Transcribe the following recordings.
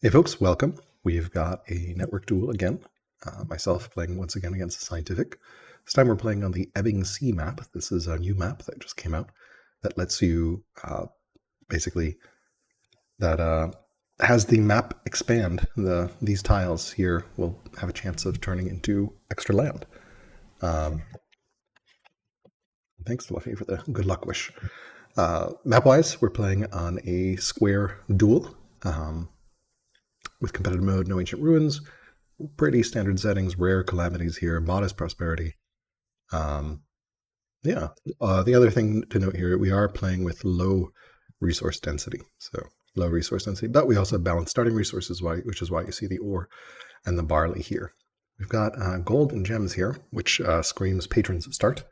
Hey folks, welcome. We've got a network duel again. Myself playing once again against Scientific. This time we're playing on the Ebbing Sea map. This is a new map that just came out that lets you basically has the map expand. These tiles here will have a chance of turning into extra land. Thanks, Fluffy, for the good luck wish. Map-wise, we're playing on a Square Duel. With competitive mode, no ancient ruins, pretty standard settings, rare calamities here, modest prosperity. The other thing to note here, we are playing with low resource density. So low resource density, but we also have balanced starting resources, which is why you see the ore and the barley here. We've got gold and gems here, which screams patrons start.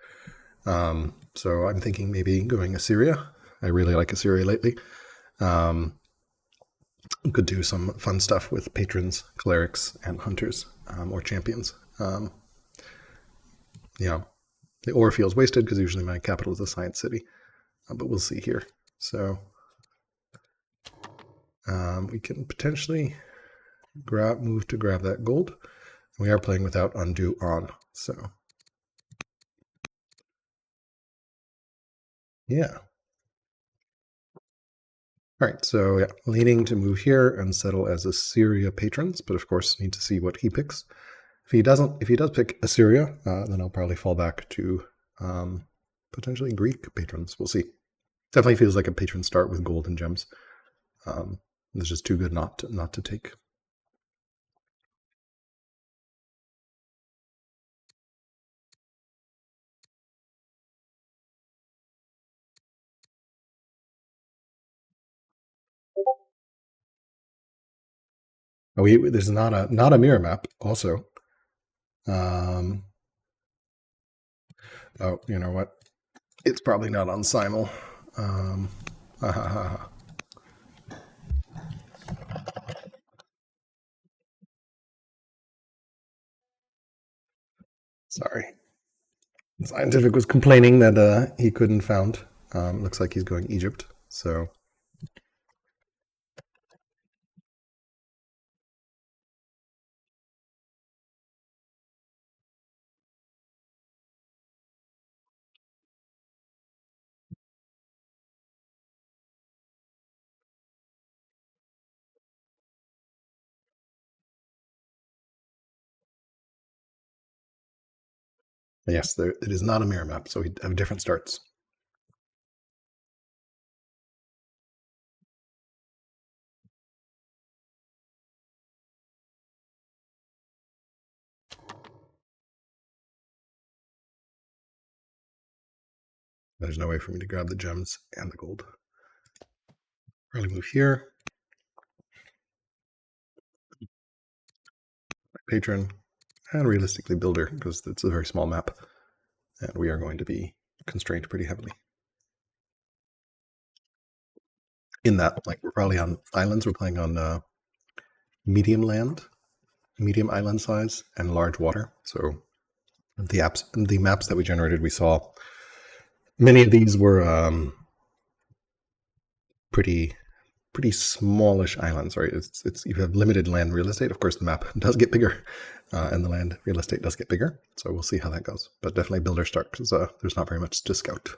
So I'm thinking maybe going Assyria. I really like Assyria lately. Could do some fun stuff with patrons, clerics, and hunters, or champions. The ore feels wasted because usually my capital is a science city, but we'll see here. So we can potentially move to grab that gold. We are playing without undo on, so yeah. All right, so yeah, leaning to move here and settle as Assyria patrons, but of course need to see what he picks. If he does pick Assyria, then I'll probably fall back to potentially Greek patrons. We'll see. Definitely feels like a patron start with gold and gems. It's just too good not to take. Oh, there's not a mirror map. Also, oh, you know what? It's probably not on Simul. Sorry. Scientific was complaining that he couldn't found. Looks like he's going Egypt. So yes, it is not a mirror map. So we have different starts. There's no way for me to grab the gems and the gold. Probably move here. Patron, and realistically builder, because it's a very small map. And we are going to be constrained pretty heavily. In that, like, we're probably on islands. We're playing on medium land, medium island size, and large water. So the maps that we generated, we saw many of these were pretty smallish islands, right? It's you have limited land real estate. Of course, the map does get bigger, and the land real estate does get bigger. So we'll see how that goes. But definitely builder start because there's not very much to scout.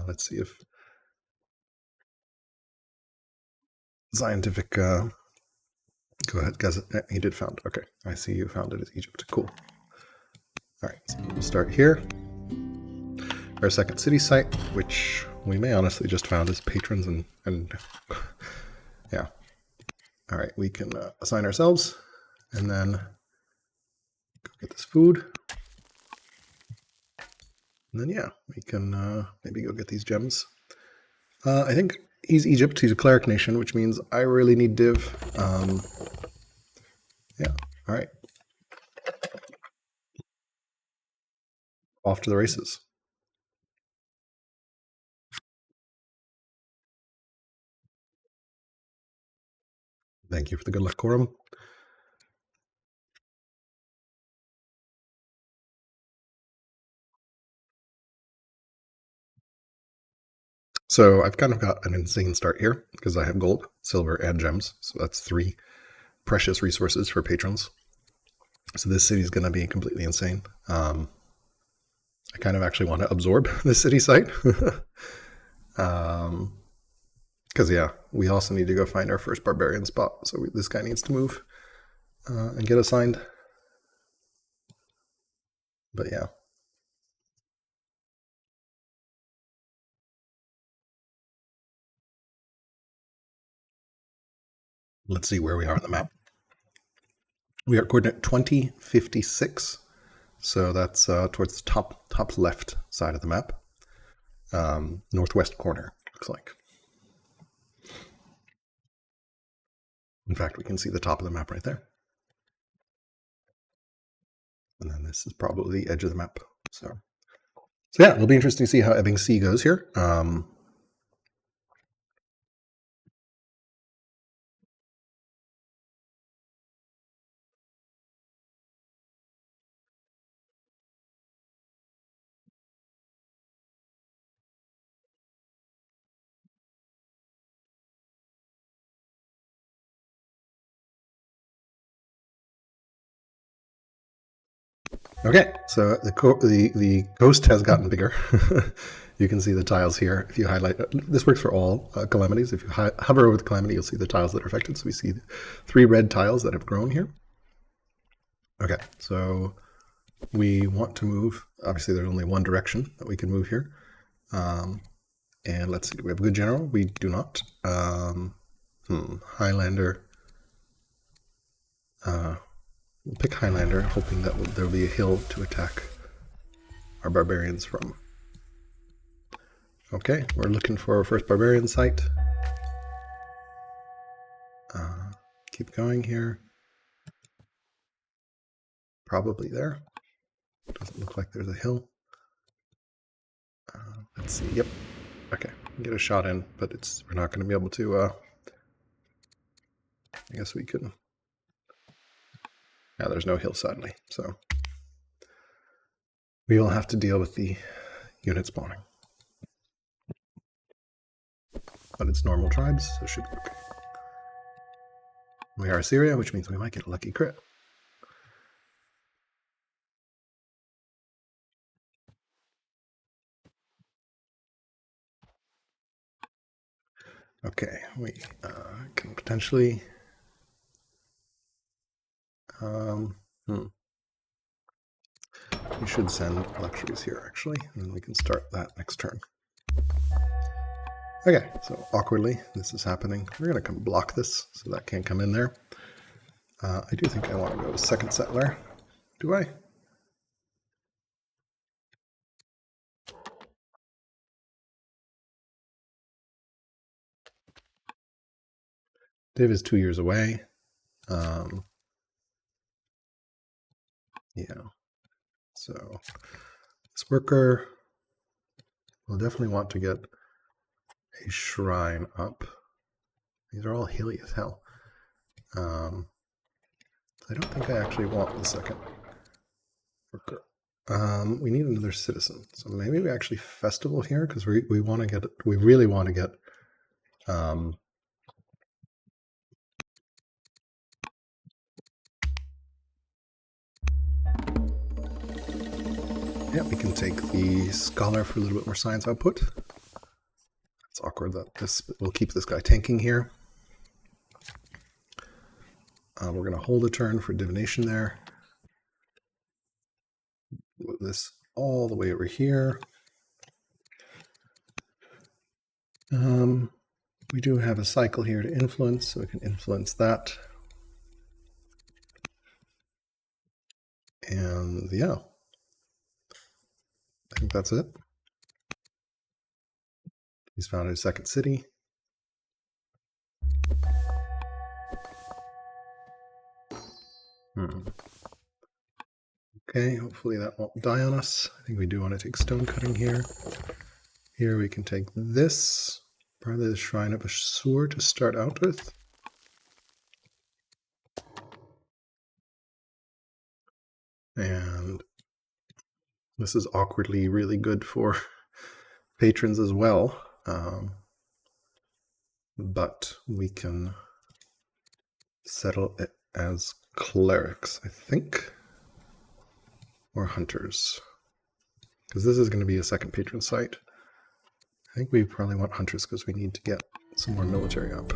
Let's see if Scientific. Go ahead, guys. He did found. Okay, I see you found it as Egypt. Cool. All right, so we'll start here. Our second city site, which we may honestly just found as patrons and yeah. All right, we can assign ourselves and then go get this food. And then yeah, we can maybe go get these gems. I think he's Egypt. He's a cleric nation, which means I really need div. Yeah. All right. Off to the races. Thank you for the good luck, Corum. So I've kind of got an insane start here because I have gold, silver, and gems. So that's 3 precious resources for patrons. So this city is going to be completely insane. I kind of actually want to absorb this city site. Because, yeah, we also need to go find our first barbarian spot. So this guy needs to move and get assigned. But, yeah. Let's see where we are on the map. We are coordinate 2056. So that's towards the top left side of the map. Northwest corner, looks like. In fact, we can see the top of the map right there. And then this is probably the edge of the map. So yeah, it'll be interesting to see how Ebbing Sea goes here. Okay, so the coast has gotten bigger. You can see the tiles here. If you highlight, this works for all calamities. If you hover over the calamity, you'll see the tiles that are affected. So we see 3 red tiles that have grown here. Okay, so we want to move. Obviously, there's only one direction that we can move here. And let's see, do we have a good general? We do not. Highlander. We'll pick Highlander, hoping that there'll be a hill to attack our barbarians from. Okay, we're looking for our first barbarian site. Keep going here. Probably there. Doesn't look like there's a hill. Let's see. Yep. Okay, get a shot in, but we're not going to be able to. I guess we can. Yeah, there's no hill sadly, so we will have to deal with the unit spawning. But it's normal tribes, so it should be okay. We are Assyria, which means we might get a lucky crit. Okay, we can potentially. We should send luxuries here, actually, and then we can start that next turn. Okay, so awkwardly, this is happening. We're going to come block this, so that can't come in there. I do think I want to go to second settler. Do I? Dave is 2 years away. Yeah. So this worker will definitely want to get a shrine up. These are all hilly as hell. I don't think I actually want the second worker. We need another citizen, so maybe we actually festival here because we want to get. We really want to get. Yeah, we can take the scholar for a little bit more science output. It's awkward that we'll keep this guy tanking here. We're going to hold a turn for divination there. Move this all the way over here. We do have a cycle here to influence, so we can influence that. And yeah, I think that's it. He's founded a second city. Okay, hopefully that won't die on us. I think we do want to take stone cutting here. Here we can take this, probably the Shrine of Assur to start out with. And this is awkwardly really good for patrons as well. but we can settle it as clerics, I think, or hunters, because this is going to be a second patron site. I think we probably want hunters because we need to get some more military up.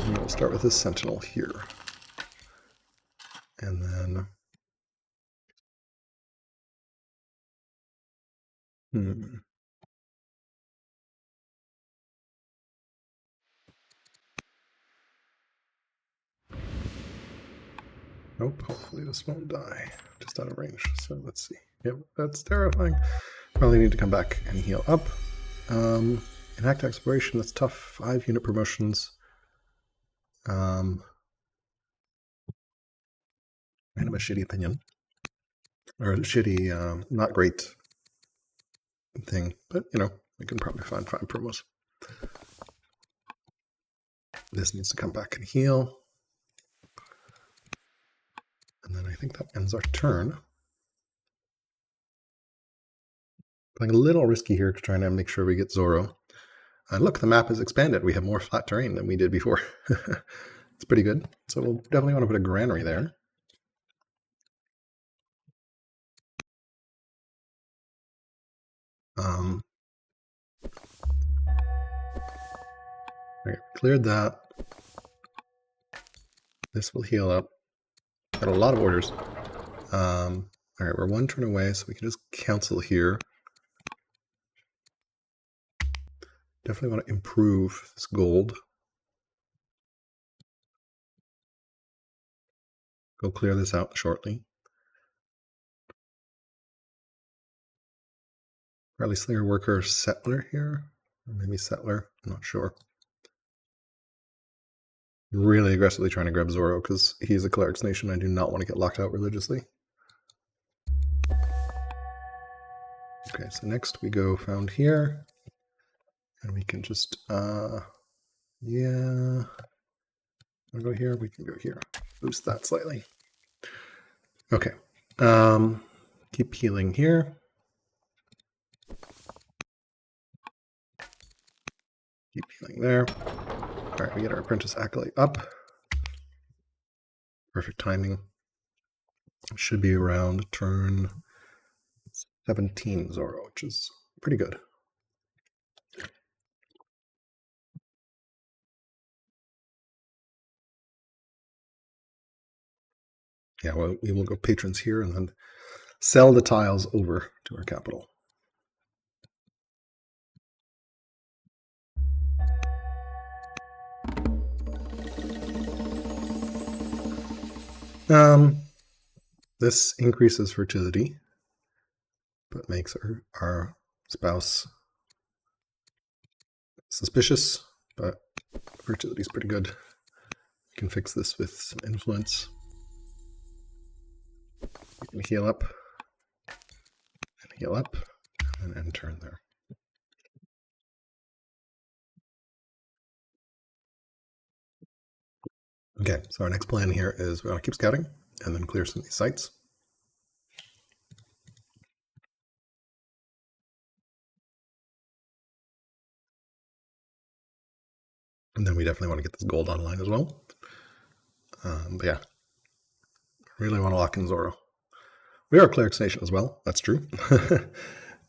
And we'll start with this sentinel here. And then... Nope, hopefully this won't die. Just out of range. So let's see. Yep, that's terrifying. Probably need to come back and heal up. In active exploration, that's tough. 5 unit promotions. I have a shitty opinion. Or a shitty, not great thing. But, you know, we can probably find 5 promos. This needs to come back and heal. And then I think that ends our turn. Playing a little risky here to try and make sure we get Zoro. And look, the map is expanded. We have more flat terrain than we did before. It's pretty good. So we'll definitely want to put a granary there. Okay, cleared that. This will heal up. Got a lot of orders. All right, we're 1 turn away, so we can just cancel here. Definitely want to improve this gold. Go clear this out shortly. Probably Slinger Worker Settler here, or maybe Settler, I'm not sure. Really aggressively trying to grab Zoro because he's a Cleric's Nation. I do not want to get locked out religiously. Okay, so next we go found here. And we can just, yeah. I'll go here, we can go here. Boost that slightly. Okay. Keep healing here. Keep healing there. All right, we get our Apprentice Acolyte up. Perfect timing. Should be around turn 17 Zoro, which is pretty good. Yeah, well, we will go patrons here and then sell the tiles over to our capital. This increases fertility, but makes our spouse suspicious, but fertility is pretty good. We can fix this with some influence. We can heal up, and end turn there. Okay, so our next plan here is we want to keep scouting and then clear some of these sites. And then we definitely want to get this gold online as well. But yeah, really want to lock in Zoro. We are a Cleric's Nation as well, that's true.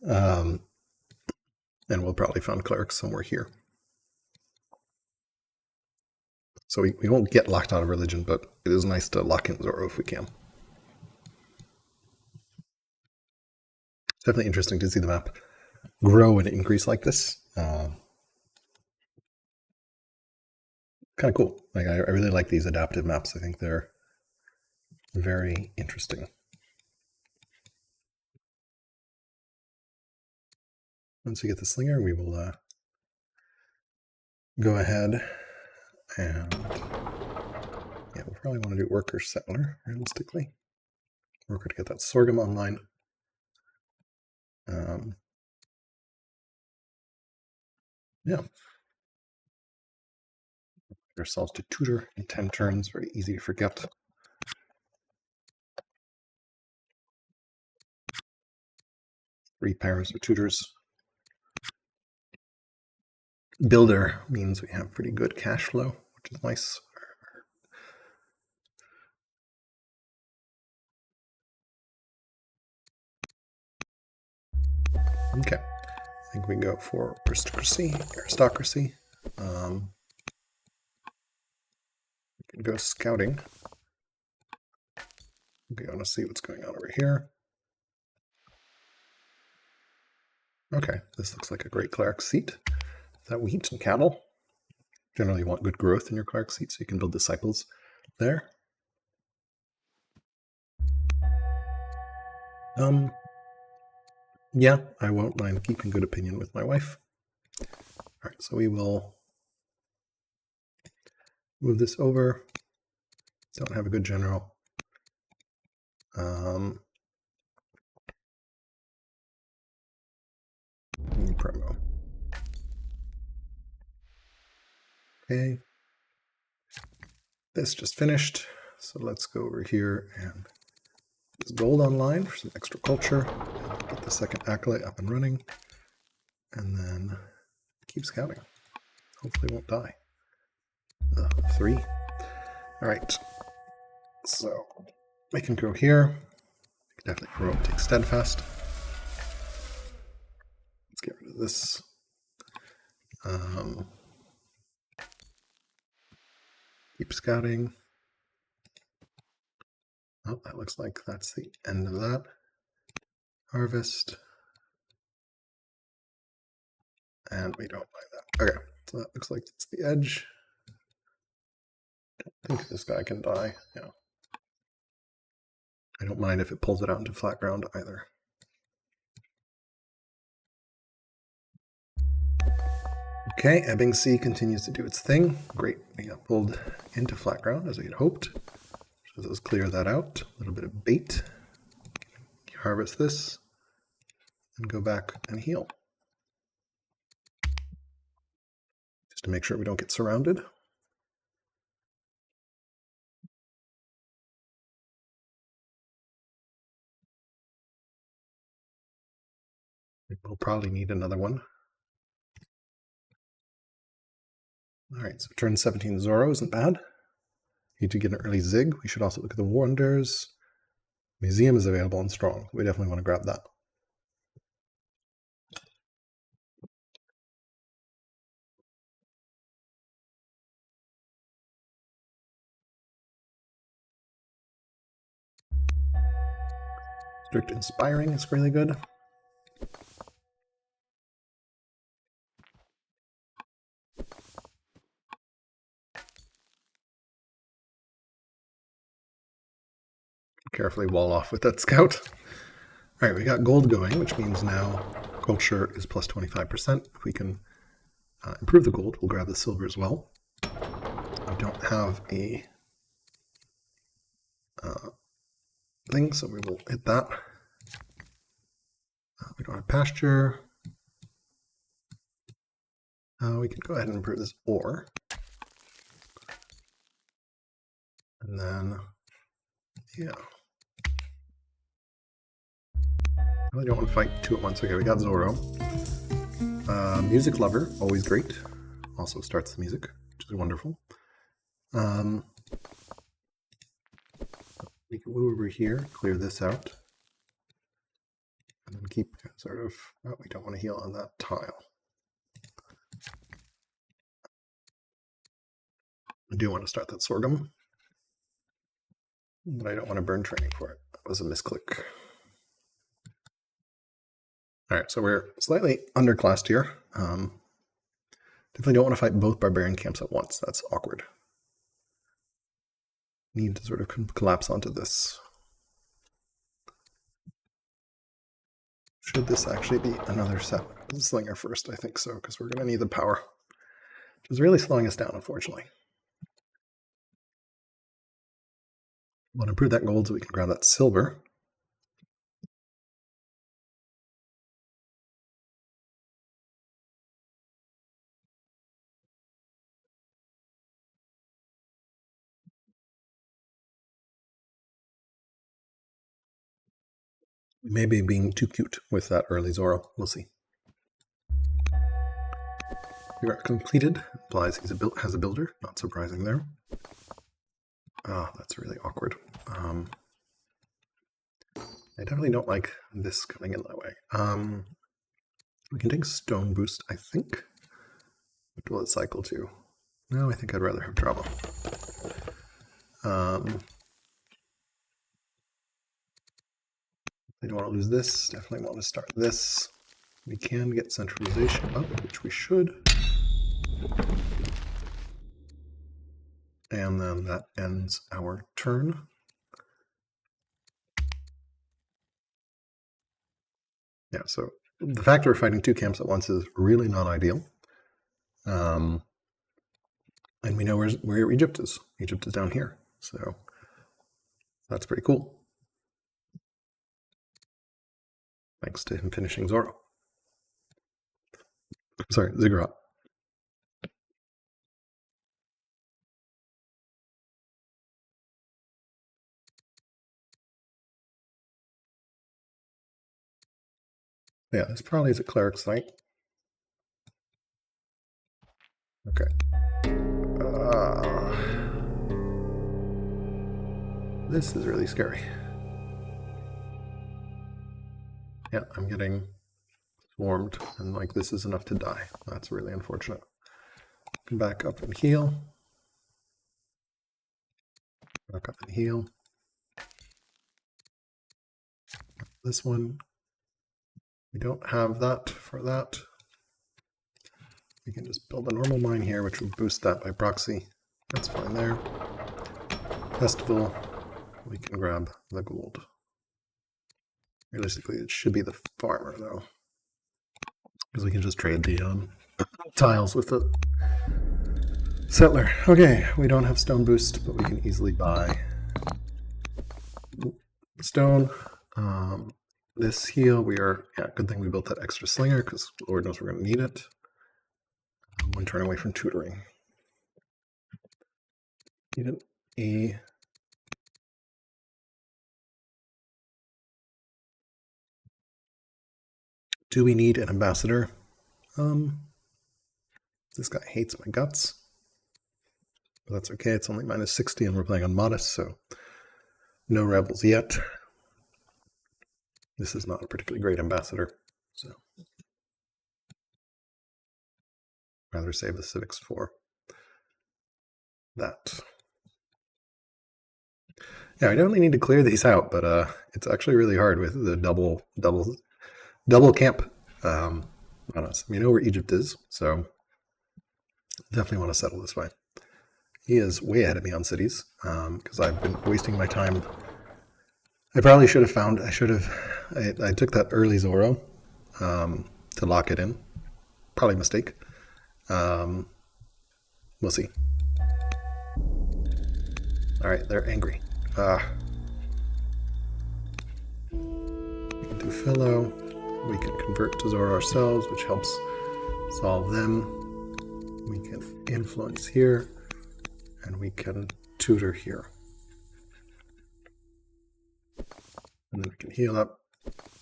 And we'll probably find clerics somewhere here. So we won't get locked out of religion, but it is nice to lock in Zoro if we can. It's definitely interesting to see the map grow and increase like this. Kind of cool. Like I really like these adaptive maps. I think they're very interesting. Once we get the slinger, we will go ahead and yeah, we'll probably want to do worker settler realistically. Worker to get that sorghum online. Yeah. Ourselves to tutor in 10 turns, very easy to forget. Three pairs of tutors. Builder means we have pretty good cash flow, which is nice. Okay, I think we go for aristocracy. We can go scouting. We want to see what's going on over here. Okay, this looks like a great cleric seat. Is that wheat and cattle? Generally, you want good growth in your cleric seat so you can build disciples there. Yeah, I won't mind keeping good opinion with my wife. All right, so we will move this over. Don't have a good general. Promo. Okay. This just finished. So let's go over here and use gold online for some extra culture. Get the second acolyte up and running. And then keep scouting. Hopefully won't die. 3. All right. So we can go here. We can definitely grow up, take steadfast. Let's get rid of this. Keep scouting. Oh, that looks like that's the end of that. Harvest. And we don't buy that. Okay, so that looks like it's the edge. I think this guy can die. Yeah. I don't mind if it pulls it out into flat ground either. Okay, Ebbing Sea continues to do its thing. Great, we got pulled into flat ground as we had hoped. So let's clear that out. A little bit of bait. Harvest this and go back and heal. Just to make sure we don't get surrounded. We'll probably need another one. All right, so turn 17 Zoro isn't bad. Need to get an early Zig. We should also look at the Wonders. Museum is available and strong. We definitely want to grab that. Strict Inspiring is really good. Carefully wall off with that scout. All right, we got gold going, which means now culture is plus 25%. If we can improve the gold, we'll grab the silver as well. We don't have a thing, so we will hit that. We don't have pasture. We can go ahead and improve this ore. And then, yeah. I really don't want to fight two at once. Okay, we got Zoro. Music lover, always great. Also starts the music, which is wonderful. We can move over here, clear this out. And then keep sort of, oh, we don't want to heal on that tile. I do want to start that sorghum, but I don't want to burn training for it. That was a misclick. All right, so we're slightly underclassed here. Definitely don't want to fight both barbarian camps at once. That's awkward. Need to sort of collapse onto this. Should this actually be another set? This is Slinger first, I think so, because we're going to need the power. Which is really slowing us down, unfortunately. Want to improve that gold so we can grab that silver. We may be being too cute with that early Zoro. We'll see. We are completed. Implies he has a builder. Not surprising there. Ah, that's really awkward. I definitely don't like this coming in that way. We can take stone boost, I think. What will it cycle to? No, I think I'd rather have drama. I don't want to lose this. Definitely want to start this. We can get centralization up, which we should. And then that ends our turn. Yeah, so the fact we're fighting two camps at once is really not ideal. And we know where Egypt is. Egypt is down here. So that's pretty cool. Thanks to him finishing Zoro. Sorry, Ziggurat. Yeah, this probably is a cleric site. Okay. This is really scary. Yeah, I'm getting swarmed, and like this is enough to die. That's really unfortunate. Come back up and heal. Back up and heal. This one, we don't have that for that. We can just build a normal mine here, which will boost that by proxy. That's fine there. Festival, we can grab the gold. Realistically, it should be the farmer, though, because we can just trade the tiles with the settler. Okay, we don't have stone boost, but we can easily buy stone. This heal, we are, yeah, good thing we built that extra slinger, because Lord knows we're going to need it. One turn away from tutoring. Need an E. Do we need an ambassador? This guy hates my guts. But that's okay, it's only minus 60 and we're playing on modest, so no rebels yet. This is not a particularly great ambassador, so rather save the civics for that. Yeah, I definitely need to clear these out, but it's actually really hard with the double camp on us. We know where Egypt is, so definitely want to settle this way. He is way ahead of me on cities because I've been wasting my time. I probably should have found. I took that early Zoro to lock it in. Probably a mistake. We'll see. All right, they're angry. We can do Philo. We can convert to Zoro ourselves, which helps solve them. We can influence here, and we can tutor here. And then we can heal up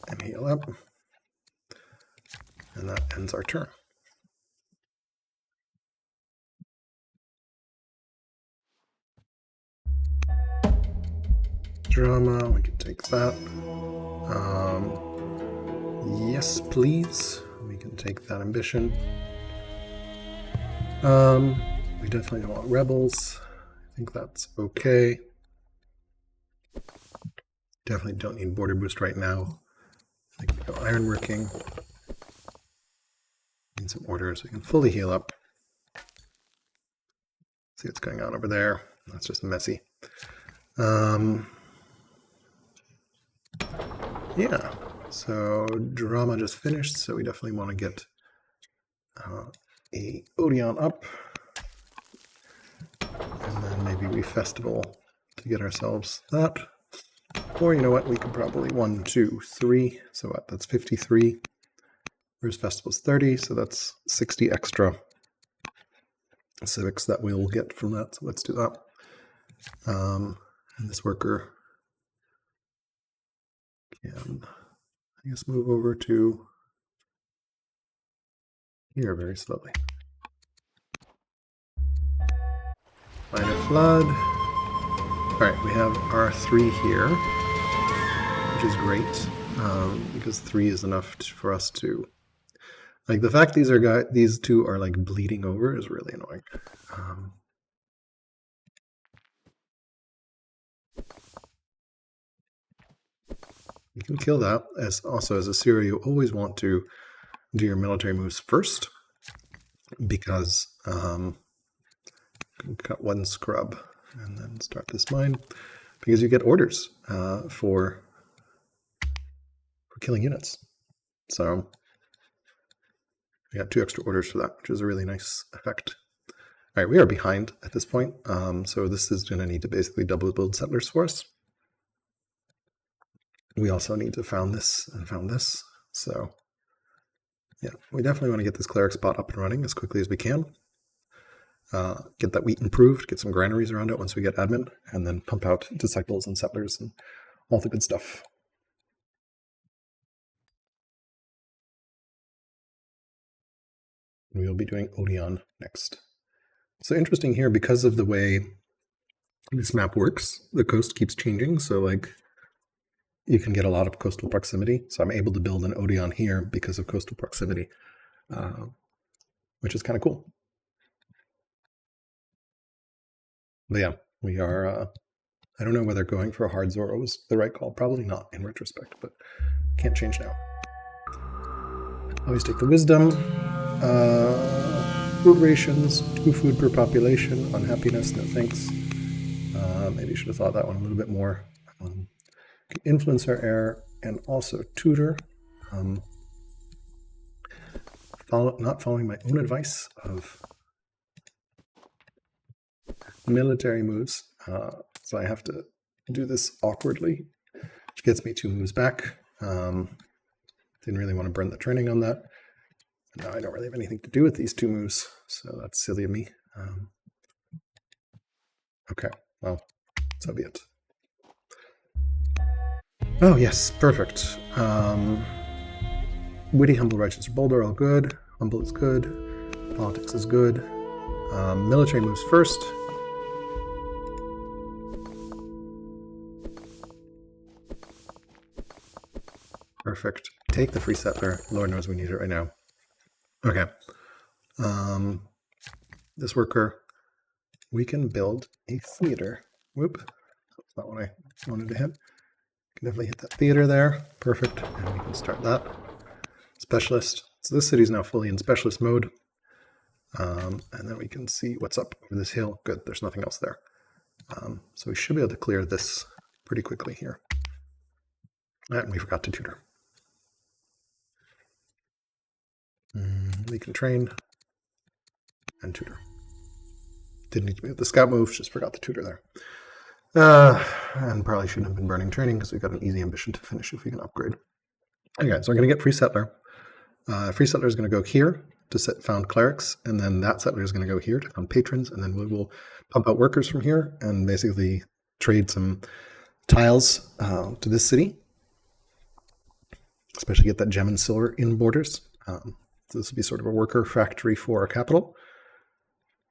and heal up. And that ends our turn. Drama, we can take that. Yes, please. We can take that ambition. We definitely don't want rebels. I think that's okay. Definitely don't need border boost right now. I think we go ironworking. Need some orders. We can fully heal up. See what's going on over there. That's just messy. Yeah, so drama just finished, so we definitely want to get a Odeon up. And then maybe we festival to get ourselves that. Or you know what, we could probably 1, 2, 3. So what, that's 53. Whereas festival's 30, so that's 60 extra civics that we'll get from that. So let's do that. And this worker can, I guess, move over to here very slowly. Minor flood. Alright, we have our 3 here, which is great, because 3 is enough for us to... Like, the fact these two are, like, bleeding over is really annoying. You can kill that. Also, as Assyria, you always want to do your military moves first, because you can cut 1 scrub and then start this mine, because you get orders for killing units. So we got 2 extra orders for that, which is a really nice effect. All right, we are behind at this point, so this is going to need to basically double build settlers for us. We also need to found this and found this, so yeah, we definitely want to get this cleric spot up and running as quickly as we can. Get that wheat improved, get some granaries around it once we get admin, and then pump out disciples and settlers and all the good stuff. We will be doing Odeon next. So interesting here, because of the way this map works, the coast keeps changing, so like you can get a lot of coastal proximity. So I'm able to build an Odeon here because of coastal proximity, which is kind of cool. But yeah, we are, I don't know whether going for a hard Zoro was the right call. Probably not in retrospect, but can't change now. Always take the wisdom. Food rations, 2 food per population. Unhappiness, no thanks. Maybe should have thought that one a little bit more. Influence our heir and also tutor. Not following my own advice of military moves, so I have to do this awkwardly, which gets me 2 moves back. Didn't really want to burn the training on that. Now I don't really have anything to do with these 2 moves, so that's silly of me. Okay, well, so be it. Oh yes, perfect. Witty, humble, righteous, bold are all good. Humble is good. Politics is good. Military moves first. Perfect. Take the free settler. Lord knows we need it right now. Okay. This worker, we can build a theater. Whoop. That's not what I wanted to hit. Can definitely hit that theater there. Perfect. And we can start that. Specialist. So this city is now fully in specialist mode. And then we can see what's up over this hill. Good. There's nothing else there. So we should be able to clear this pretty quickly here. And we forgot to tutor. We can train and tutor. Didn't need to move the scout move, just forgot the tutor there. And probably shouldn't have been burning training because we've got an easy ambition to finish if we can upgrade. Okay, so I'm going to get free settler. Free settler is going to go here to set found clerics, and then that settler is going to go here to found patrons, and then we will pump out workers from here and basically trade some tiles to this city, especially get that gem and silver in borders. So this will be sort of a worker factory for our capital.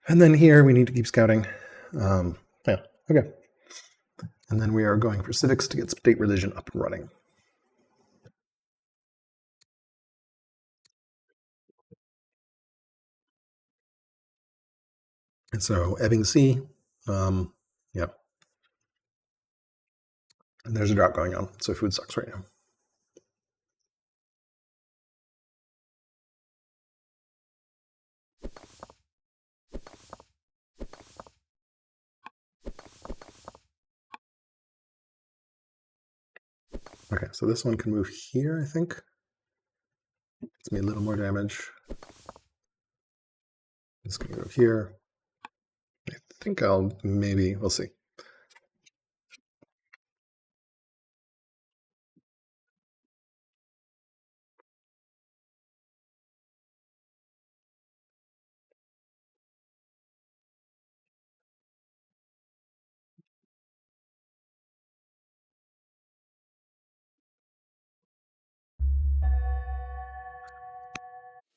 And then here we need to keep scouting. Yeah, okay. And then we are going for civics to get state religion up and running. And so Ebbing Sea, yeah. And there's a drought going on, so food sucks right now. Okay, so this one can move here, I think. It's me a little more damage. This can go here. I think we'll see.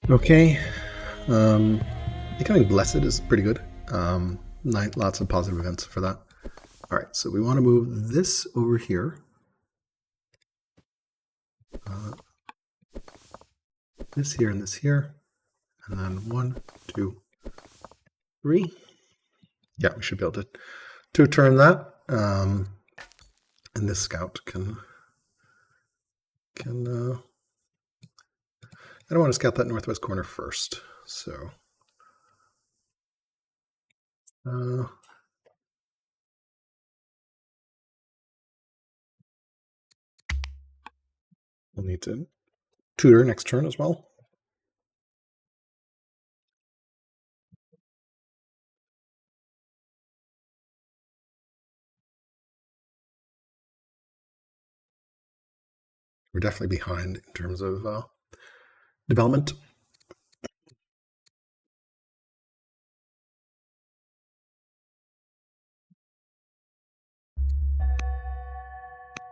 Okay, becoming blessed is pretty good. lots of positive events for that. All right, so we want to move this over here. This here and this here. And then 1, 2, 3. Yeah, we should be able to turn that. And this scout can I don't want to scout that northwest corner first, so we'll need to tutor next turn as well. We're definitely behind in terms of development.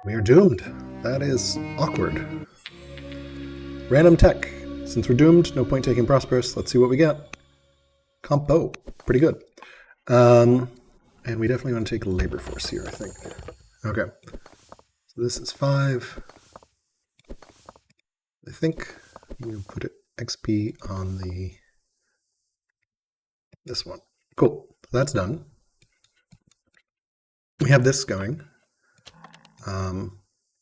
We are doomed. That is awkward. Random tech. Since we're doomed, no point taking prosperous. Let's see what we get. Compo. Pretty good. And we definitely want to take labor force here, I think. Okay. So this is 5. I think we'll put it XP on this one. Cool. That's done. We have this going.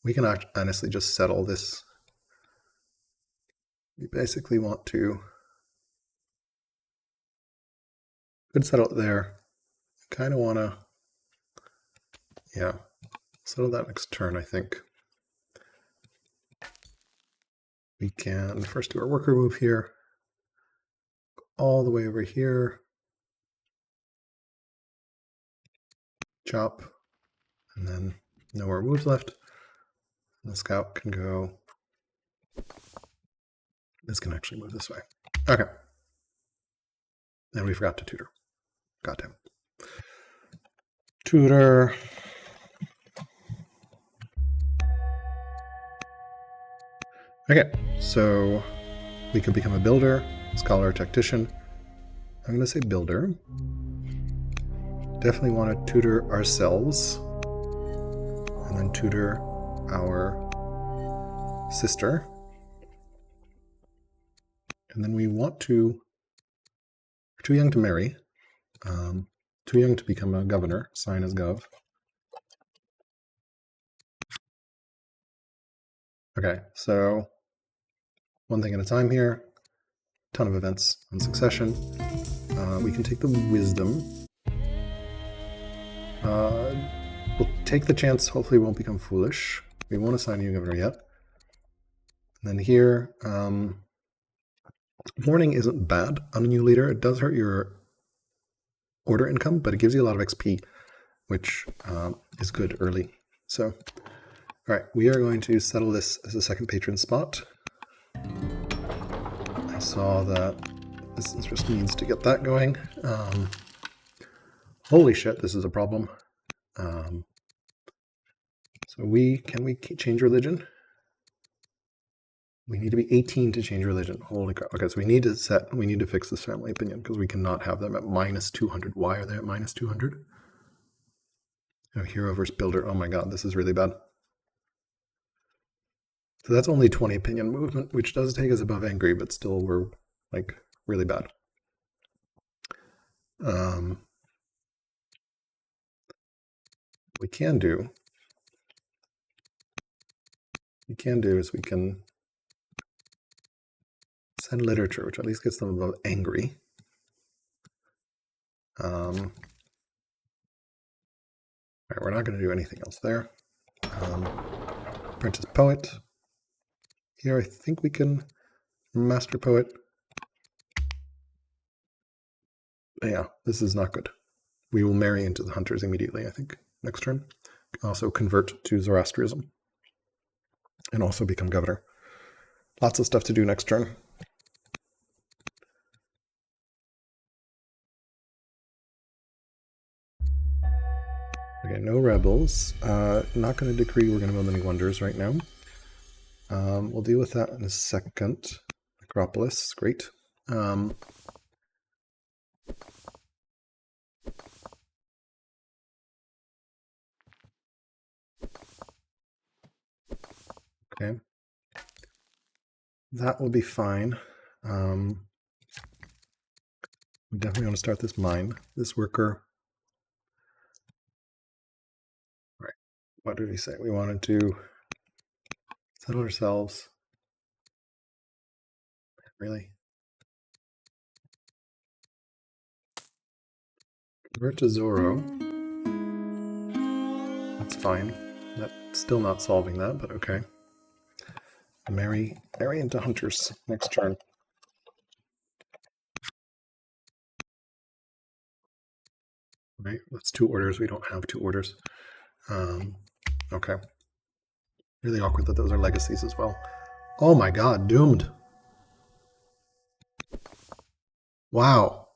We can honestly just settle this. We basically want to settle it there. Kind of want to, yeah, settle that next turn, I think. We can first do our worker move here, all the way over here, chop, and then no more moves left. And the scout can go. This can actually move this way. Okay. And we forgot to tutor. Goddamn. Tutor. Okay, so we could become a builder, scholar, tactician. I'm going to say builder. Definitely want to tutor ourselves. And then tutor our sister. And then we want to, we're too young to marry, too young to become a governor, sign as gov. Okay, so one thing at a time here, ton of events on succession. We can take the wisdom. We'll take the chance, hopefully we won't become foolish. We won't assign you governor yet. And then here, mourning isn't bad on a new leader. It does hurt your order income, but it gives you a lot of XP, which is good early. So, all right, we are going to settle this as a second patron spot. I saw that this just needs to get that going. Holy shit, this is a problem. So can we change religion? We need to be 18 to change religion. Holy crap. Okay, so we need to fix this family opinion because we cannot have them at minus 200. Why are they at minus 200? Oh, hero versus builder. Oh my god, this is really bad. So that's only 20 opinion movement, which does take us above angry, but still we're like really bad. We can do is we can send literature, which at least gets them above angry. All right, we're not going to do anything else there. Apprentice poet. Here, I think we can master poet. Yeah, this is not good. We will marry into the hunters immediately, I think, next turn. Also convert to Zoroastrianism. And also become governor. Lots of stuff to do next turn. Okay, no rebels. Not going to decree we're going to build any wonders right now. We'll deal with that in a second. Acropolis, great. Okay. That will be fine. We definitely want to start this mine. This worker. All right. What did we say? We wanted to settle ourselves. Really? Convert to Zoro. That's fine. That's still not solving that, but okay. Marry into hunters next turn. Right, that's 2 orders. We don't have 2 orders. Okay. Really awkward that those are legacies as well. Oh my god, doomed. Wow.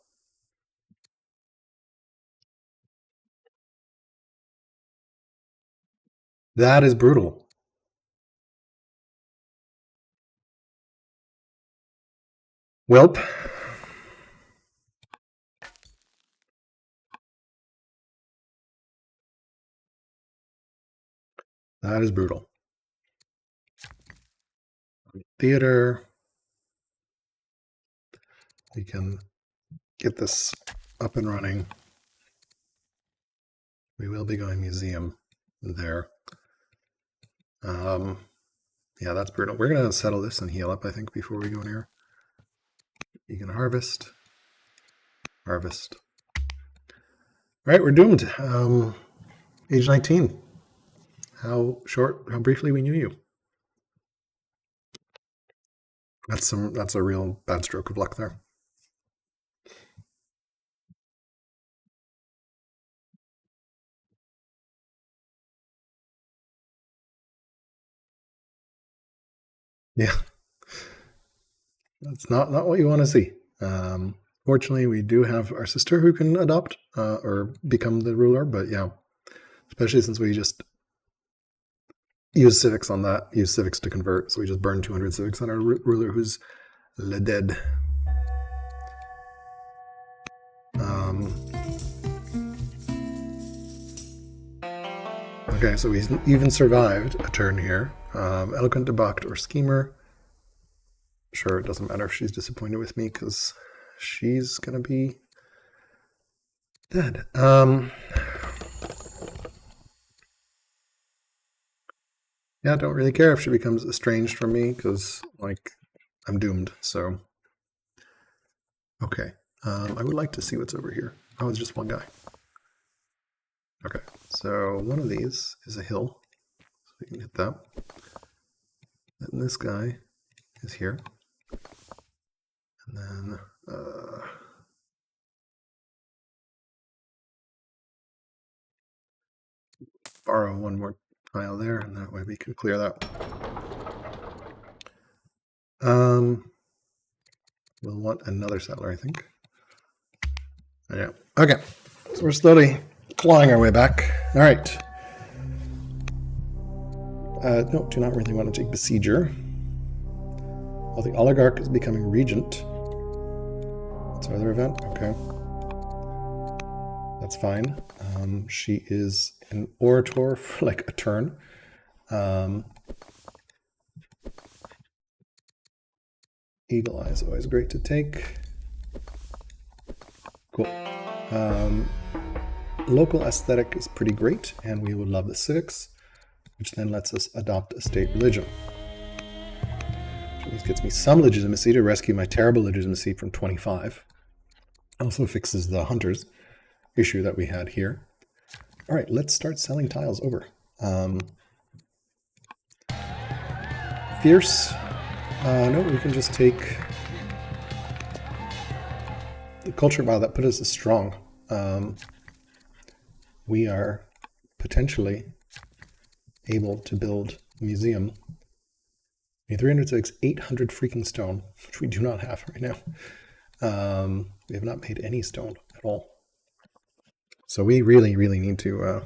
That is brutal. Welp. That is brutal. Theater. We can get this up and running. We will be going museum there. Yeah, that's brutal. We're going to settle this and heal up, I think, before we go in here. You can harvest. Harvest. All right, we're doomed. Age 19. How briefly we knew you. That's a real bad stroke of luck there. Yeah. That's not what you want to see. Fortunately, we do have our sister who can adopt or become the ruler, but yeah, especially since we just use civics on that, use civics to convert, so we just burn 200 civics on our ruler who's le dead. Okay, so we even survived a turn here. Eloquent, debauched, or schemer. Sure, it doesn't matter if she's disappointed with me because she's gonna be dead. Yeah, don't really care if she becomes estranged from me because, like, I'm doomed. So, okay. I would like to see what's over here. Oh, it's just one guy. Okay, so one of these is a hill, so we can hit that. And this guy is here. And then borrow one more tile there, and that way we can clear that. We'll want another settler, I think. Yeah. Okay. So we're slowly clawing our way back. All right. No, do not really want to take besieger. Well, the oligarch is becoming regent. That's our other event. Okay. That's fine. She is an orator for like a turn. Eagle Eye is always great to take. Cool. Local aesthetic is pretty great, and we would love the civics, which then lets us adopt a state religion. Which gets me some legitimacy to rescue my terrible legitimacy from 25. Also fixes the hunters issue that we had here. All right, let's start selling tiles over. Fierce. No, we can just take the culture. Wow, that put us as strong. We are potentially able to build a museum. 306, 800 freaking stone, which we do not have right now. We have not made any stone at all. So we really, really need to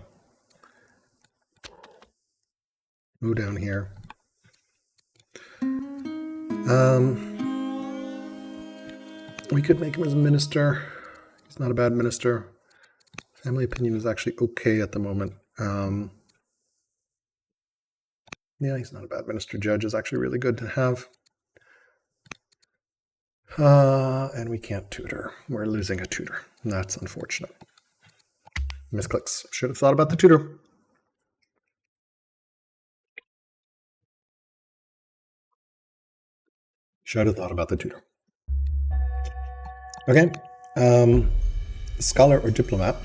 move down here. We could make him as a minister. He's not a bad minister. Family opinion is actually okay at the moment. Yeah, he's not a bad minister. Judge is actually really good to have. And we can't tutor. We're losing a tutor. That's unfortunate. Misclicks. Should have thought about the tutor. Should have thought about the tutor. Okay. Scholar or diplomat.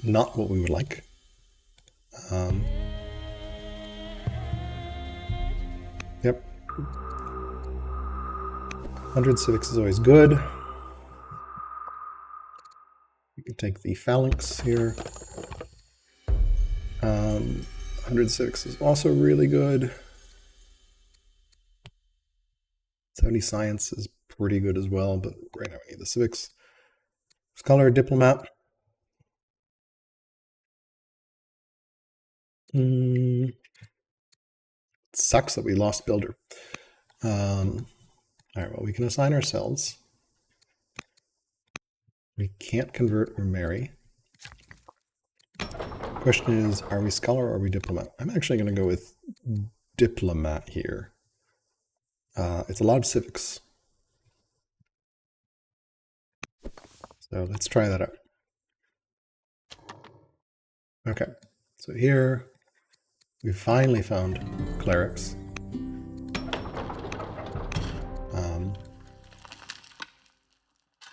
Not what we would like. Yep. 100 civics is always good. We can take the phalanx here. 100 civics is also really good. 70 science is pretty good as well, but right now we need the civics. Scholar or diplomat. It sucks that we lost builder. All right, well, we can assign ourselves. We can't convert or marry. Question is, are we scholar or are we diplomat? I'm actually going to go with diplomat here. It's a lot of civics. So let's try that out. Okay, so here we finally found clerics.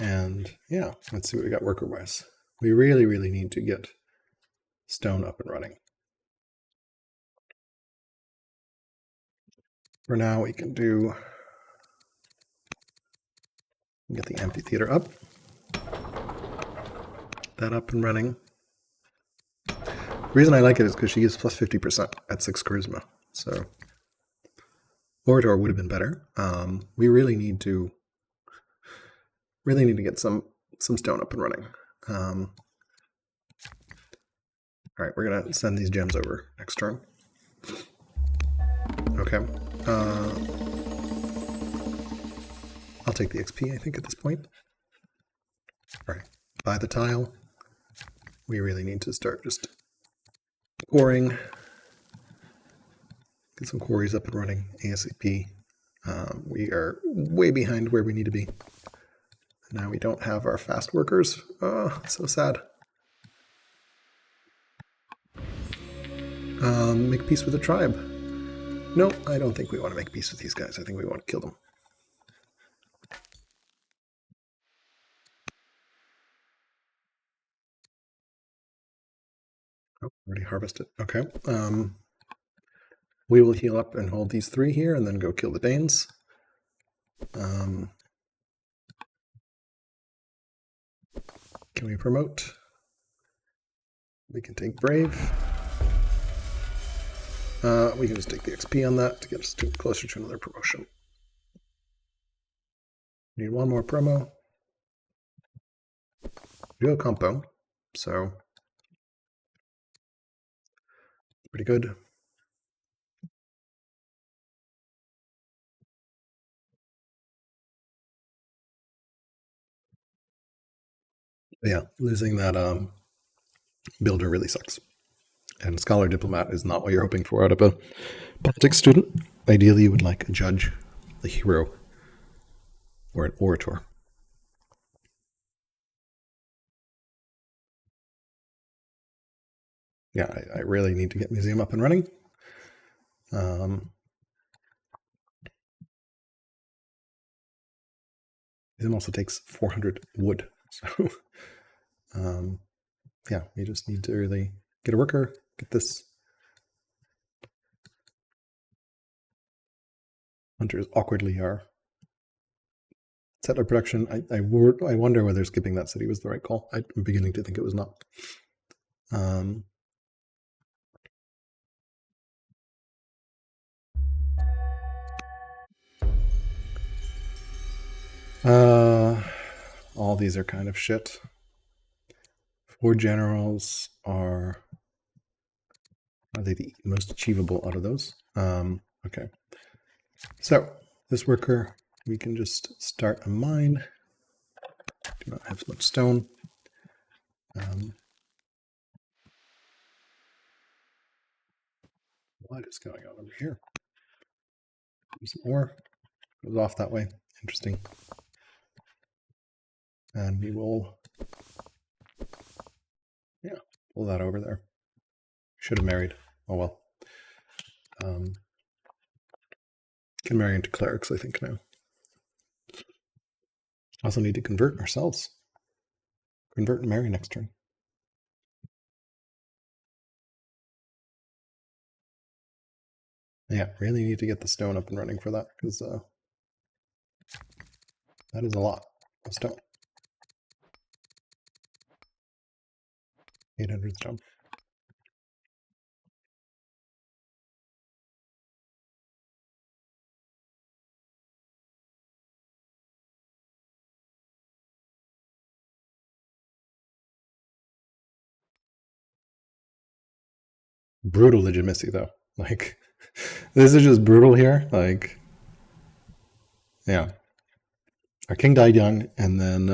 And yeah, let's see what we got worker-wise. We really, really need to get stone up and running. For now, we can get the amphitheater up. That up and running. The reason I like it is because she gives plus 50% at 6 charisma. So Orator would have been better. We really need to get some stone up and running. All right, we're gonna send these gems over next turn. Okay. I'll take the XP, I think, at this point. All right, buy the tile. We really need to start just pouring. Get some quarries up and running ASAP. We are way behind where we need to be. Now we don't have our fast workers. Oh, so sad. Make peace with the tribe. No, I don't think we want to make peace with these guys. I think we want to kill them. Oh, already harvested. Okay. We will heal up and hold these 3 here and then go kill the Danes. Can we promote? We can take Brave. We can just take the XP on that to get us closer to another promotion. Need one more promo. We do a compo, so pretty good. Yeah, losing that builder really sucks. And scholar diplomat is not what you're hoping for out of a politics student. Ideally, you would like a judge, a hero, or an orator. Yeah, I really need to get museum up and running. Museum also takes 400 wood, so yeah, we just need to really get a worker, get this. Hunters awkwardly are. Settler production, I wonder whether skipping that city was the right call. I'm beginning to think it was not. All these are kind of shit. 4 generals are they the most achievable out of those? Okay. So this worker, we can just start a mine. Do not have so much stone. What is going on over here? There's more. Goes off that way. Interesting. And we will, yeah, pull that over there. Should have married. Oh well. Can marry into clerics, I think, now. Also need to convert ourselves. Convert and marry next turn. Yeah, really need to get the stone up and running for that, because that is a lot of stone. 800 stone. Brutal legitimacy, though. Like, this is just brutal here. Like, yeah. Our king died young, and then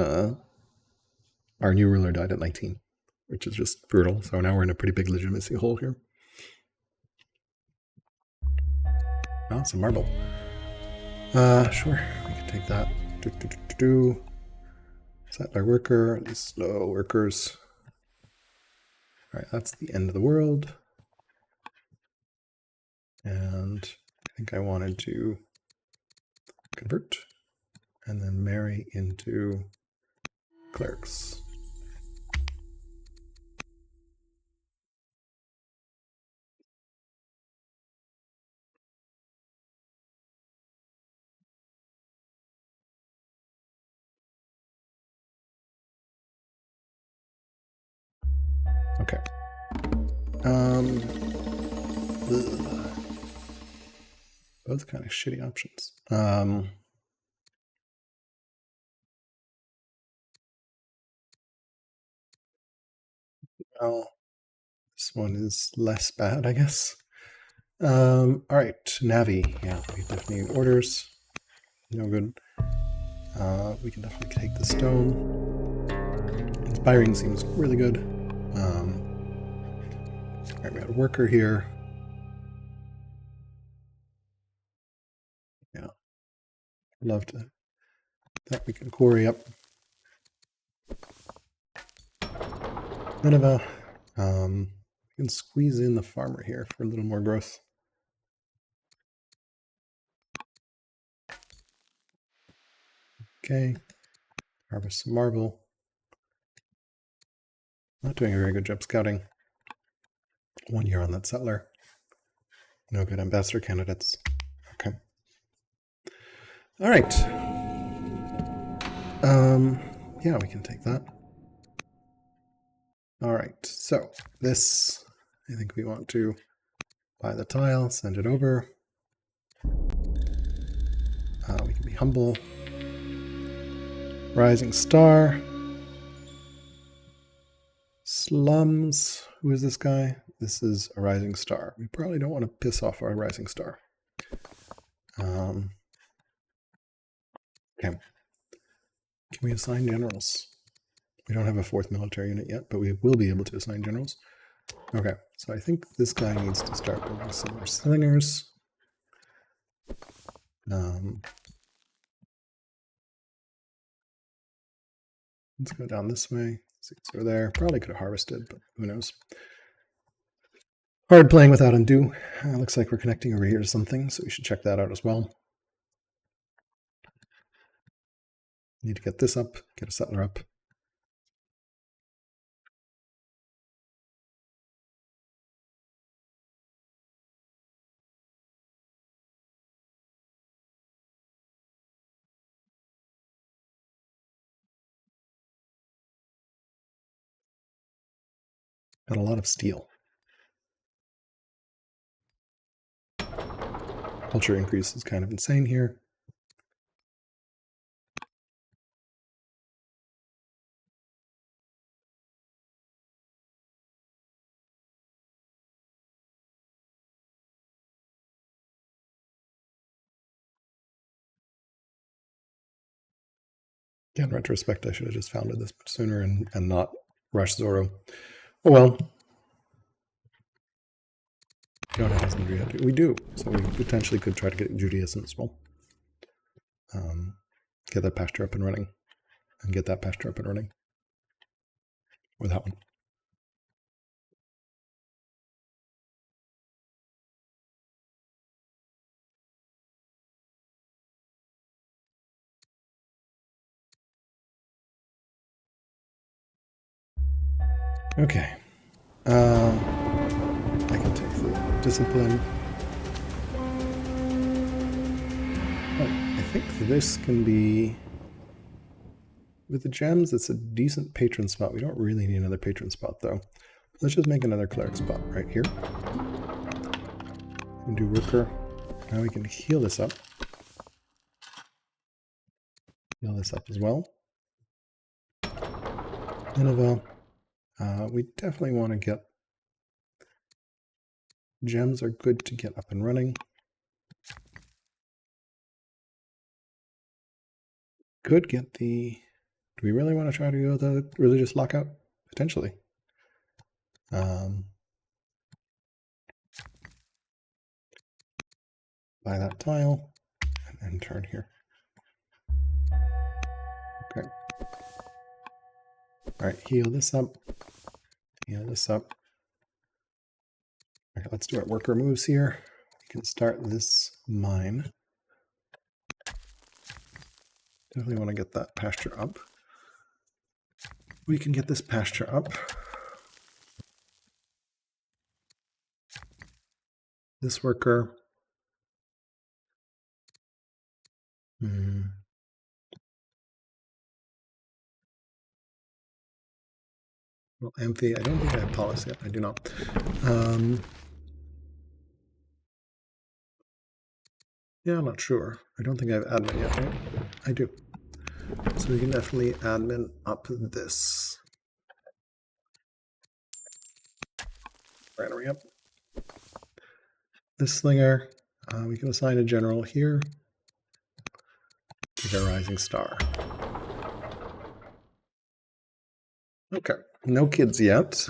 our new ruler died at 19, which is just brutal. So now we're in a pretty big legitimacy hole here. Oh, some marble. Sure, we can take that. Settler worker, these slow workers. All right, that's the end of the world. And I think I wanted to convert and then marry into clerics. Okay. Both kind of shitty options. Well, this one is less bad, I guess. All right, Navi. Yeah, we definitely need orders. No good. We can definitely take the stone. Inspiring seems really good. All right, we got a worker here. Yeah, love to. That we can quarry up. Nineveh. We can squeeze in the farmer here for a little more growth. Okay, harvest some marble. Not doing a very good job scouting. 1 year on that settler. No good ambassador candidates. Okay. All right. Yeah, we can take that. All right, so this, I think we want to buy the tile, send it over. We can be humble. Rising star. Slums. Who is this guy? This is a rising star. We probably don't want to piss off our rising star. Okay. Can we assign generals? We don't have a 4th military unit yet, but we will be able to assign generals. Okay, so I think this guy needs to start building some more slingers. Let's go down this way. See what's over there. Probably could have harvested, but who knows. Hard playing without undo. Looks like we're connecting over here to something, so we should check that out as well. Need to get this up, get a settler up. Got a lot of steel. Culture increase is kind of insane here. In retrospect, I should have just founded this sooner and not rushed Zoro. Oh well. Don't have husbandry yet. We do, so we potentially could try to get Judaism as well. Get that pasture up and running, and get that pasture up and running with that one. Okay. I can take the discipline. Oh, I think this can be... With the gems, it's a decent patron spot. We don't really need another patron spot, though. Let's just make another cleric spot right here. We can do worker. Now we can heal this up. Heal this up as well. Nineveh. We definitely want to get... Gems are good to get up and running. Could get the... Do we really want to try to go the religious lockout? Potentially. Buy that tile and turn here. Okay. All right, heal this up. Heal this up. Okay, let's do our worker moves here. We can start this mine. Definitely want to get that pasture up. We can get this pasture up. This worker. Well, Amphi, I don't think I have policy yet. I do not. Yeah, I'm not sure. I don't think I have admin yet, right? I do. So we can definitely admin up this. Granary up. This slinger, we can assign a general here. Get a rising star. Okay, no kids yet.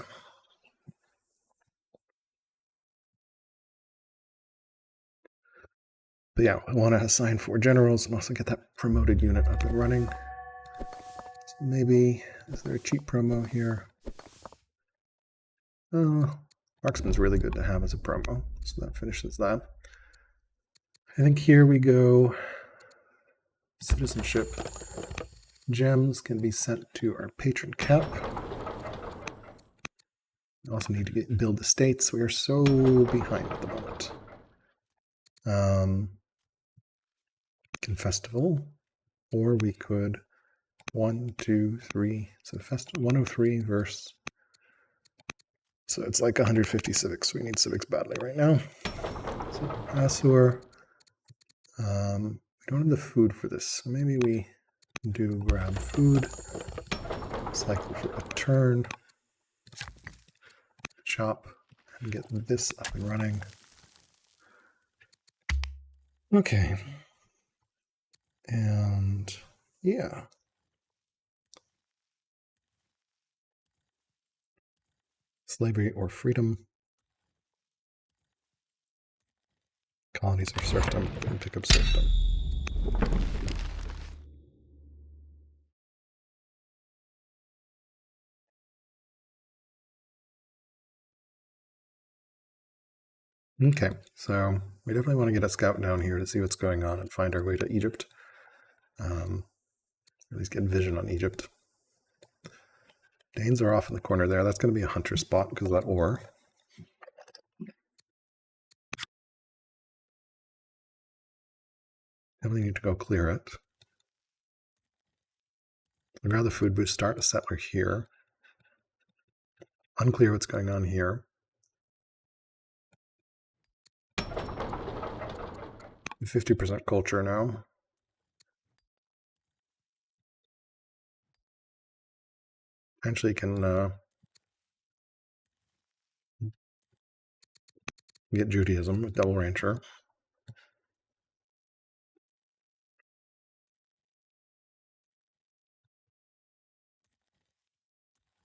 But yeah, I want to assign 4 generals and also get that promoted unit up and running. So maybe, is there a cheap promo here? Marksman's really good to have as a promo, so that finishes that. I think here we go. Citizenship. Gems can be sent to our patron cap. We also need to build the states. We are so behind at the moment. Festival, or we could 1, 2, 3. So festival 103 verse. So it's like 150 civics. We need civics badly right now. So Assur. We don't have the food for this, so maybe we do grab food. Cycle for a turn. Chop and get this up and running. Okay. And yeah. Slavery or freedom. Colonies or serfdom, and pick up serfdom. Okay, so we definitely want to get a scout down here to see what's going on and find our way to Egypt. At least get vision on Egypt. Danes are off in the corner there. That's going to be a hunter spot because of that ore. Definitely need to go clear it. I'd rather food boost start a settler here. Unclear what's going on here. 50% culture now. Potentially can get Judaism with double rancher.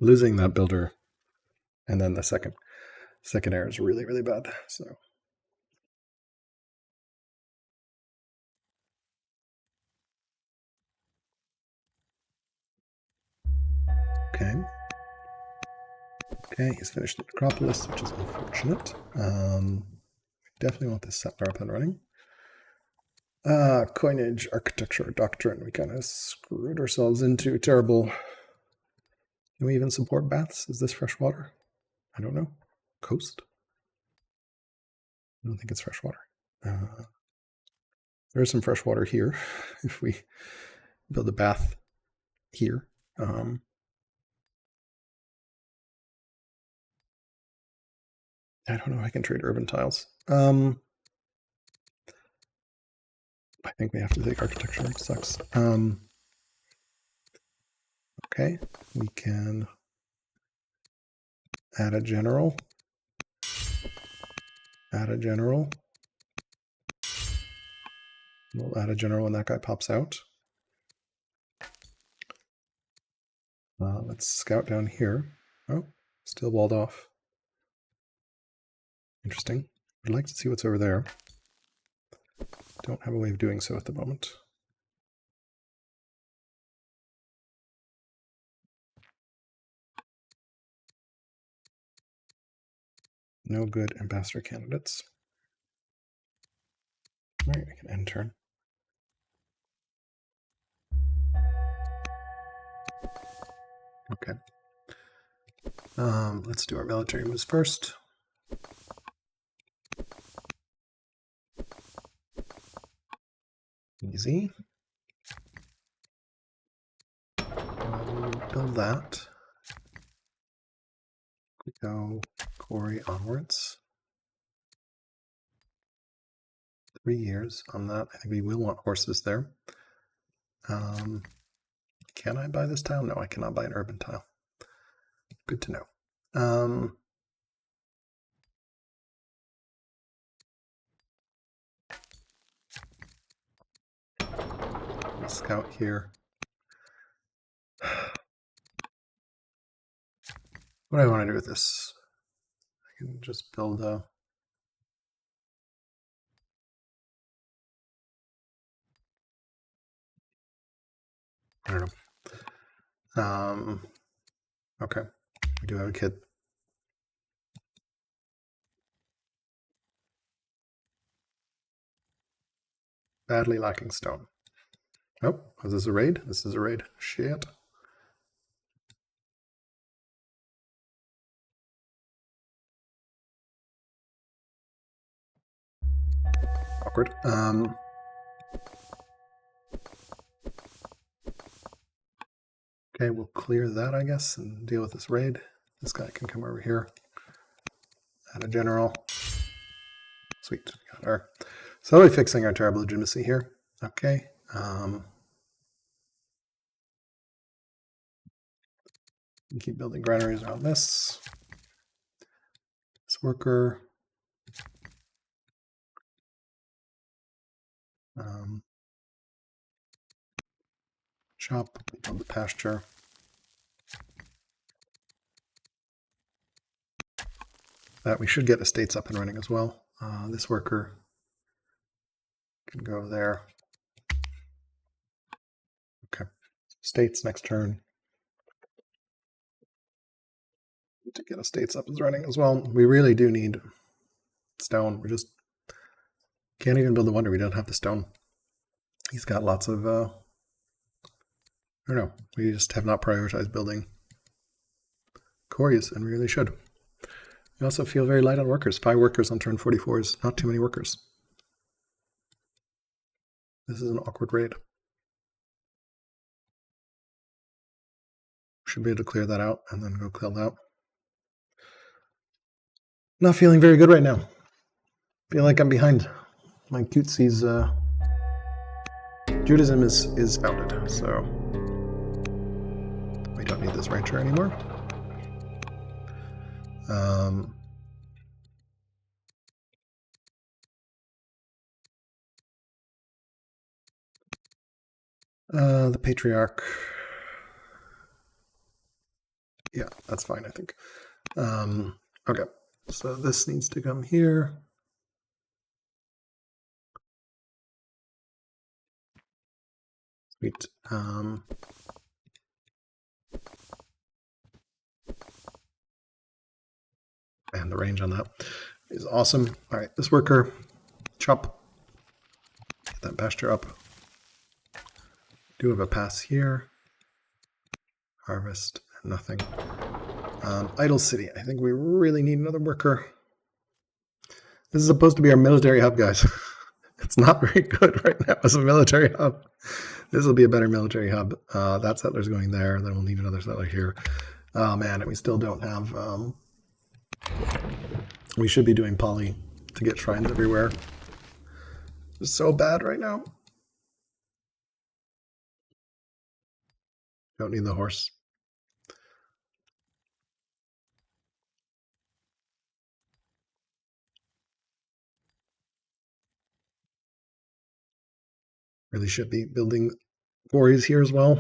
Losing that builder and then the second heir is really, really bad. So Okay. Okay, he's finished the necropolis, which is unfortunate. Definitely want this settler up and running. Coinage, architecture, doctrine. We kind of screwed ourselves into terrible. Can we even support baths? Is this fresh water? I don't know. Coast? I don't think it's fresh water. There's some fresh water here. If we build a bath here. I don't know if I can trade urban tiles. I think we have to take architecture. It sucks. Okay, we can add a general. Add a general. We'll add a general when that guy pops out. Let's scout down here. Oh, still walled off. Interesting. I'd like to see what's over there. Don't have a way of doing so at the moment. No good ambassador candidates. All right, I can end turn. Okay. Let's do our military moves first. Easy. Build that. We go Corey onwards. 3 years on that. I think we will want horses there. Can I buy this tile? No, I cannot buy an urban tile. Good to know. Let's scout here. What do I want to do with this? I can just build a... I don't know. Okay, we do have a kid. Badly lacking stone. Oh, is this a raid? This is a raid. Shit. Awkward. Okay, we'll clear that, I guess, and deal with this raid. This guy can come over here. Add a general. Sweet. Got her. Slowly fixing our terrible legitimacy here. Okay. Keep building granaries around this. This worker. Chop, build the pasture. That we should get estates up and running as well. This worker can go there. Okay. Estates next turn. To get estates up and running as well. We really do need stone. We just can't even build a wonder. We don't have the stone. He's got lots of, I don't know. We just have not prioritized building quarries, and we really should. We also feel very light on workers. 5 workers on turn 44 is not too many workers. This is an awkward raid. Should be able to clear that out and then go kill that. Not feeling very good right now. Feel like I'm behind. My cutesie's Judaism is founded, so we don't need this rancher anymore. The patriarch. Yeah, that's fine, I think. Okay, so this needs to come here. Sweet. And the range on that is awesome. All right, this worker, chop, get that pasture up. Do have a pass here. Harvest, nothing. Idle city. I think we really need another worker. This is supposed to be our military hub, guys. It's not very good right now as a military hub. This will be a better military hub. That settler's going there. Then we'll need another settler here. Oh man, and we still don't have... we should be doing poly to get shrines everywhere. It's so bad right now. Don't need the horse. Really should be building quarries here as well.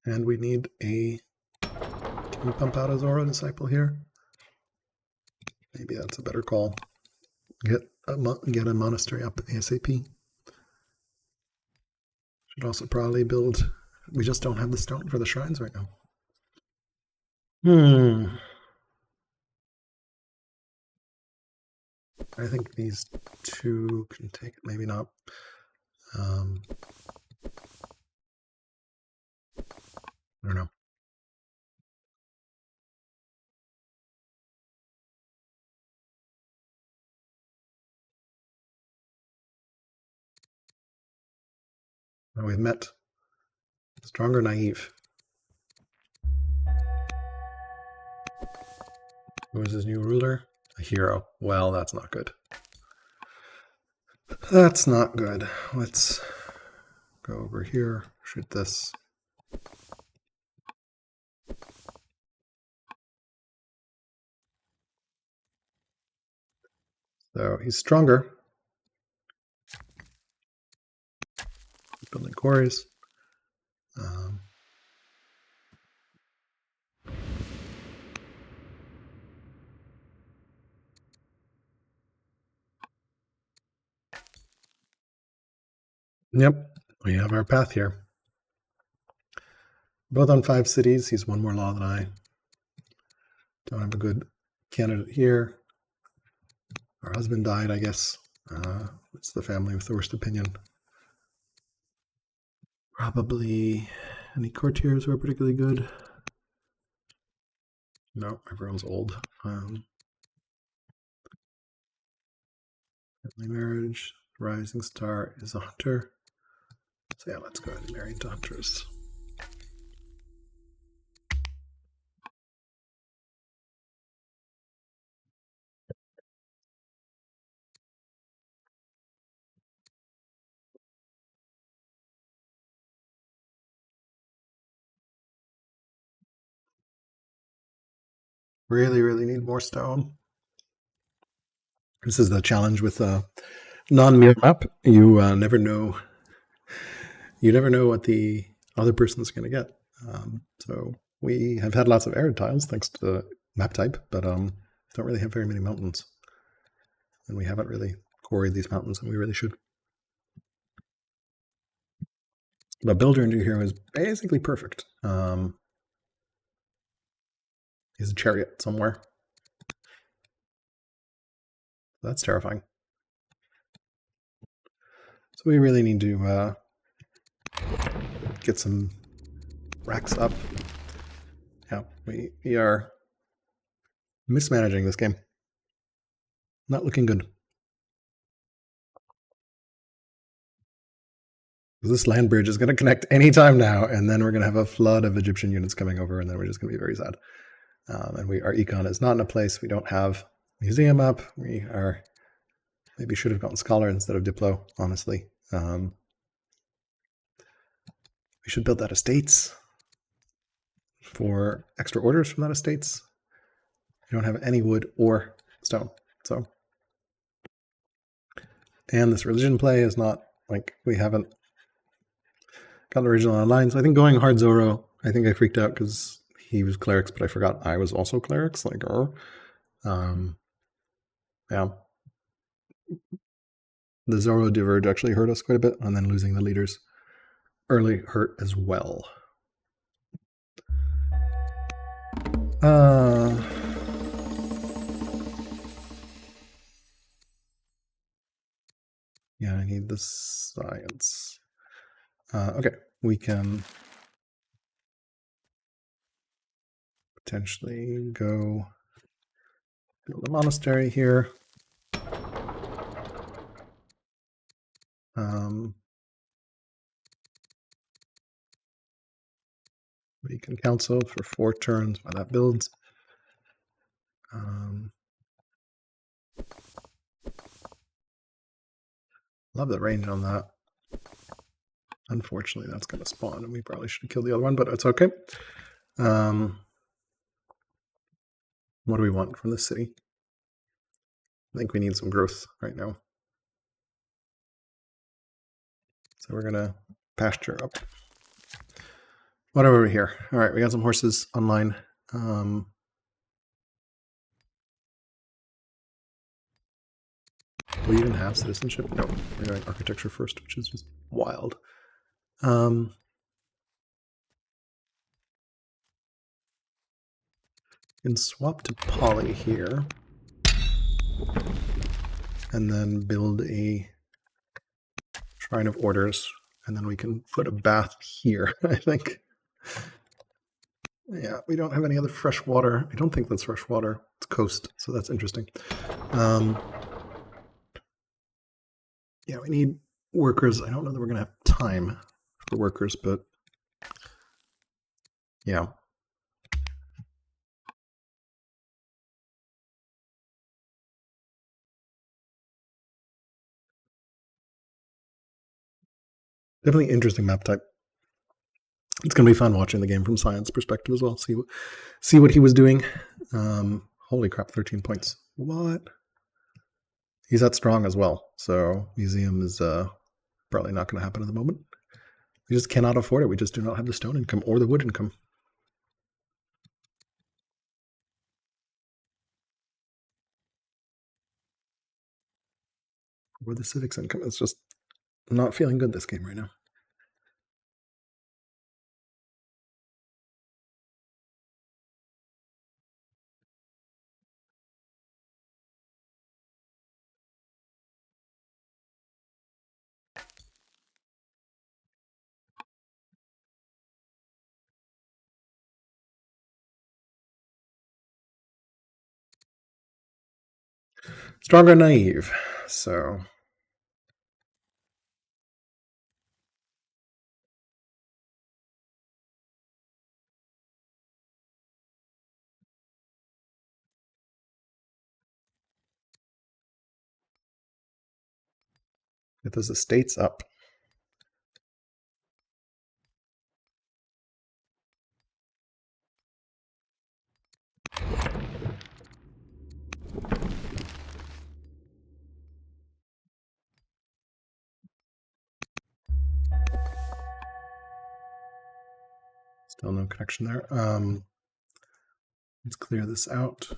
And we need a... Can we pump out a Zoro disciple here? Maybe that's a better call. Get a monastery up ASAP. Should also probably build... We just don't have the stone for the shrines right now. I think these two can take it, maybe not. I don't know. Now we've met Stronger Naive. Who is his new ruler? A hero. Well, that's not good. That's not good. Let's go over here, shoot this. So he's stronger. Building quarries. Yep, we have our path here. Both on 5 cities. He's one more law than I. Don't have a good candidate here. Our husband died, I guess. It's the family with the worst opinion. Probably any courtiers who are particularly good. No, everyone's old. Family marriage. Rising star is a hunter. So yeah, let's go ahead and marry into hunters. Really, really need more stone. This is the challenge with a non-mirror map. You never know. You never know what the other person's going to get. So we have had lots of arid tiles thanks to the map type, but don't really have very many mountains, and we haven't really quarried these mountains, and we really should. But builder into here is basically perfect. He's a chariot somewhere. That's terrifying. So we really need to get some racks up. Yeah, we are mismanaging this game. Not looking good. This land bridge is going to connect anytime now, and then we're going to have a flood of Egyptian units coming over, and then we're just going to be very sad. And our econ is not in a place. We don't have museum up. We are maybe should have gotten scholar instead of diplo, honestly. We should build that estates for extra orders from that estates. We don't have any wood or stone. So, and this religion play is not like we haven't got original online. So I think going hard Zoro, I think I freaked out because he was clerics, but I forgot I was also clerics. Like, yeah. The Zoro diverge actually hurt us quite a bit, and then losing the leaders early hurt as well. Yeah, I need the science. Okay, we can potentially go build a monastery here. We can council for 4 turns while that builds. Love the range on that. Unfortunately, that's going to spawn, and we probably should kill the other one, but it's okay. What do we want from the city? I think we need some growth right now. So we're going to pasture up. What over here? All right, we got some horses online. Do we even have citizenship? No, we're doing architecture first, which is just wild. Can swap to poly here, and then build a shrine of orders, and then we can put a bath here, I think. Yeah, we don't have any other fresh water. I don't think that's fresh water. It's coast, so that's interesting. Yeah, we need workers. I don't know that we're going to have time for workers, but yeah. Definitely interesting map type. It's going to be fun watching the game from science perspective as well. See what he was doing. Holy crap, 13 points. What? He's that strong as well. So museum is probably not going to happen at the moment. We just cannot afford it. We just do not have the stone income or the wood income. Or the civics income. It's just not feeling good this game right now. Stronger naive. So get those estates up. Still no connection there. Let's clear this out.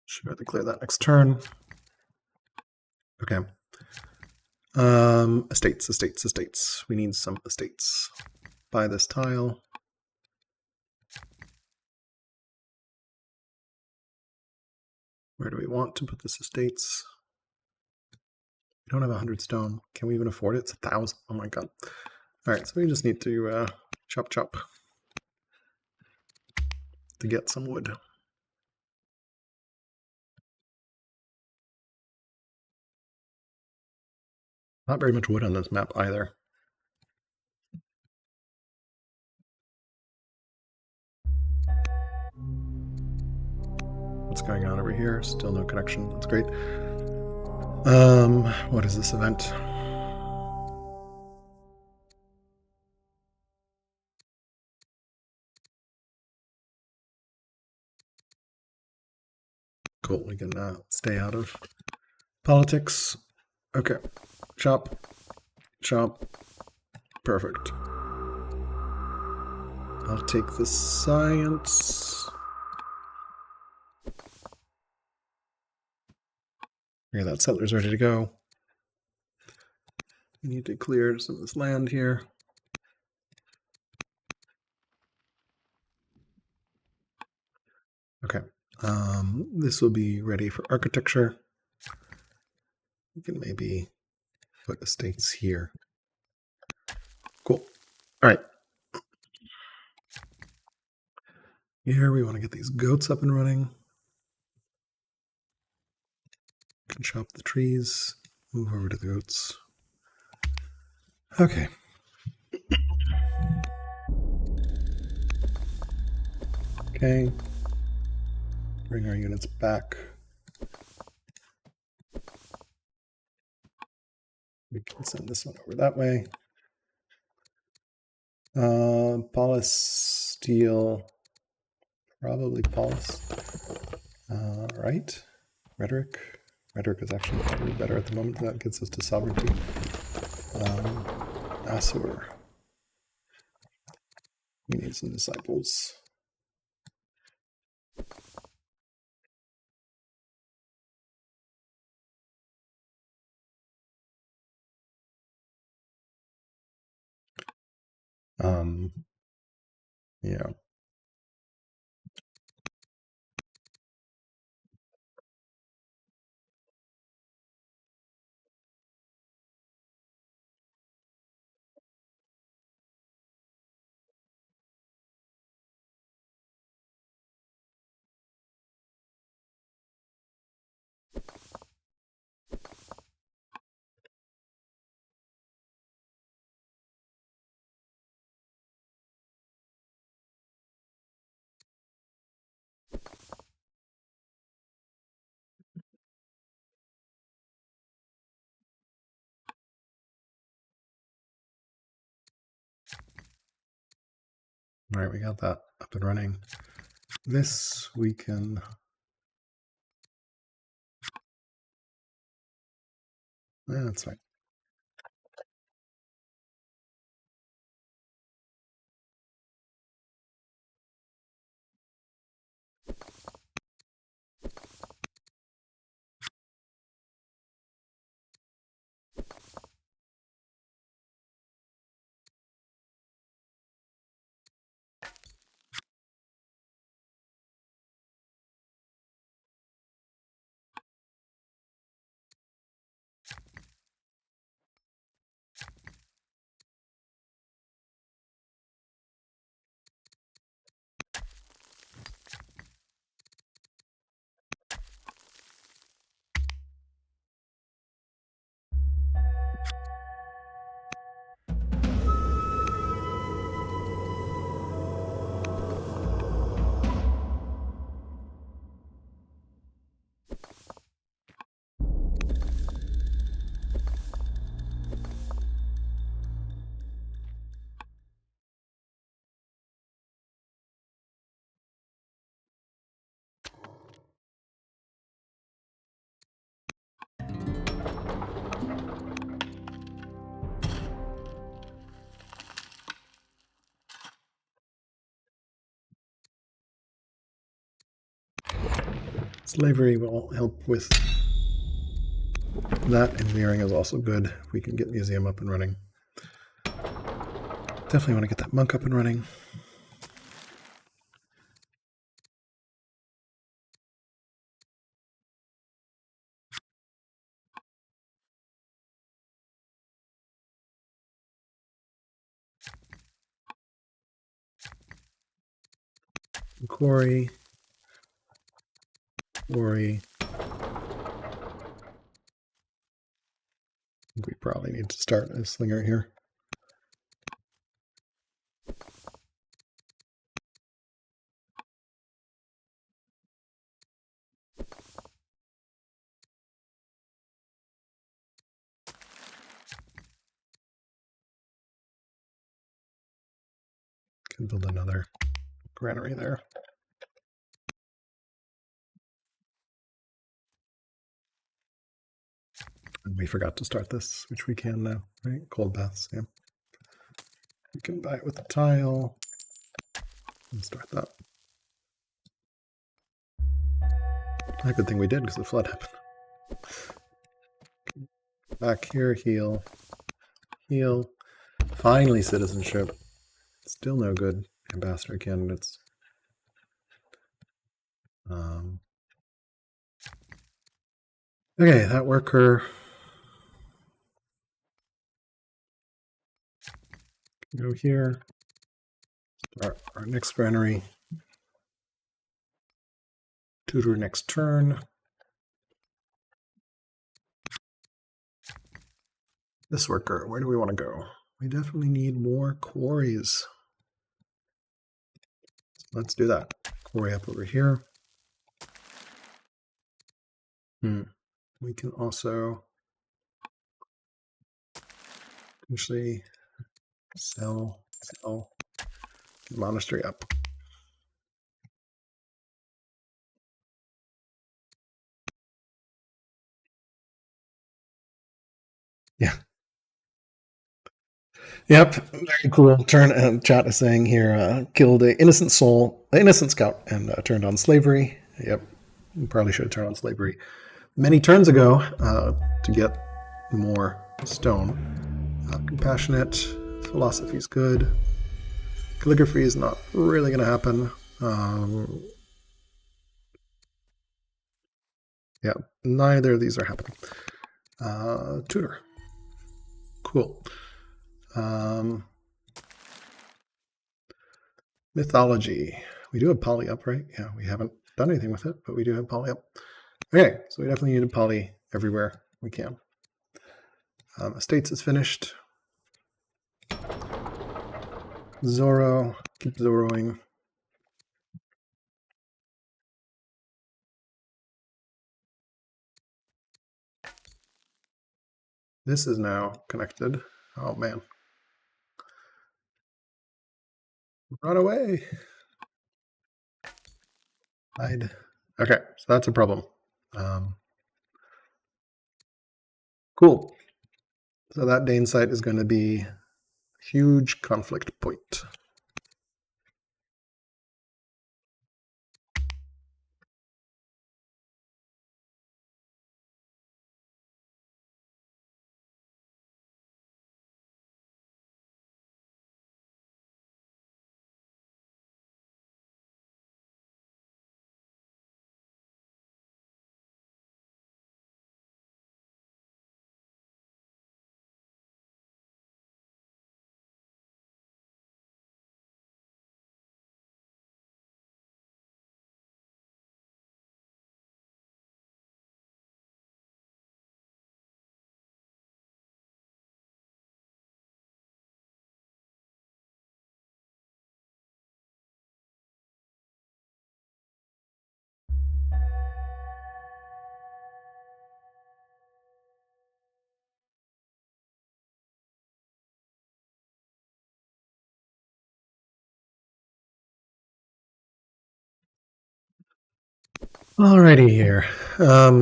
Should have to clear that next turn. Okay. Estates. We need some estates. Buy this tile. Where do we want to put this estates? We don't have 100 stone. Can we even afford it? It's 1,000. Oh my god. All right, so we just need to chop to get some wood. Not very much wood on this map either. What's going on over here? Still no connection. That's great. What is this event? Cool, we can stay out of politics. Okay, chop. Perfect. I'll take the science. Yeah, that settler's ready to go. We need to clear some of this land here. Okay, this will be ready for architecture. We can maybe put estates here. Cool. All right. Here we want to get these goats up and running. Can chop the trees, move over to the goats. Okay. Okay. Bring our units back. We can send this one over that way. Polis, steel, probably polis. Right. Rhetoric. Rhetoric is actually probably better at the moment. That gets us to sovereignty. Assur. We need some disciples. Yeah. All right, we got that up and running. This we can... Yeah, that's right. Slavery will help with that. Engineering is also good. If we can get museum up and running. Definitely want to get that monk up and running. Quarry. Quarry. We probably need to start a slinger here. Can build another granary there. And we forgot to start this, which we can now, right? Cold baths, yeah. We can buy it with a tile and start that. A good thing we did because the flood happened. Back here, heal. Heal. Finally, citizenship. Still no good ambassador candidates. Okay, that worker. Go here. Our next granary. Tutor next turn. This worker, where do we want to go? We definitely need more quarries. Let's do that. Quarry up over here. We can also potentially sell monastery up. Yeah. Yep. Very cool. Turn. Chat is saying here, killed a innocent scout, and turned on slavery. Yep. Probably should have turned on slavery many turns ago to get more stone. Compassionate philosophy is good. Calligraphy is not really going to happen. Yeah, neither of these are happening. Tutor. Cool. Mythology. We do have poly up, right? Yeah, we haven't done anything with it, but we do have poly up. Okay, so we definitely need a poly everywhere we can. Estates is finished. Zoro. Keep Zoroing. This is now connected. Oh, man. Run away. Hide. Okay, so that's a problem. Cool. So that Dane site is going to be huge conflict point. Alrighty here.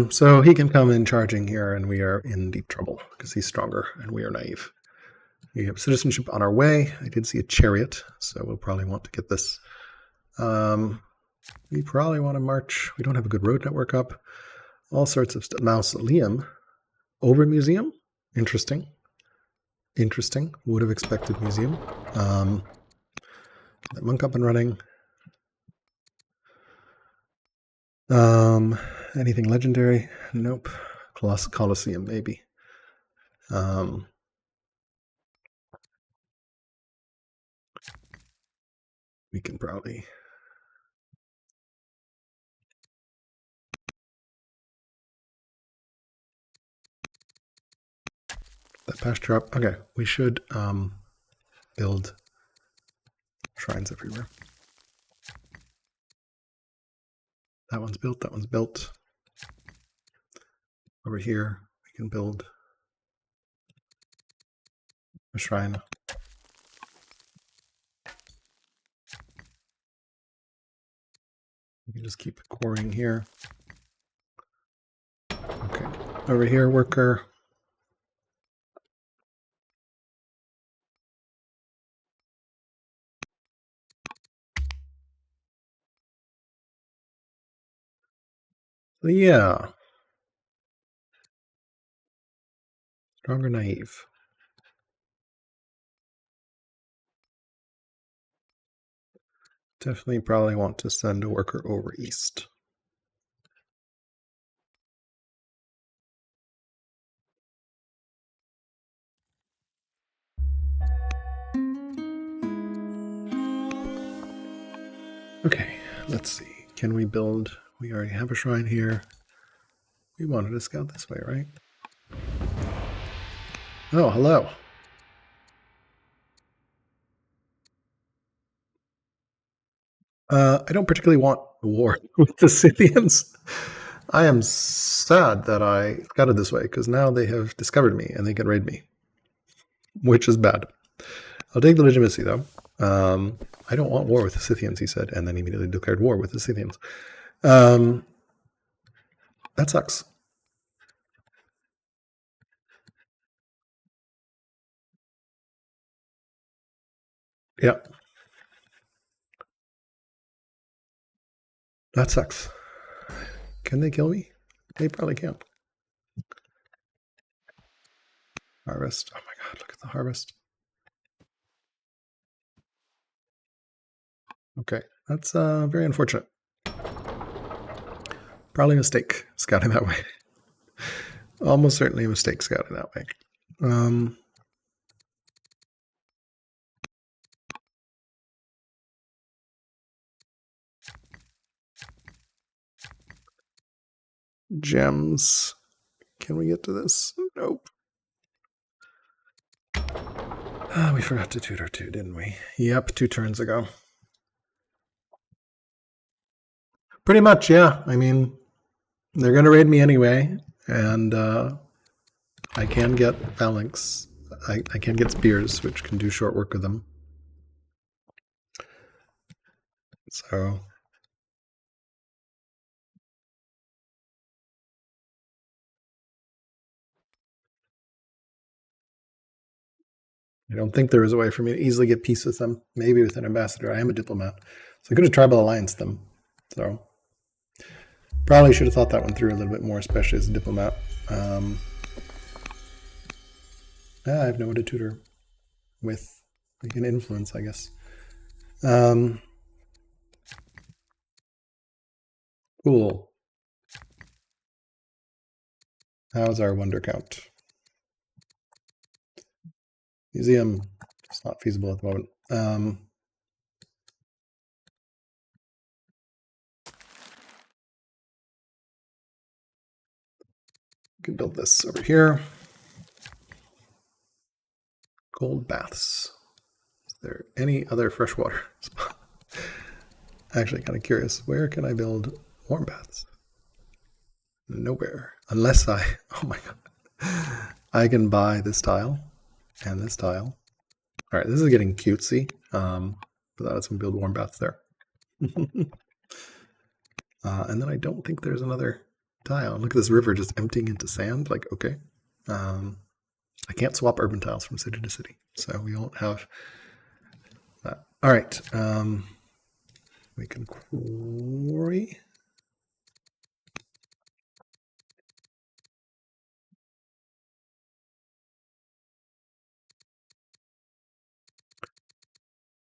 So he can come in charging here, and we are in deep trouble because he's stronger and we are naive. We have citizenship on our way. I did see a chariot, so we'll probably want to get this. We probably want to march. We don't have a good road network up. All sorts of stuff. Mausoleum over museum. Interesting. Interesting. Would have expected museum. That monk up and running. Anything legendary? Nope. Colosseum, maybe. We can probably. That pasture up. Okay, we should build shrines everywhere. That one's built. That one's built. Over here, we can build a shrine. You can just keep quarrying here. Okay, over here, worker. So yeah. Strong or naive? Definitely probably want to send a worker over east. Okay, let's see. Can we build? We already have a shrine here. We wanted to scout this way, right? Oh, hello. I don't particularly want war with the Scythians. I am sad that I scouted this way, because now they have discovered me and they can raid me, which is bad. I'll take the legitimacy, though. I don't want war with the Scythians, he said, and then immediately declared war with the Scythians. That sucks. Yeah. That sucks. Can they kill me? They probably can't. Harvest. Oh my god, look at the harvest. Okay, that's very unfortunate. Probably a mistake scouting that way. Almost certainly a mistake scouting that way. Gems. Can we get to this? Nope. We forgot to tutor too, didn't we? Yep, 2 turns ago. Pretty much, yeah. I mean, they're going to raid me anyway, and I can get phalanx. I can get spears, which can do short work with them. So I don't think there is a way for me to easily get peace with them. Maybe with an ambassador. I am a diplomat. So I could have tribal alliance them. So probably should have thought that one through a little bit more, especially as a diplomat. I have no one to tutor with. I can influence, I guess. Cool. How's our wonder count? Museum. It's not feasible at the moment. We can build this over here. Cold baths. Is there any other freshwater spot? Actually, kind of curious. Where can I build warm baths? Nowhere. Unless I... Oh my god. I can buy this tile and this tile. All right, this is getting cutesy. But let's build warm baths there. And then I don't think there's another tile. Look at this river just emptying into sand. Like, okay. I can't swap urban tiles from city to city, so we won't have that. All right. We can quarry.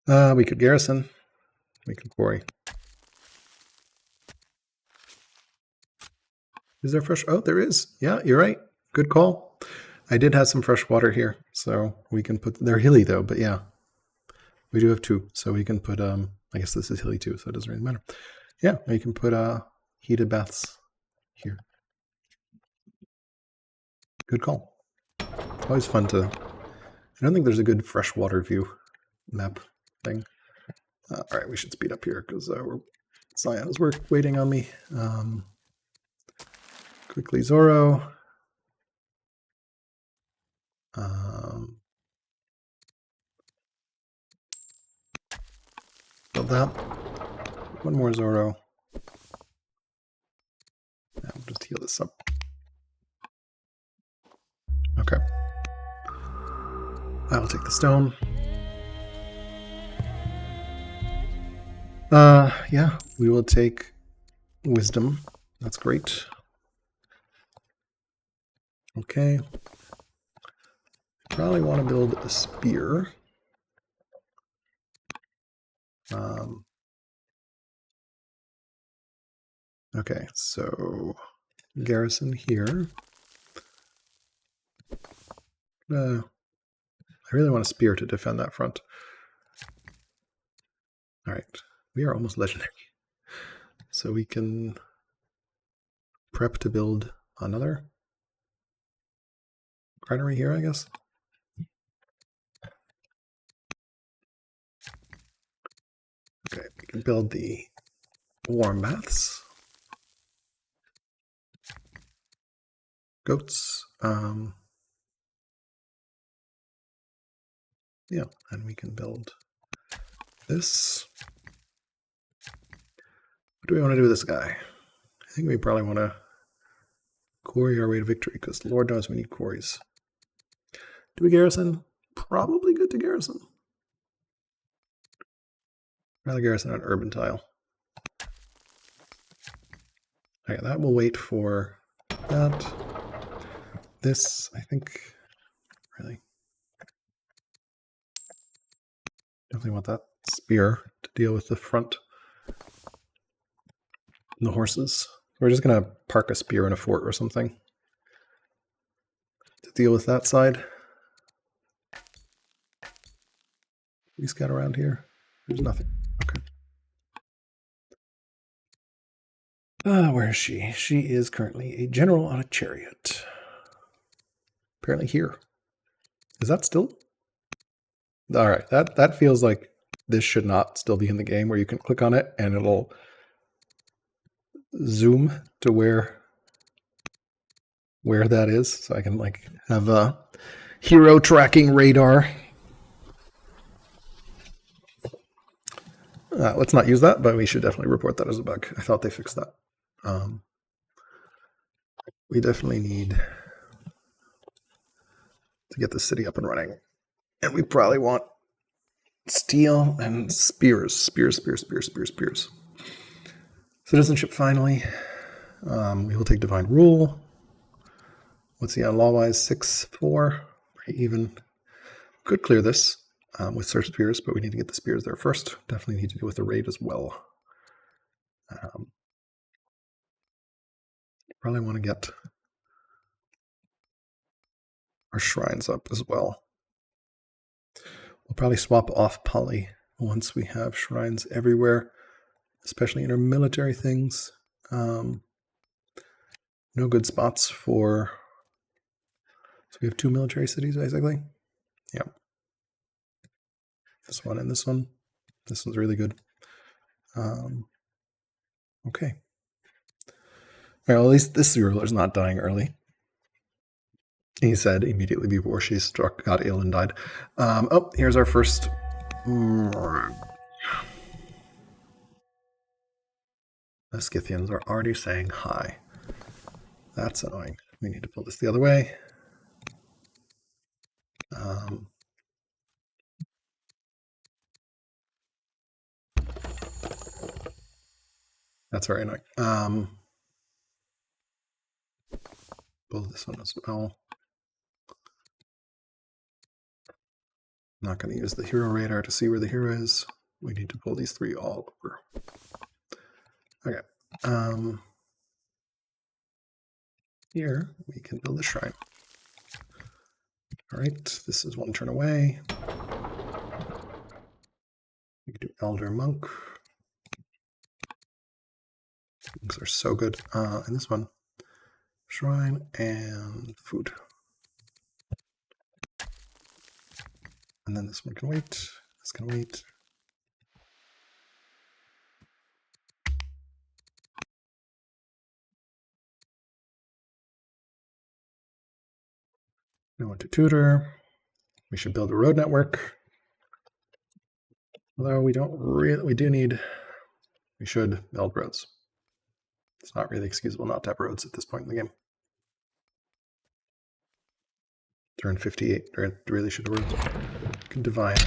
We could garrison. We could quarry. Is there fresh? Oh, there is. Yeah, you're right. Good call. I did have some fresh water here, so we can put. They're hilly though, but yeah, we do have 2, so we can put. I guess this is hilly too, so it doesn't really matter. Yeah, we can put heated baths here. Good call. It's always fun to. I don't think there's a good freshwater view map thing. All right, we should speed up here because Sion's waiting on me. Quickly, Zoro. Build that. One more Zoro. And we'll just heal this up. Okay. I will take the stone. Yeah, we will take wisdom. That's great. Okay. probably want to build a spear. Okay, so garrison here. I really want a spear to defend that front. All right, we are almost legendary. So we can prep to build another granary here, I guess. Okay, we can build the warm baths. Goats. Yeah, and we can build this. What do we want to do with this guy? I think we probably want to quarry our way to victory, because Lord knows we need quarries. Do we garrison? Probably good to garrison. Rather garrison an urban tile. Okay, that will wait for that. This, I think, really. Definitely want that spear to deal with the front and the horses. We're just going to park a spear in a fort or something to deal with that side. We scout around here. There's nothing. Okay. Where is she? She is currently a general on a chariot. Apparently here. Is that still? All right. That feels like this should not still be in the game, where you can click on it and it'll zoom to where that is, so I can like have a hero tracking radar. Let's not use that, but we should definitely report that as a bug. I thought they fixed that. We definitely need to get the city up and running, and we probably want steel and spears. Citizenship finally. We will take divine rule. What's he on law-wise? 6-4. Pretty even. Could clear this with surf spears, but we need to get the spears there first. Definitely need to deal with the raid as well. Probably want to get our shrines up as well. We'll probably swap off poly once we have shrines everywhere, especially in our military things. No good spots for... So we have 2 military cities, basically. Yeah. This one and this one. This one's really good. Okay. Well, at least this ruler's not dying early. He said immediately before she got ill and died. Oh, here's our first... The Scythians are already saying hi. That's annoying. We need to pull this the other way. That's very annoying. Pull this one as well. I'm not going to use the hero radar to see where the hero is. We need to pull these 3 all over. Okay. Here we can build a shrine. All right, this is 1 turn away. We can do Elder Monk. Monks are so good. And this one, shrine and food. And then this one can wait. This can wait. No one to tutor. We should build a road network. Although we don't really, we should build roads. It's not really excusable not to have roads at this point in the game. Turn 58, or really should have roads. Good divine.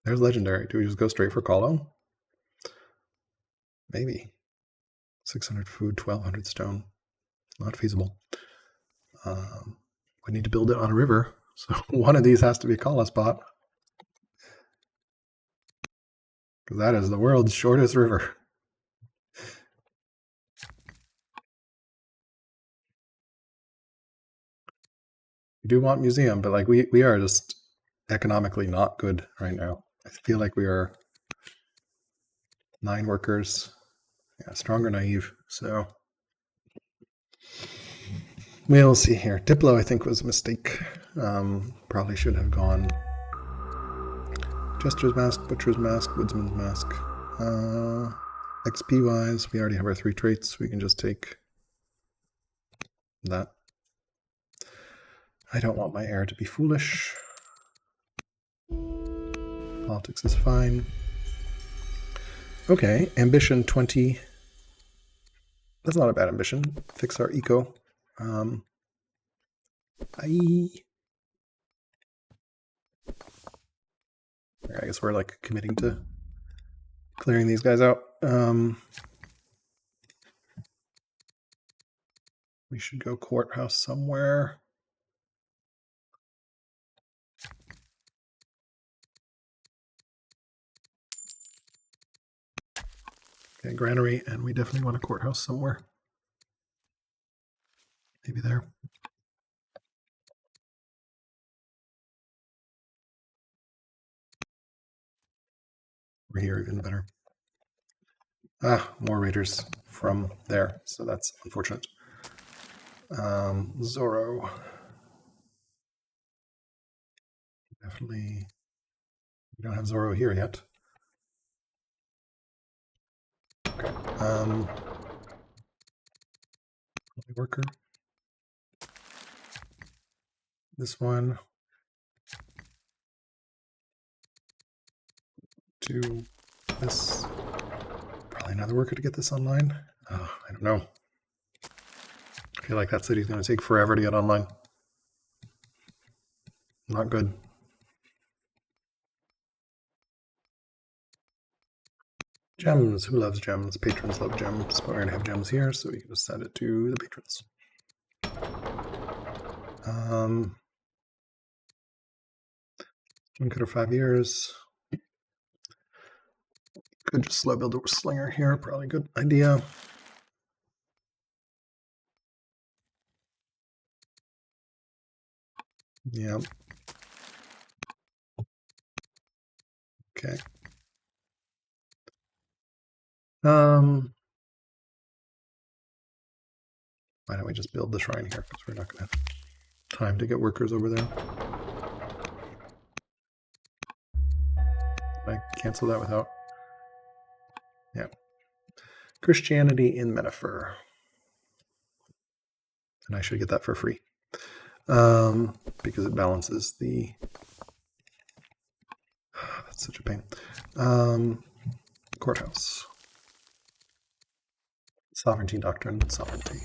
There's legendary. Do we just go straight for Colo? Maybe. 600 food, 1200 stone. Not feasible. We need to build it on a river, so one of these has to be call a spot. Because that is the world's shortest river. We do want museum, but like we are just economically not good right now. I feel like we are 9 workers. Yeah, stronger naive. So we'll see here. Diplo, I think, was a mistake. Probably should have gone Jester's Mask, Butcher's Mask, Woodsman's Mask. XP wise, we already have our 3 traits. We can just take that. I don't want my heir to be foolish. Politics is fine. Okay, ambition 20. That's not a bad ambition. Fix our eco. I guess we're like committing to clearing these guys out. We should go courthouse somewhere. Okay, granary, and we definitely want a courthouse somewhere. Maybe there. Or here, even better. More raiders from there, so that's unfortunate. Zorro. Definitely. We don't have Zorro here yet. Okay. Worker. This one. Do this. Probably another worker to get this online. I don't know. I feel like that city's going to take forever to get online. Not good. Gems. Who loves gems? Patrons love gems. But we're going to have gems here, so we can just send it to the patrons. One could 5 years. Could just slow build a slinger here. Probably a good idea. Yeah. Okay. Why don't we just build the shrine here? Because we're not going to have time to get workers over there. Did I cancel that without? Yeah. Christianity in Metaphor. And I should get that for free. Because it balances the... That's such a pain. Courthouse. Sovereignty doctrine, sovereignty.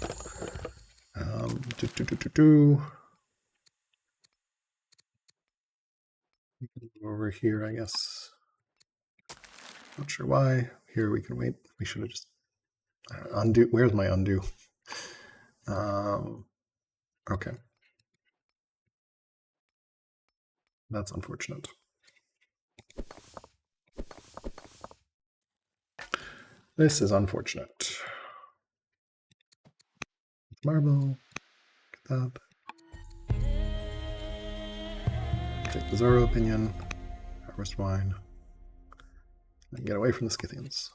Over here, I guess. Not sure why. Here we can wait. We should have just undo. Where's my undo? Okay. That's unfortunate. This is unfortunate. Marble. Get that. Take the Zorro opinion. Harvest wine. And get away from the Scythians.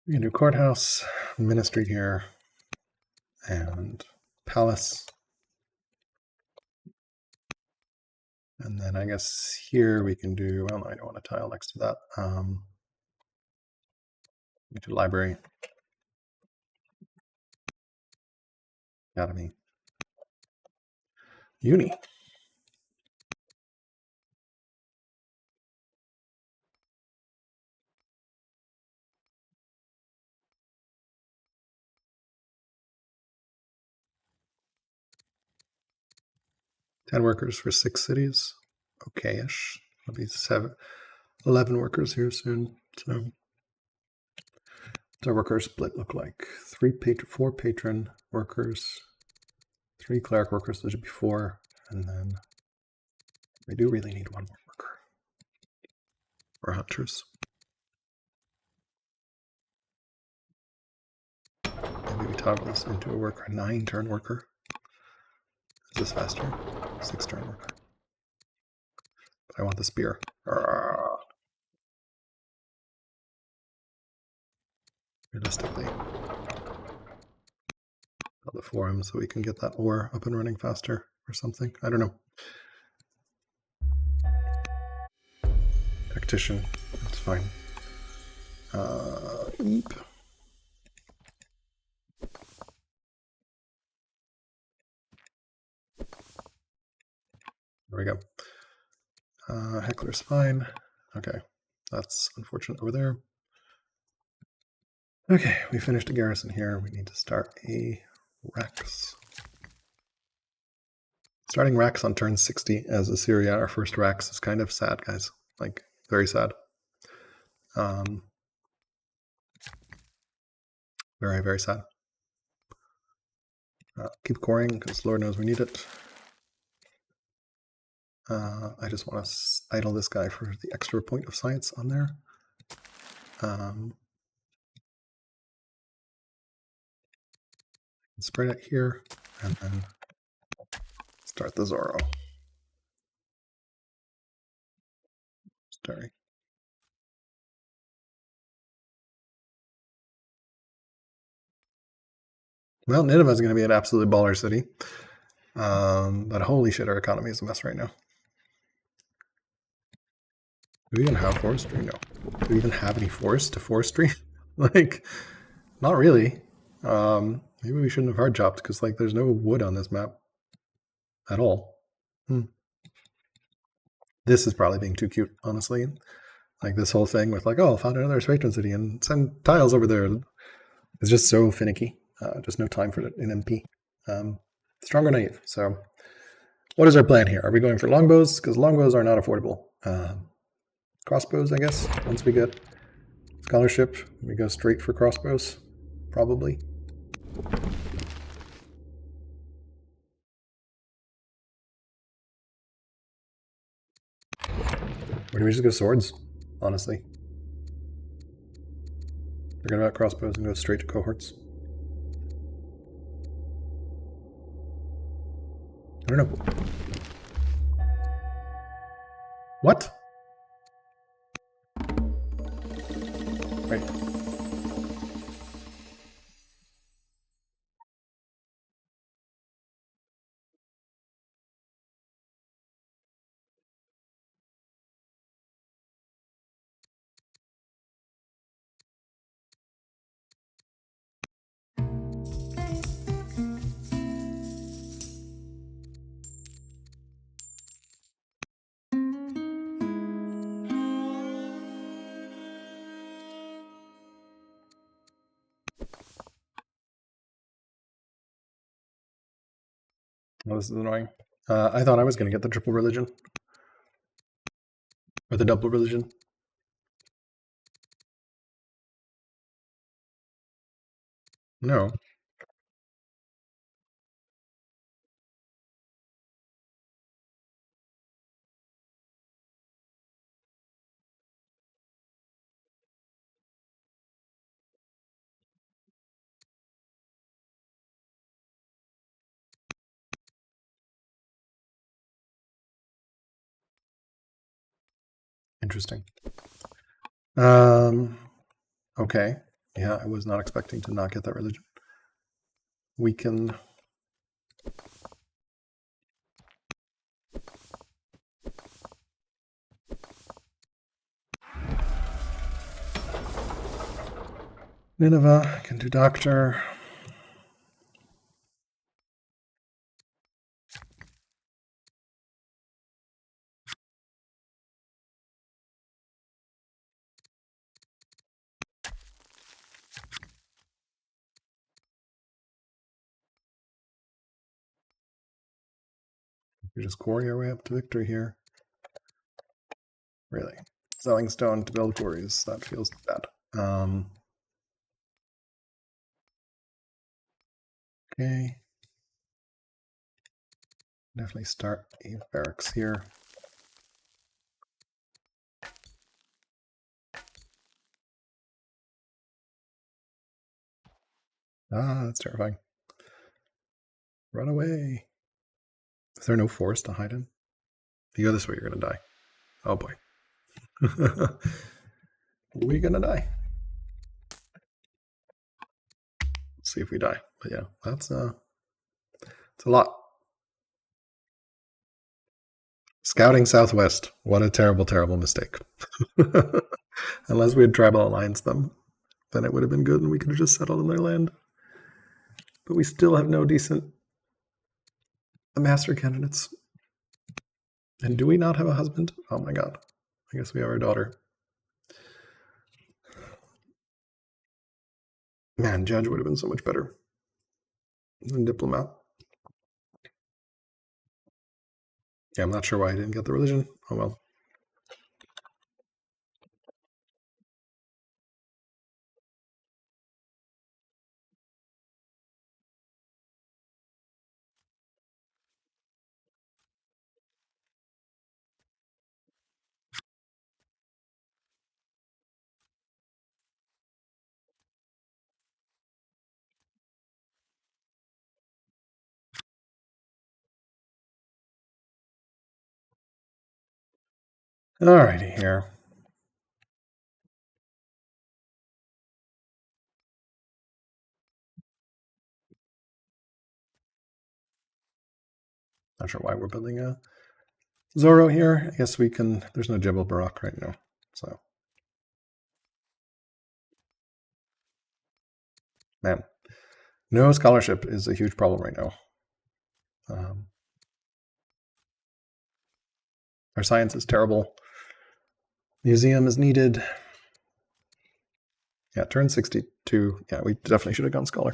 We can do courthouse, ministry here, and palace. And then I guess here we can do, well, I don't want a tile next to that. We do library, academy. Uni. Ten workers for 6 cities. Okay-ish. There'll be 11 workers here soon. So, what's our worker split look like? 4 patron workers, 3 cleric workers. There should be 4, and then we do really need 1 more worker. Or hunters. Maybe we toggle this into a worker, a 9-turn worker. Is this faster? 6-turn worker. But I want the spear. Realistically. Build the forum so we can get that ore up and running faster or something. I don't know. Tactician. That's fine. Eep. There we go. Heckler's fine. Okay. That's unfortunate over there. Okay, we finished a garrison here. We need to start a Rex. Starting Rex on turn 60 as Assyria, our first Rex, is kind of sad, guys. Like, very sad. Very, very sad. Keep coring, because Lord knows we need it. I just want to idle this guy for the extra point of science on there. Spread it here, and then start the Zorro. Sorry. Well, Nineveh is going to be an absolute baller city. But holy shit, our economy is a mess right now. Do we even have forestry? No. Do we even have any forest to forestry? Like, not really. Maybe we shouldn't have hard chopped because, like, there's no wood on this map at all. This is probably being too cute, honestly. Like, this whole thing with, like, oh, found another patron city and send tiles over there. It's just so finicky. Just no time for it in MP. Strong or naive. So, what is our plan here? Are we going for longbows? Because longbows are not affordable. Crossbows, I guess. Once we get scholarship, we go straight for crossbows, probably. Or do we just go swords, honestly? Forget about crossbows and go straight to cohorts. I don't know. What? Right. Oh, this is annoying. I thought I was going to get the triple religion. Or the double religion. No. Interesting. Okay. Yeah, I was not expecting to not get that religion. We can... Nineveh, can do doctor. We just quarry our way up to victory here. Really. Selling stone to build quarries. That feels bad. Okay. Definitely start a barracks here. Ah, that's terrifying. Run away. Is there no forest to hide in? If you go this way, you're going to die. Oh boy. We're going to die. Let's see if we die. But yeah, it's a lot. Scouting southwest. What a terrible, terrible mistake. Unless we had tribal alliance them, then it would have been good and we could have just settled in their land. But we still have no decent master candidates. And do we not have a husband? Oh my god. I guess we have our daughter. Man, judge would have been so much better than diplomat. Yeah, I'm not sure why I didn't get the religion. Oh well. Alrighty here. Not sure why we're building a Zoro here. I guess we can. There's no Jebel Barak right now, so man, no scholarship is a huge problem right now. Our science is terrible. Museum is needed. Yeah, turn 62. Yeah, we definitely should have gone scholar.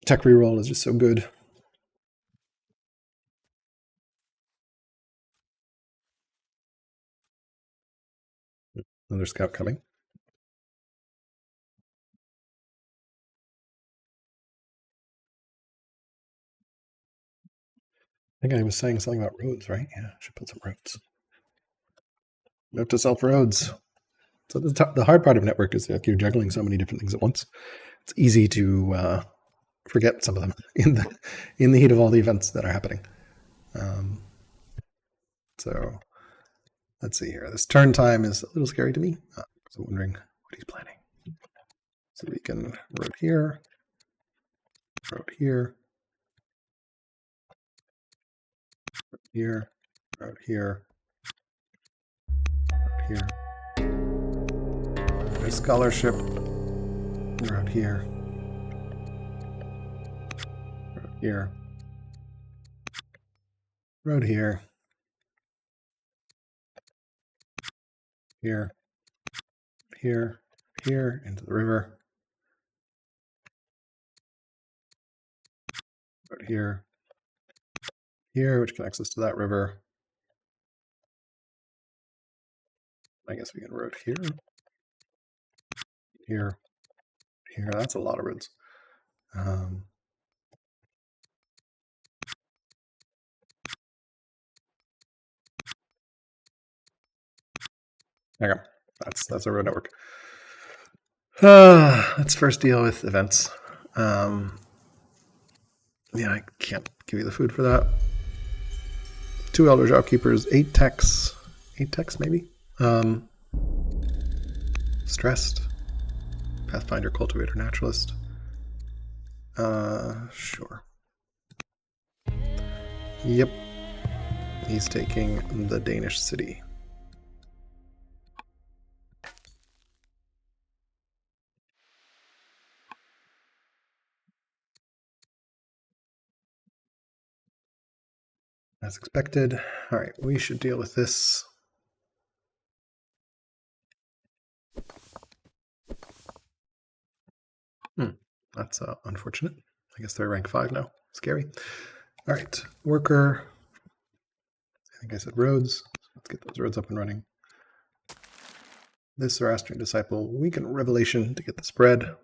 Tech reroll is just so good. Another scout coming. I think I was saying something about roads, right? Yeah, I should put some roads. We have to self roads. So the hard part of network is that you're juggling so many different things at once. It's easy to forget some of them in the heat of all the events that are happening. So let's see here. This turn time is a little scary to me. So I'm wondering what he's planning. So we can road here, road here, road here, road here, road here. There's scholarship. Road here, road here, road here, here, here, here, into the river. Road here, here, which connects us to that river. I guess we can road here, here, here. That's a lot of roads. Okay, that's a road network. Let's first deal with events. Yeah, I can't give you the food for that. 2 elder shopkeepers, 8 techs maybe. Stressed. Pathfinder, cultivator, naturalist. Sure. Yep. He's taking the Danish city. As expected. All right, we should deal with this. That's unfortunate. I guess they're rank 5 now. Scary. All right, worker. I think I said roads. Let's get those roads up and running. This Zoroastrian disciple, weaken revelation to get the spread.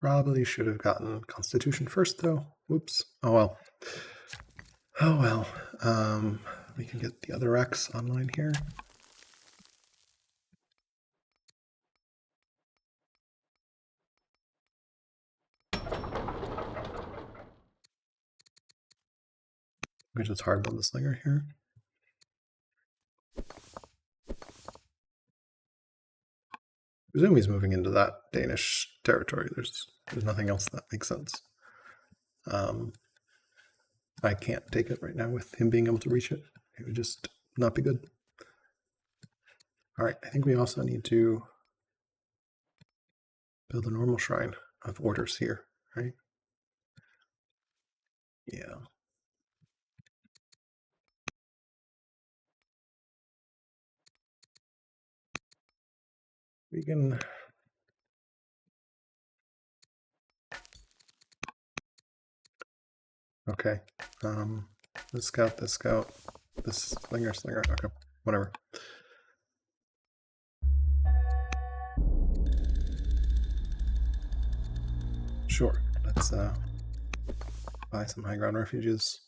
Probably should have gotten Constitution first, though. Whoops. Oh well. Oh well. We can get the other X online here. We just hard build the slinger here. Presume he's moving into that Danish territory. There's nothing else that makes sense. I can't take it right now with him being able to reach it. It would just not be good. All right, I think we also need to build a normal shrine of orders here, right? Yeah. We can... Okay. This scout, this slinger, okay, whatever. Sure, let's buy some high ground refuges.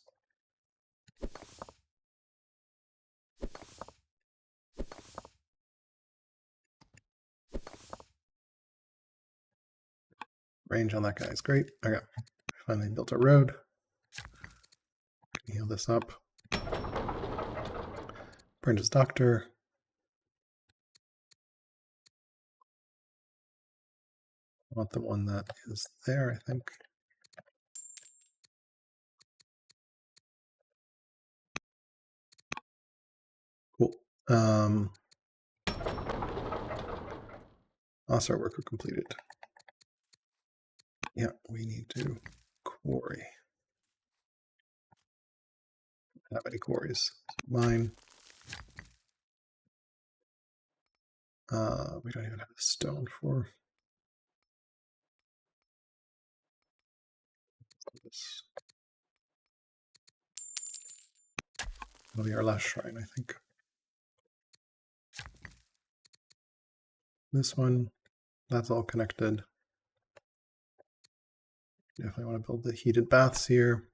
Range on that guy is great. Okay, finally built a road. Heal this up. Apprentice doctor. I want the one that is there, I think. Cool. Also, worker completed. Yeah, we need to quarry. How many quarries? Mine. We don't even have a stone for this. That'll be our last shrine, I think. This one, that's all connected. Definitely want to build the heated baths here.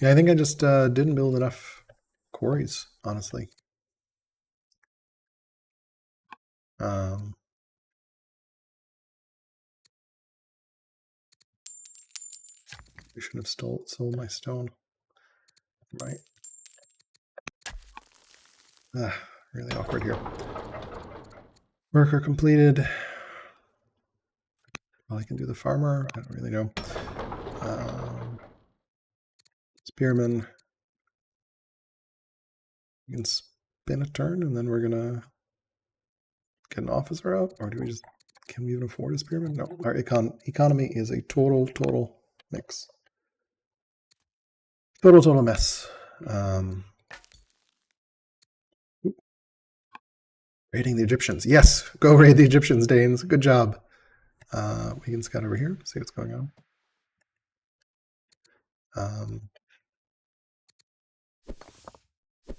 Yeah, I think I just didn't build enough quarries, honestly. We should have sold my stone. Right. Really awkward here. Worker completed. Well, I can do the farmer. I don't really know. Spearman. You can spin a turn, and then we're gonna get an officer out, or do we just? Can we even afford a spearman? No. Our economy is a total mix. Total mess. Raiding the Egyptians. Yes, go raid the Egyptians, Danes. Good job. We can scout over here, see what's going on.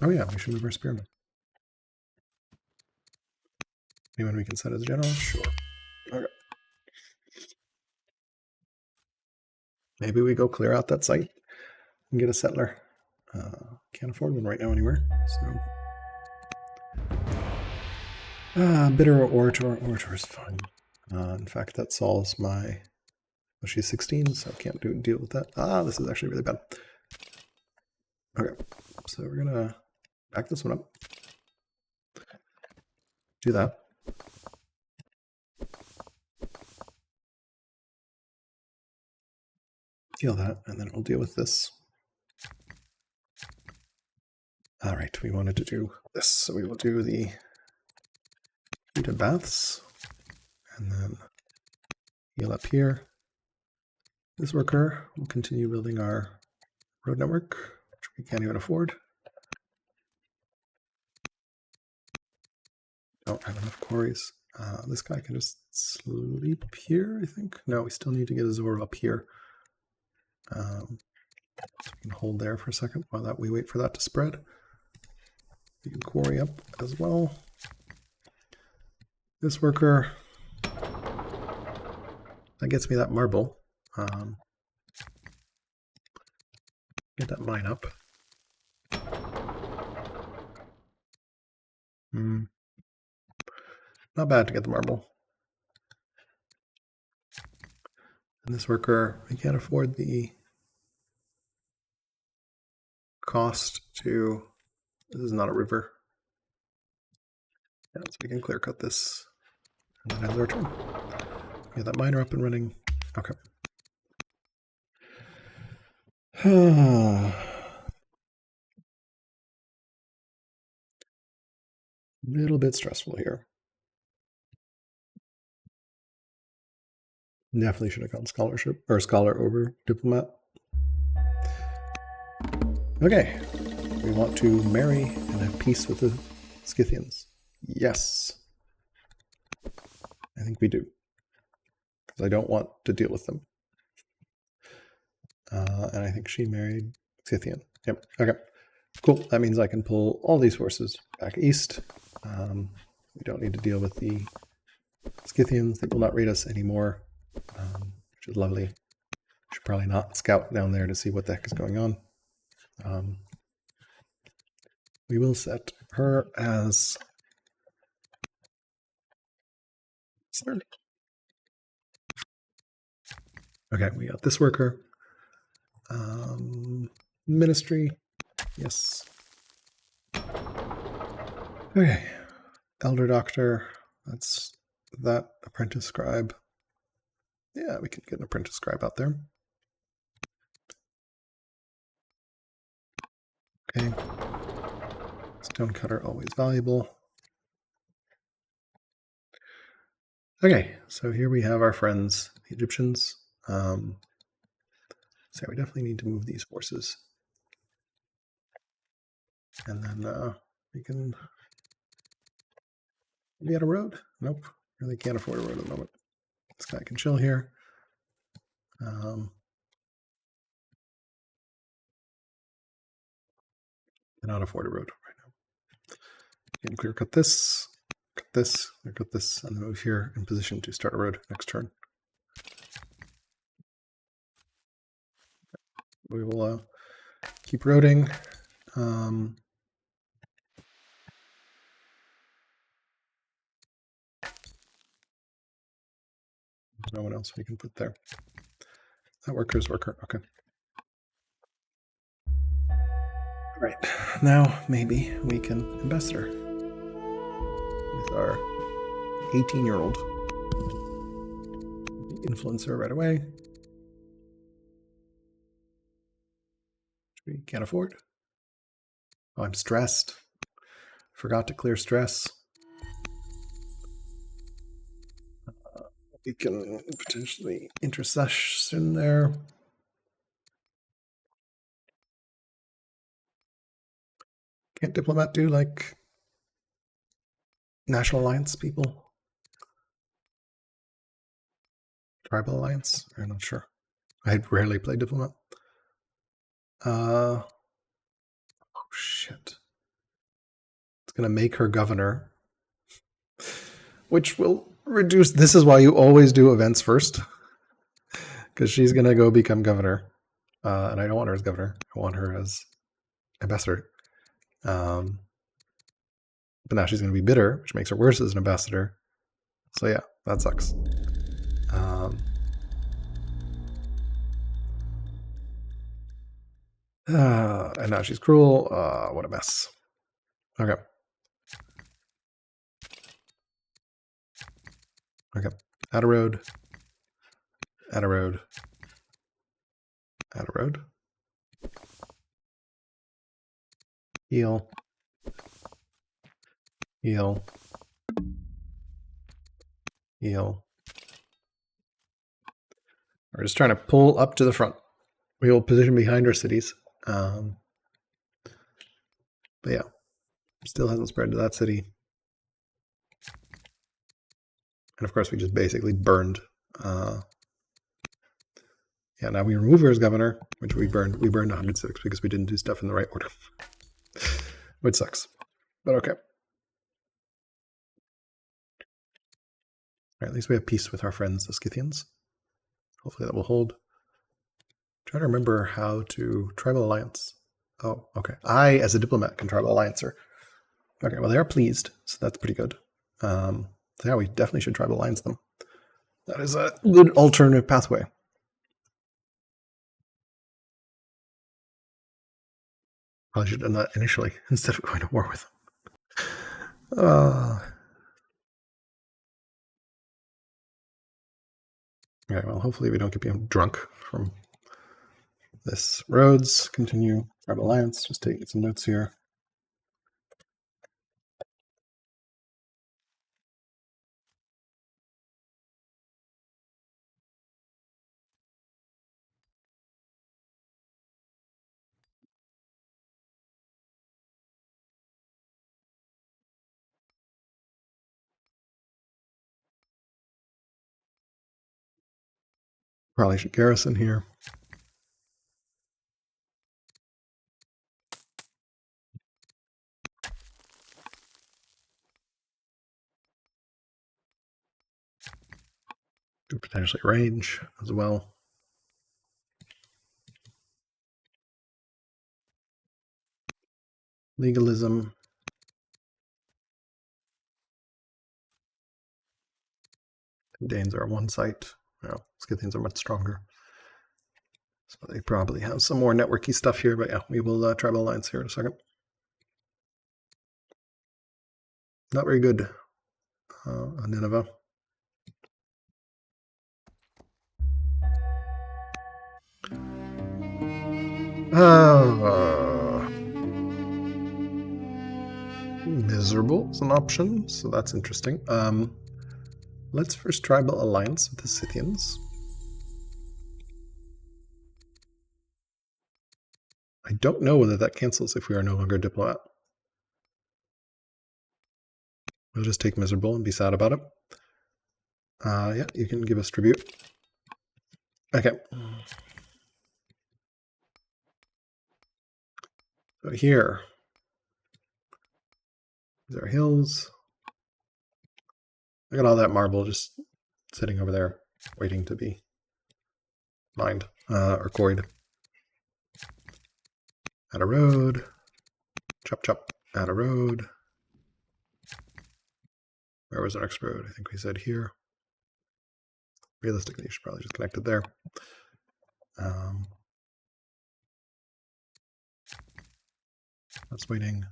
Oh yeah, we should move our spearmen. Anyone we can set as general? Sure. Okay. Maybe we go clear out that site and get a settler. Can't afford one right now anywhere. So bitter orator. Orator is fine. In fact, that solves my... Oh, she's 16, so I can't deal with that. This is actually really bad. Okay, so we're gonna back this one up. Do that. Deal that, and then we'll deal with this. All right, we wanted to do this, so we will do the heated baths, and then heal up here. This worker will continue building our road network, which we can't even afford. Don't have enough quarries. This guy can just sleep here, I think. No, we still need to get a Zora up here. So we can hold there for a second while that we wait for that to spread. We can quarry up as well. This worker, that gets me that marble. Get that mine up. Not bad to get the marble. And this worker, we can't afford the cost to, this is not a river. Yeah, so we can clear cut this and then end our turn. Get that miner up and running. Okay. A little bit stressful here. Definitely should have gone scholarship or scholar over diplomat. Okay, we want to marry and have peace with the Scythians. Yes, I think we do, because I don't want to deal with them. And I think she married Scythian. Yep. Okay. Cool. That means I can pull all these forces back east. We don't need to deal with the Scythians. They will not raid us anymore, which is lovely. Should probably not scout down there to see what the heck is going on. We will set her as third. Okay, we got this worker. Ministry, yes. Okay, elder doctor, that's that. Apprentice scribe. Yeah, we can get an apprentice scribe out there. Okay. Stonecutter, always valuable. Okay, so here we have our friends, the Egyptians. So we definitely need to move these forces. And then we can... We got a road? Nope. Really can't afford a road at the moment. This guy can chill here. Cannot afford a road right now. You can clear cut this, clear cut this, and move here in position to start a road next turn. We will keep roading. No one else we can put there. That worker's worker. Okay. Right. Now maybe we can ambassador with our 18-year-old. Influencer right away. Which we can't afford. Oh, I'm stressed. Forgot to clear stress. We can potentially intercession there. Can't diplomat do like National Alliance people? Tribal Alliance? I'm not sure. I rarely play diplomat. Oh shit. It's gonna make her governor, which will reduce. This is why you always do events first, because she's gonna go become governor, and I don't want her as governor. I want her as ambassador. But now she's gonna be bitter, which makes her worse as an ambassador. So yeah, that sucks. And now she's cruel. What a mess. Okay. Okay. Add a road. Add a road. Add a road. Heal. Heal. Heal. We're just trying to pull up to the front. We will position behind our cities. But yeah, still hasn't spread to that city. And of course, we just basically burned. Yeah, now we remove her as governor, which we burned. We burned 106 because we didn't do stuff in the right order, which sucks. But okay. Right, at least we have peace with our friends, the Scythians. Hopefully that will hold. Try to remember how to tribal alliance. Oh, okay. I, as a diplomat, can tribal alliance her. Okay, well, they are pleased, so that's pretty good. So yeah, we definitely should tribal alliance them. That is a good alternative pathway. Probably should have done that initially instead of going to war with them. Okay, well, hopefully we don't get drunk from this. Roads, continue tribal alliance. Just taking some notes here. Probably should garrison here. Could potentially range as well. Legalism. Danes are one site. Well, Scythians are much stronger. So they probably have some more networky stuff here, but yeah, we will tribal alliance here in a second. Not very good on Nineveh. Miserable is an option, so that's interesting. Let's first tribal alliance with the Scythians. I don't know whether that cancels if we are no longer a diplomat. We'll just take miserable and be sad about it. Yeah, you can give us tribute. Okay. So here, these are hills. Look at all that marble just sitting over there, waiting to be mined or quarried. Add a road. Chop, chop. Add a road. Where was our next road? I think we said here. Realistically, you should probably just connect it there. That's waiting.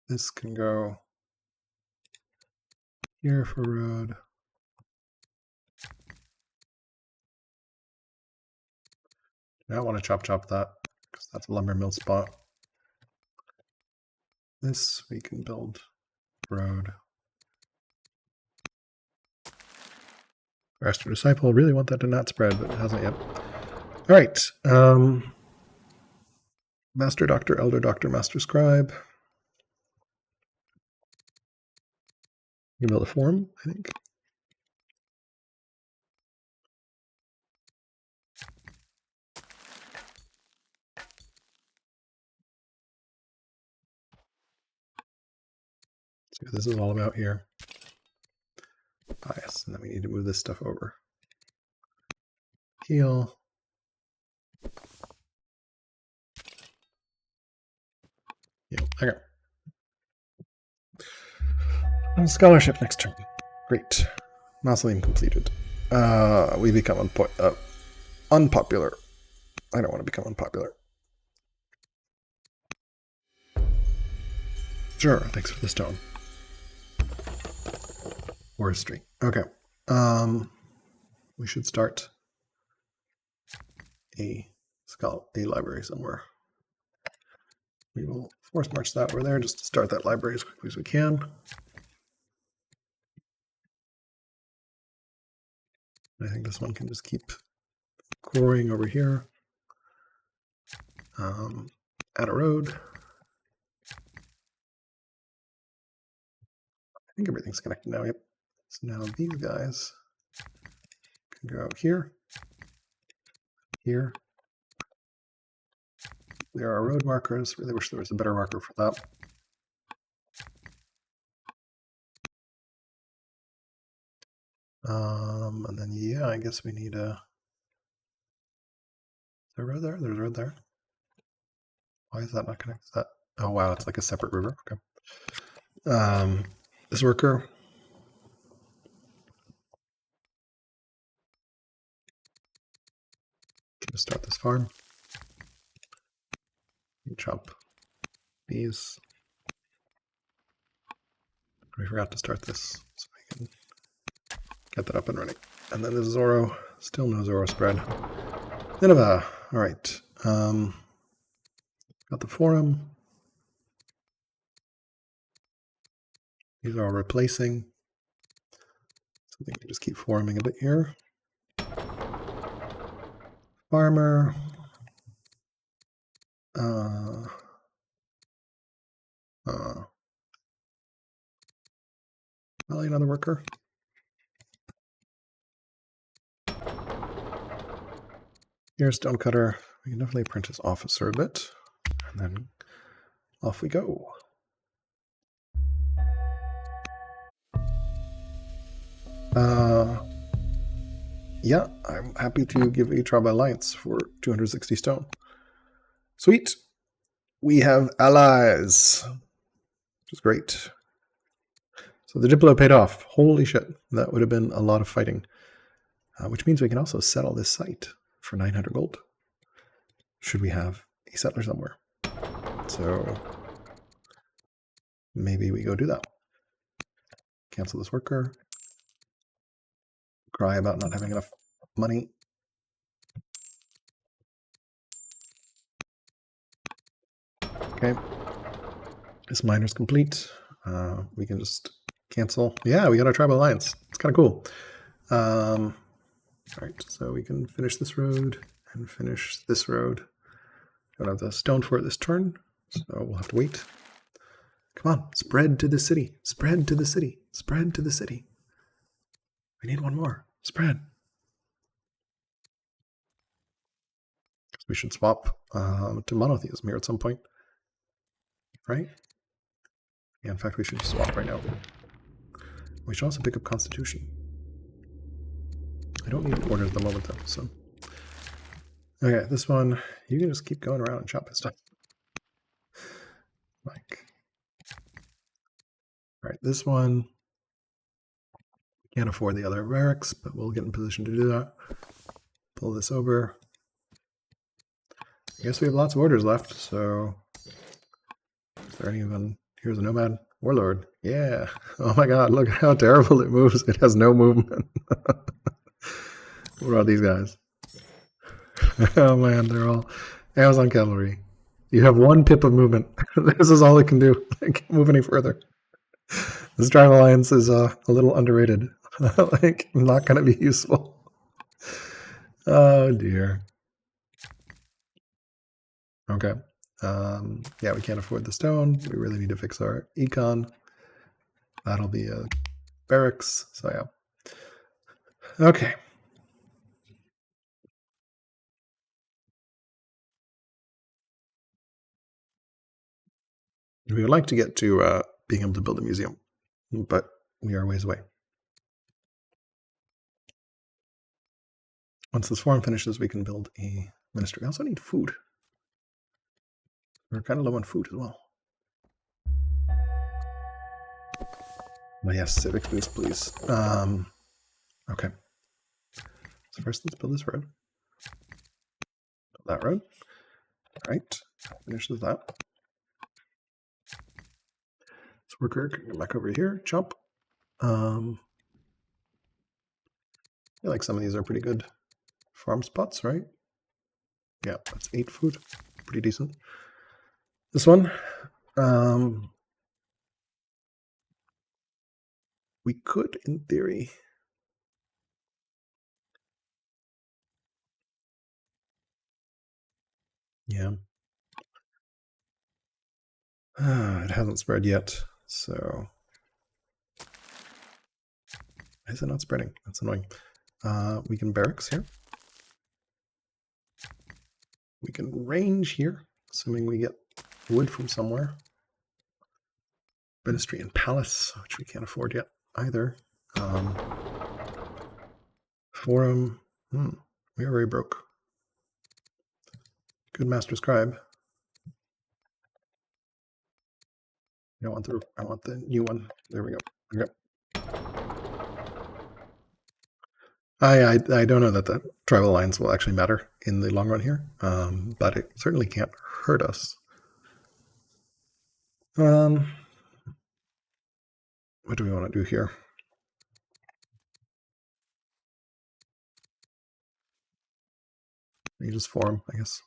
This can go here for road. I don't want to chop that because that's a lumber mill spot. This we can build road. Master Disciple, really want that to not spread, but it hasn't yet. All right. Master Doctor, Elder Doctor, Master Scribe. You build a forum, I think. Let's see what this is all about here. Bias, and then we need to move this stuff over. Heal. Heal. Okay. And scholarship next turn. Great. Mausoleum completed. We become unpopular. I don't want to become unpopular. Sure, thanks for the stone. Forestry. Okay. We should start a library somewhere. We will force march that over there just to start that library as quickly as we can. I think this one can just keep growing over here. Add a road. think everything's connected now. Yep. So now these guys can go out here, here. There are road markers. Really wish there was a better marker for that. And then, yeah, I guess we need a... Is there a road there? There's a road there. Why is that not connected? Is that... Oh, wow, it's like a separate river. Okay. This worker... Can start this farm. You chop these. We forgot to start this, so we can get that up and running. And then the Zoro, still no Zoro spread. Nineveh, all right. Got the forum. These are all replacing. So I think we just keep forming a bit here. Farmer. Well, another worker. Here's stonecutter. We can definitely apprentice officer a bit. And then off we go. Yeah, I'm happy to give a tribe alliance for 260 stone. Sweet. We have allies, which is great. So the Diplo paid off. Holy shit. That would have been a lot of fighting. Which means we can also settle this site for 900 gold. Should we have a settler somewhere? So maybe we go do that. Cancel this worker. Cry about not having enough money. Okay. This miner's complete. We can just cancel. Yeah, we got our tribal alliance. It's kind of cool. All right, so we can finish this road and finish this road. Don't have the stone for it this turn, so we'll have to wait. Come on, spread to the city. Spread to the city. Spread to the city. We need one more. Spread. We should swap to monotheism here at some point, right? Yeah, in fact, we should swap right now. We should also pick up Constitution. I don't need orders at the moment, though, so... Okay, this one, you can just keep going around and chop his stuff. Like... Alright, this one... Can't afford the other barracks, but we'll get in position to do that. Pull this over. I guess we have lots of orders left, so... Is there any even... Here's a nomad. Warlord. Yeah. Oh my god, look how terrible it moves. It has no movement. What are these guys? Oh man, they're all Amazon cavalry. You have one pip of movement. This is all it can do. I can't move any further. This Drive Alliance is a little underrated. Like, not going to be useful. Oh dear. Okay. Yeah, we can't afford the stone. We really need to fix our econ. That'll be a barracks. So yeah. Okay. We would like to get to being able to build a museum, but we are a ways away. Once this forum finishes, we can build a ministry. We also need food. We're kind of low on food as well. But yes, civics boost, please. Okay. So first, let's build this road. Build that road. All right. Finishes that. This worker can come back over here. Chop. I feel like some of these are pretty good farm spots, right? Yeah, that's 8 food. Pretty decent. This one. We could, in theory... Yeah. It hasn't spread yet, so is it not spreading? That's annoying. We can barracks here. We can range here, assuming we get wood from somewhere. Ministry and palace, which we can't afford yet either. Forum, we are very broke. Good master scribe. I want the new one. There we go. Okay. I don't know that the tribal alliance will actually matter in the long run here, but it certainly can't hurt us. What do we want to do here? You just forum, I guess.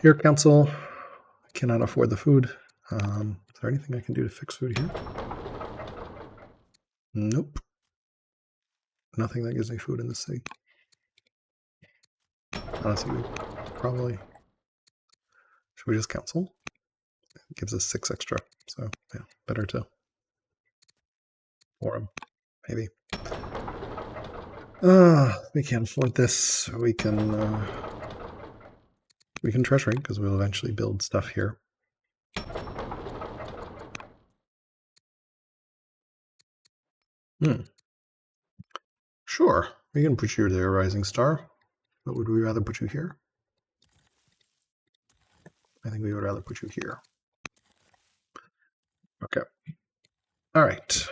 Here, council. I cannot afford the food. Is there anything I can do to fix food here? Nope. Nothing that gives me food in the city. Honestly, we probably... Should we just cancel? It gives us 6 extra, so yeah, better to forum, maybe. We can't afford this. We can treasury because we'll eventually build stuff here. Sure, we can put you there, Rising Star. But would we rather put you here? I think we would rather put you here. Okay. All right.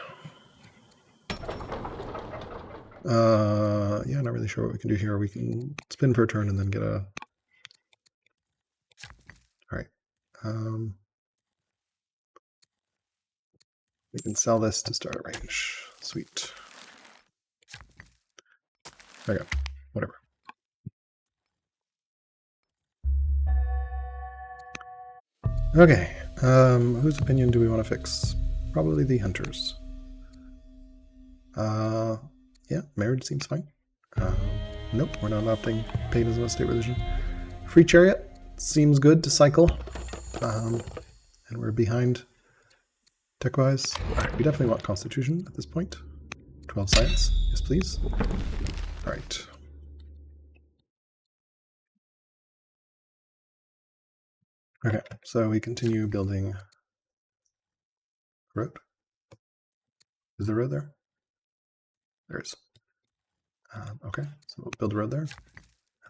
Yeah, not really sure what we can do here. We can spin for a turn and then get a... All right. We can sell this to start a range. Sweet. Okay, whatever. Okay, whose opinion do we want to fix? Probably the hunters. Yeah, marriage seems fine. Nope, we're not adopting paganism as state religion. Free chariot seems good to cycle. And we're behind tech-wise. Alright, we definitely want constitution at this point. 12 science, yes please. Alright. Okay, so we continue building road. Is there a road there? There is. Okay, so we'll build a road there.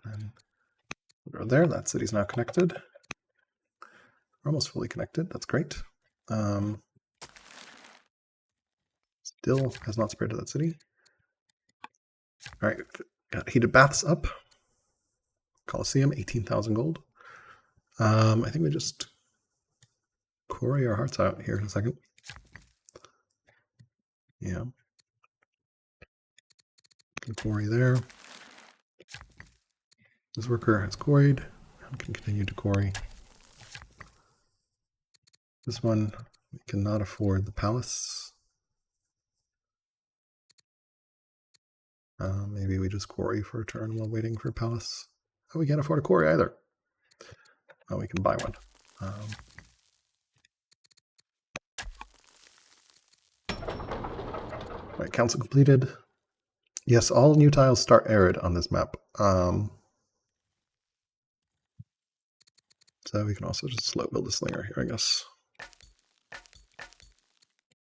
And then the road there. That city's now connected. We're almost fully connected. That's great. Still has not spread to that city. All right, got heated baths up. Colosseum, 18,000 gold. I think we just quarry our hearts out here in a second. Yeah. Can quarry there. This worker has quarried. We can continue to quarry. This one, we cannot afford the palace. Maybe we just quarry for a turn while waiting for a palace. Oh, we can't afford a quarry either. Oh, we can buy one. Right, council completed. Yes, all new tiles start arid on this map. So we can also just slow build a slinger here, I guess.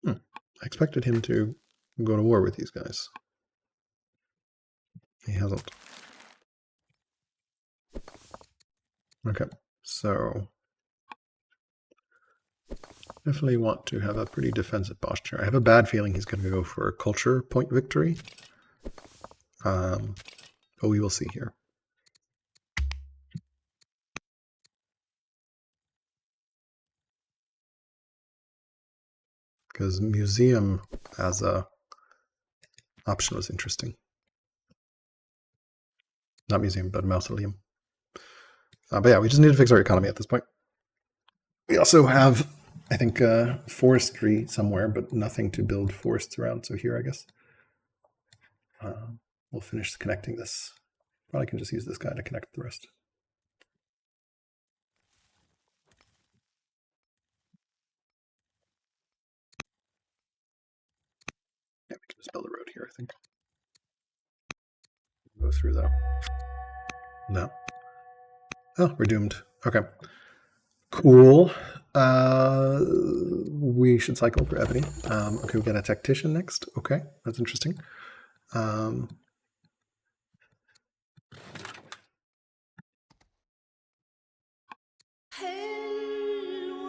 I expected him to go to war with these guys. He hasn't. Okay, so definitely want to have a pretty defensive posture. I have a bad feeling he's going to go for a culture point victory. But we will see here. Because museum as a option was interesting. Not museum, but mausoleum. But yeah, we just need to fix our economy at this point. We also have, I think, forestry somewhere, but nothing to build forests around. So here, I guess, we'll finish connecting this. Probably can just use this guy to connect the rest. Yeah, we can just build a road here, I think. Go through though. No. Oh, we're doomed. Okay. Cool. We should cycle for ebony. Okay, we got a tactician next. Okay, that's interesting.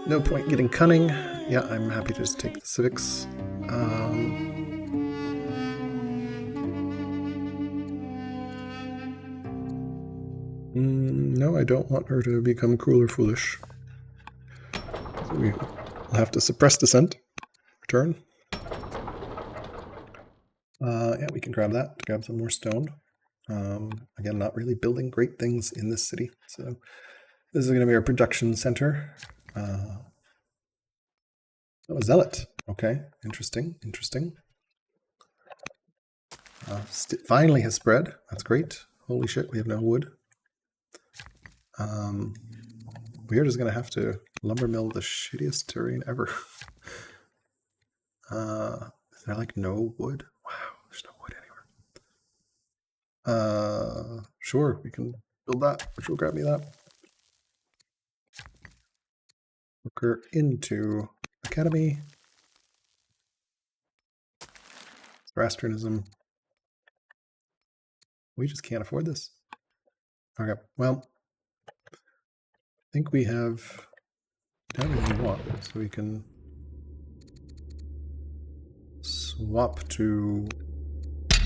No point getting cunning. Yeah, I'm happy to just take the civics. No, I don't want her to become cruel or foolish. So we will have to suppress dissent. Return. Yeah, we can grab that to grab some more stone. Again, not really building great things in this city. So this is going to be our production center. Oh, a zealot. Okay, interesting, interesting. Finally has spread. That's great. Holy shit, we have no wood. We are just going to have to lumber mill the shittiest terrain ever. Is there like no wood? Wow, there's no wood anywhere. Sure, we can build that, which will grab me that. Worker into Academy. Zoroastrianism. We just can't afford this. Okay, well, I think we have everything we want, so we can swap to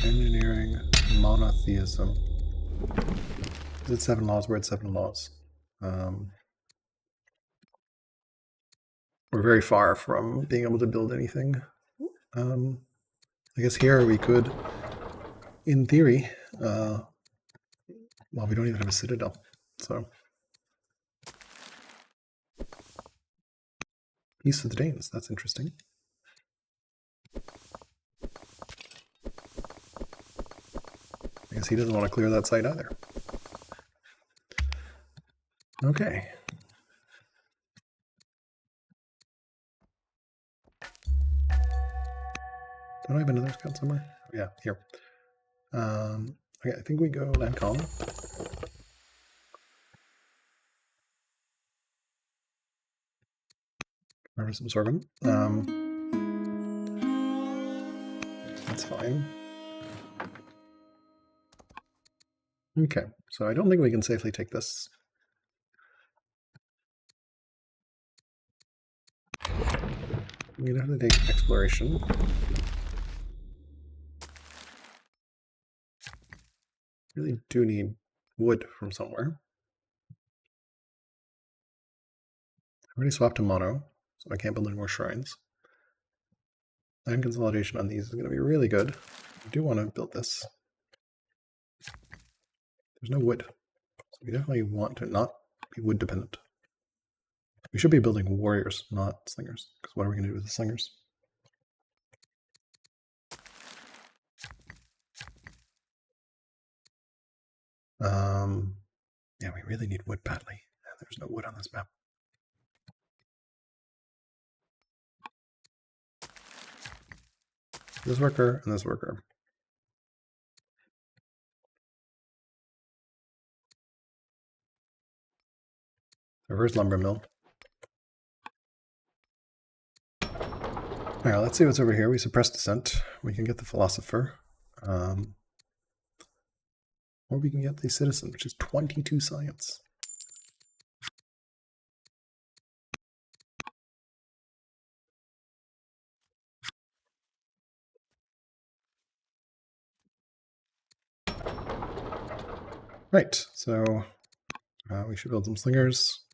engineering monotheism. Is it 7 laws? We're at 7 laws. We're very far from being able to build anything. I guess here we could, in theory, well, we don't even have a citadel, so. Peace with the Danes, that's interesting. I guess he doesn't want to clear that site either. Okay. Don't I have another scout somewhere? Oh, yeah, here. Okay, I think we go land calm. Remember some sorghum. That's fine. Okay, so I don't think we can safely take this. We're gonna have to take exploration. Really do need wood from somewhere. I already swapped to mono, so I can't build any more shrines. Land consolidation on these is going to be really good. I do want to build this. There's no wood, so we definitely want to not be wood dependent. We should be building warriors, not slingers, because what are we going to do with the slingers? Yeah, we really need wood badly. There's no wood on this map. This worker and this worker. Reverse lumber mill. All right, let's see what's over here. We suppress dissent. We can get the philosopher. Or we can get the citizen, which is 22 science. Right, so we should build some slingers.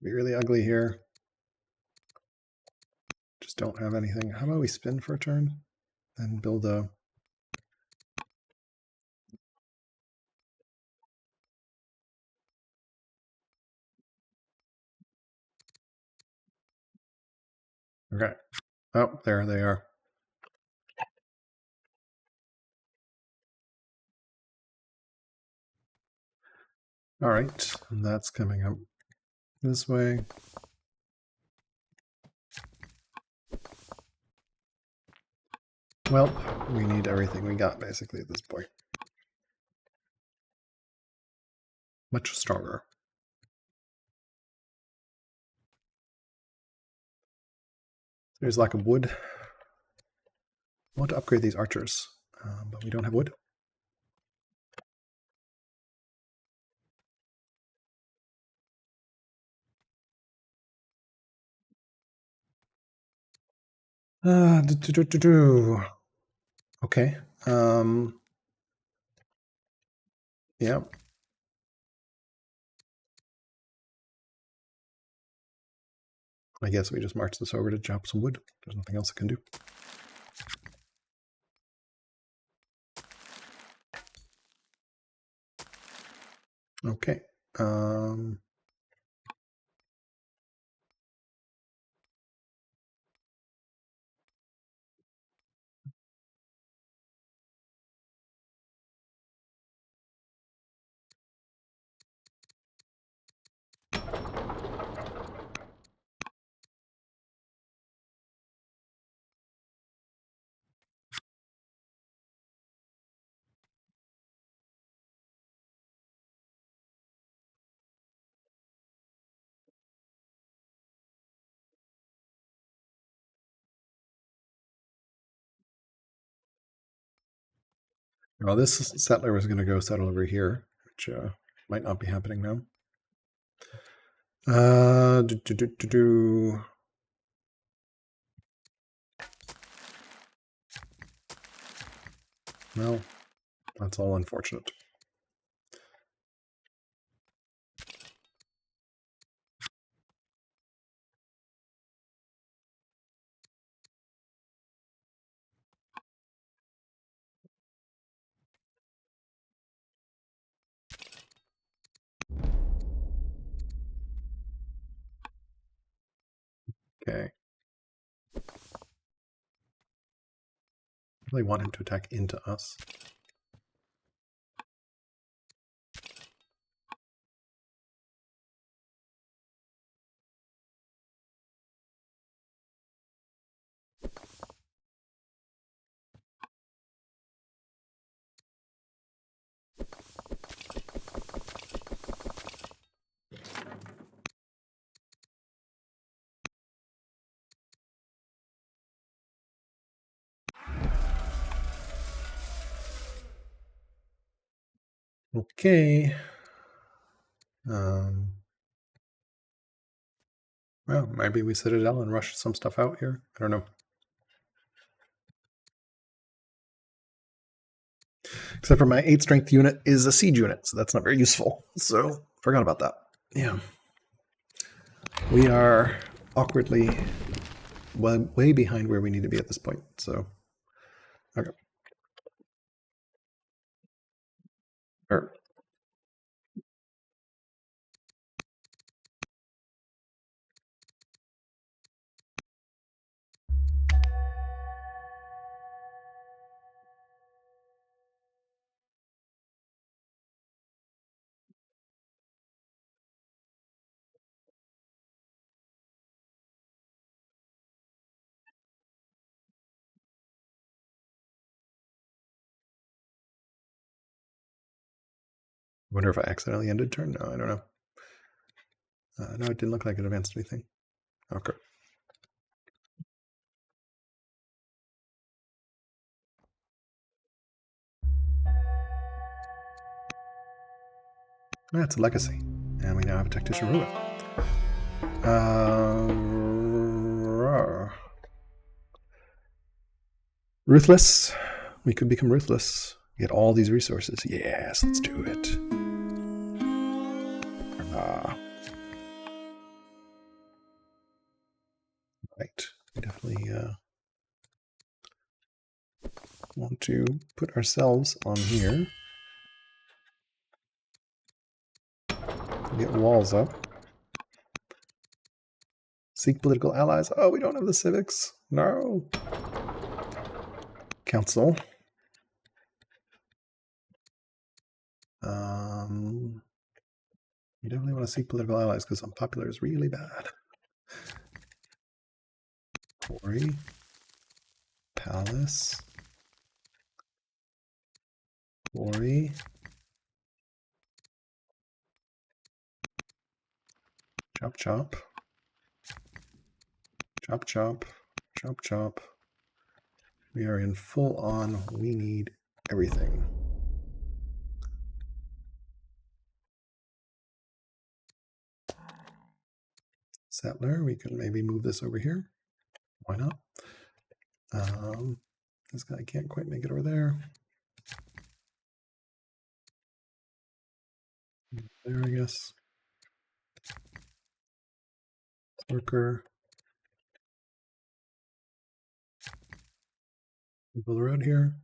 Be really ugly here. Just don't have anything. How about we spin for a turn and build a... Okay. Oh, there they are. All right, and that's coming up this way. Well, we need everything we got basically at this point. Much stronger. There's lack of wood. I want to upgrade these archers, but we don't have wood. Okay. Yeah. I guess we just march this over to chop some wood. There's nothing else I can do. Okay. Well, this settler was going to go settle over here, which might not be happening now. Well, that's all unfortunate. Okay. I really want him to attack into us. Okay. Well, maybe we citadel and rush some stuff out here. I don't know. Except for my 8 strength unit is a siege unit, so that's not very useful. So, forgot about that. Yeah. We are awkwardly way behind where we need to be at this point. So, okay. Or, I wonder if I accidentally ended turn. No, I don't know. No, it didn't look like it advanced anything. Okay. That's a legacy. And we now have a tactician ruler. Ruthless. We could become ruthless. Get all these resources. Yes, let's do it. Right. We definitely want to put ourselves on here. Get walls up. Seek political allies. Oh, we don't have the civics. No. Council. You definitely want to seek political allies because unpopular is really bad. Quarry. Palace. Quarry. Chop, chop. Chop, chop. Chop, chop. We are in full on. We need everything. Settler, we can maybe move this over here. Why not? This guy can't quite make it over there. There, I guess. Worker. Build a road here.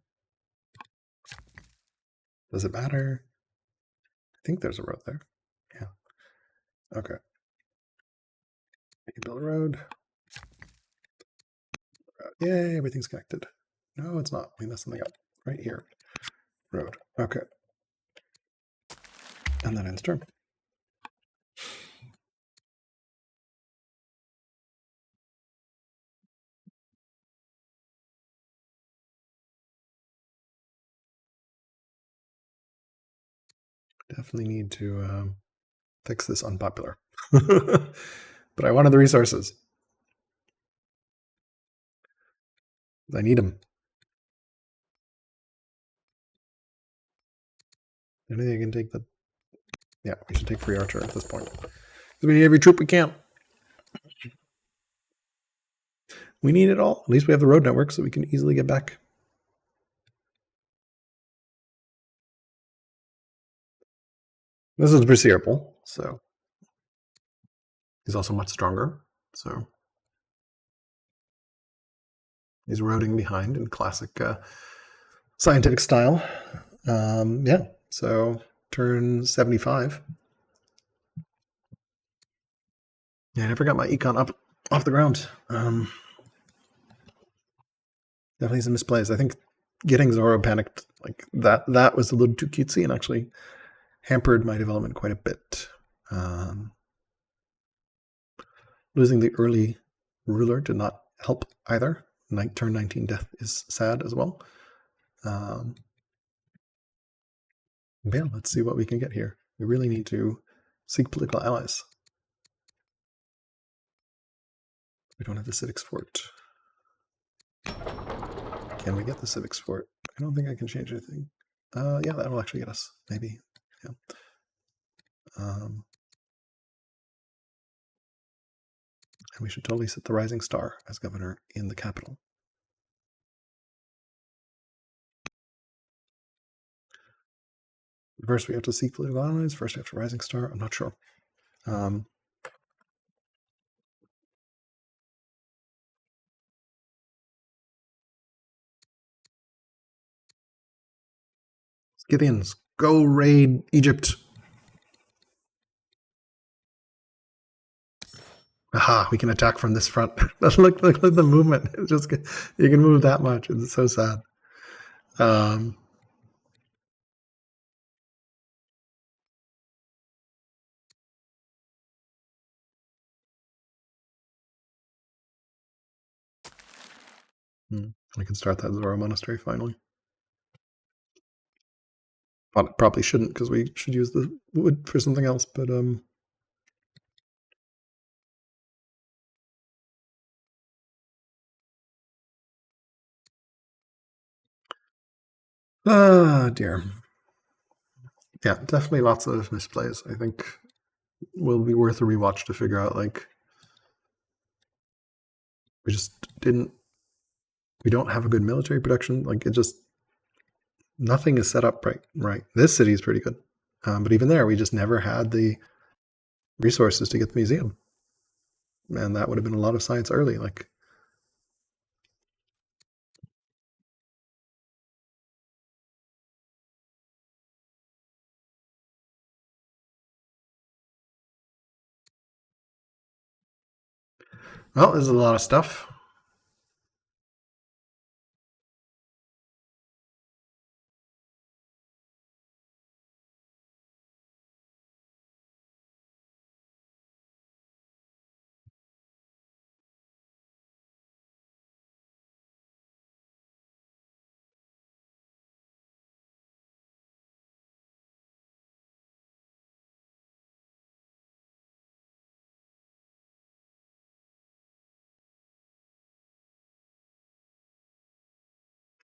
Does it matter? I think there's a road there. Yeah. Okay. Build a road. Yay, everything's connected. No, it's not. We messed something up. Right here. Road. Okay. And then ends turn. Definitely need to fix this unpopular. But I wanted the resources. I need them. Anything I can take the... Yeah, we should take free archer at this point. We need every troop we can. We need it all. At least we have the road network so we can easily get back. This is foreseeable, so he's also much stronger. So he's eroding behind in classic scientific style. Yeah, so turn 75. Yeah, I never got my econ up off the ground. Definitely some misplays. I think getting Zoro panicked like that was a little too cutesy and actually hampered my development quite a bit. Losing the early ruler did not help either. Turn 19 death is sad as well. Yeah, let's see what we can get here. We really need to seek political allies. We don't have the civics fort. Can we get the civics fort? I don't think I can change anything. Yeah, that will actually get us, maybe. Yeah. And we should totally set the Rising Star as governor in the capital. First, we have to seek political allies. First, we have to Rising Star. I'm not sure. Scythians, go raid Egypt. Aha, we can attack from this front. look at the movement. It's just, you can move that much. It's so sad. I can start that Zoro monastery finally. Probably shouldn't because we should use the wood for something else, but dear. Yeah, definitely lots of misplays. I think will be worth a rewatch to figure out like we don't have a good military production. Like nothing is set up right. This city is pretty good. But even there, we just never had the resources to get the museum. And that would have been a lot of science early. Like, well, there's a lot of stuff.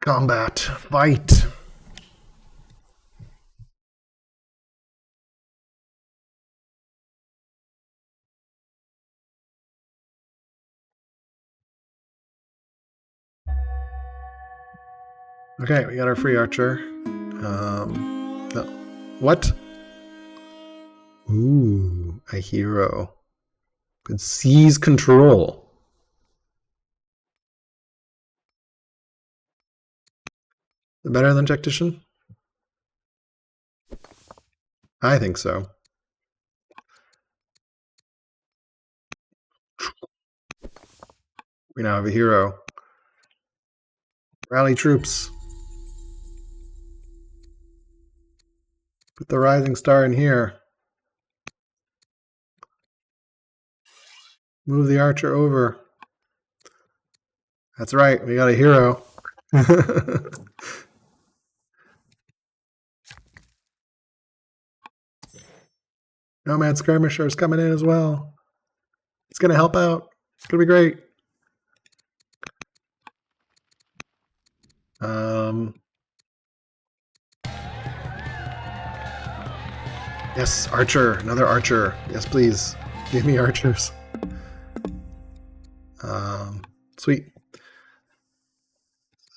Combat. Fight. Okay, we got our free archer. No. What? Ooh, a hero. Could seize control. Better than tactician? I think so. We now have a hero. Rally troops. Put the rising star in here. Move the archer over. That's right, we got a hero. Nomad skirmisher is coming in as well. It's going to help out. It's going to be great. Yes, archer. Another archer. Yes, please. Give me archers. Sweet.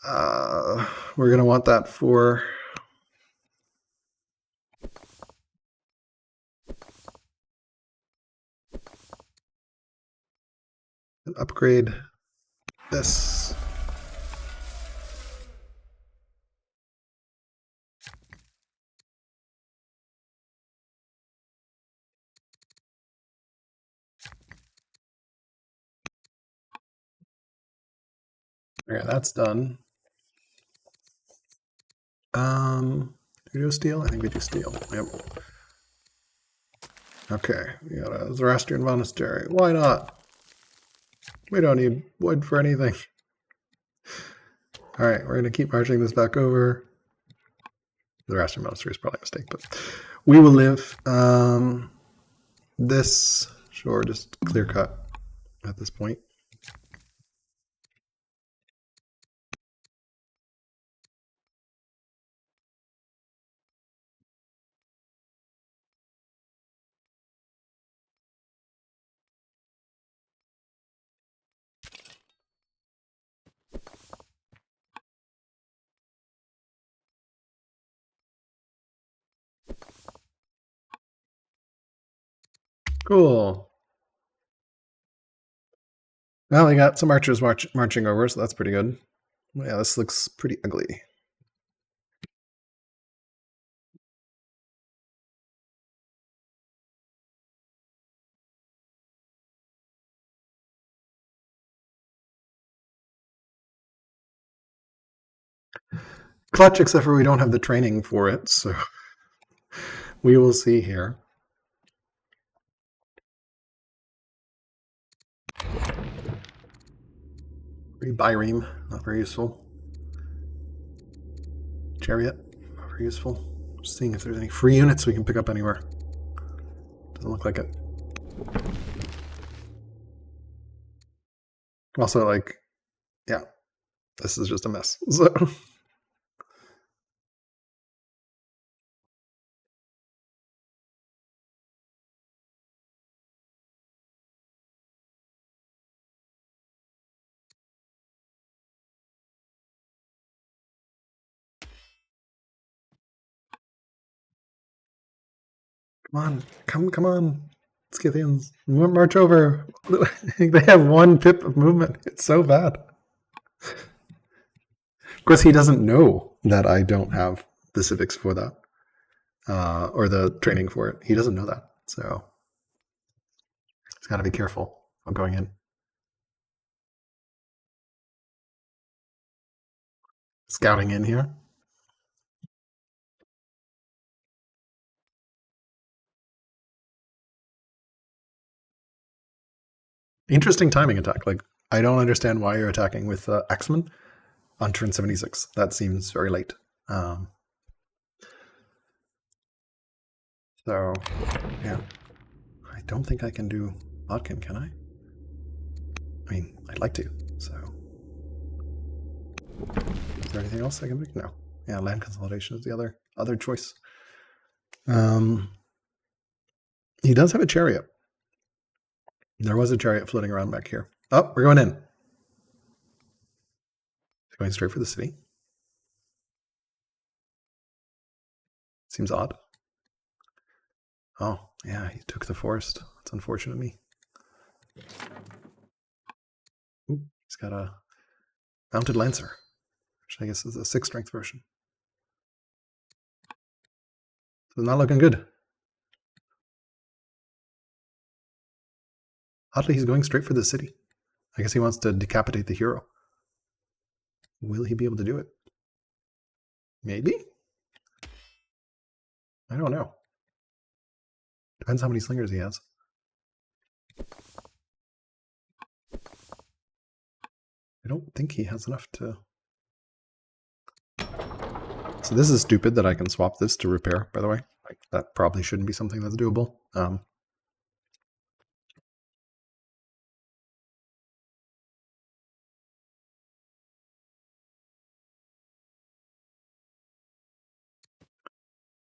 We're going to want that for... upgrade this. Okay, that's done. Do we do steel? I think we do steel. Yep. Okay, we got a Zoroastrian monastery. Why not? We don't need wood for anything. All right, we're going to keep marching this back over. The Zoroastrian monastery is probably a mistake, but we will live. This, sure, just clear cut at this point. Cool. Well, we got some archers marching over, so that's pretty good. Yeah, this looks pretty ugly. Clutch, except for we don't have the training for it, so we will see here. Byreme, not very useful. Chariot, not very useful. Just seeing if there's any free units we can pick up anywhere. Doesn't look like it. Also, like, yeah, this is just a mess. So. Come on, Scythians, march over. They have 1 pip of movement. It's so bad. Of course, he doesn't know that I don't have the civics for that, or the training for it. He doesn't know that, so he's got to be careful of going in. Scouting in here. Interesting timing attack. Like, I don't understand why you're attacking with Axeman on turn 76. That seems very late. So, yeah. I don't think I can do Bodkin, can I? I mean, I'd like to, so there anything else I can make? No. Yeah, land consolidation is the other choice. He does have a chariot. There was a chariot floating around back here. Oh, we're going in. Going straight for the city. Seems odd. Oh, yeah, he took the forest. That's unfortunate of me. Ooh, he's got a mounted lancer, which I guess is a 6 strength version. So not looking good. Oddly, he's going straight for the city. I guess he wants to decapitate the hero. Will he be able to do it? Maybe? I don't know. Depends how many slingers he has. I don't think he has enough to... So this is stupid that I can swap this to repair, by the way. Like, that probably shouldn't be something that's doable.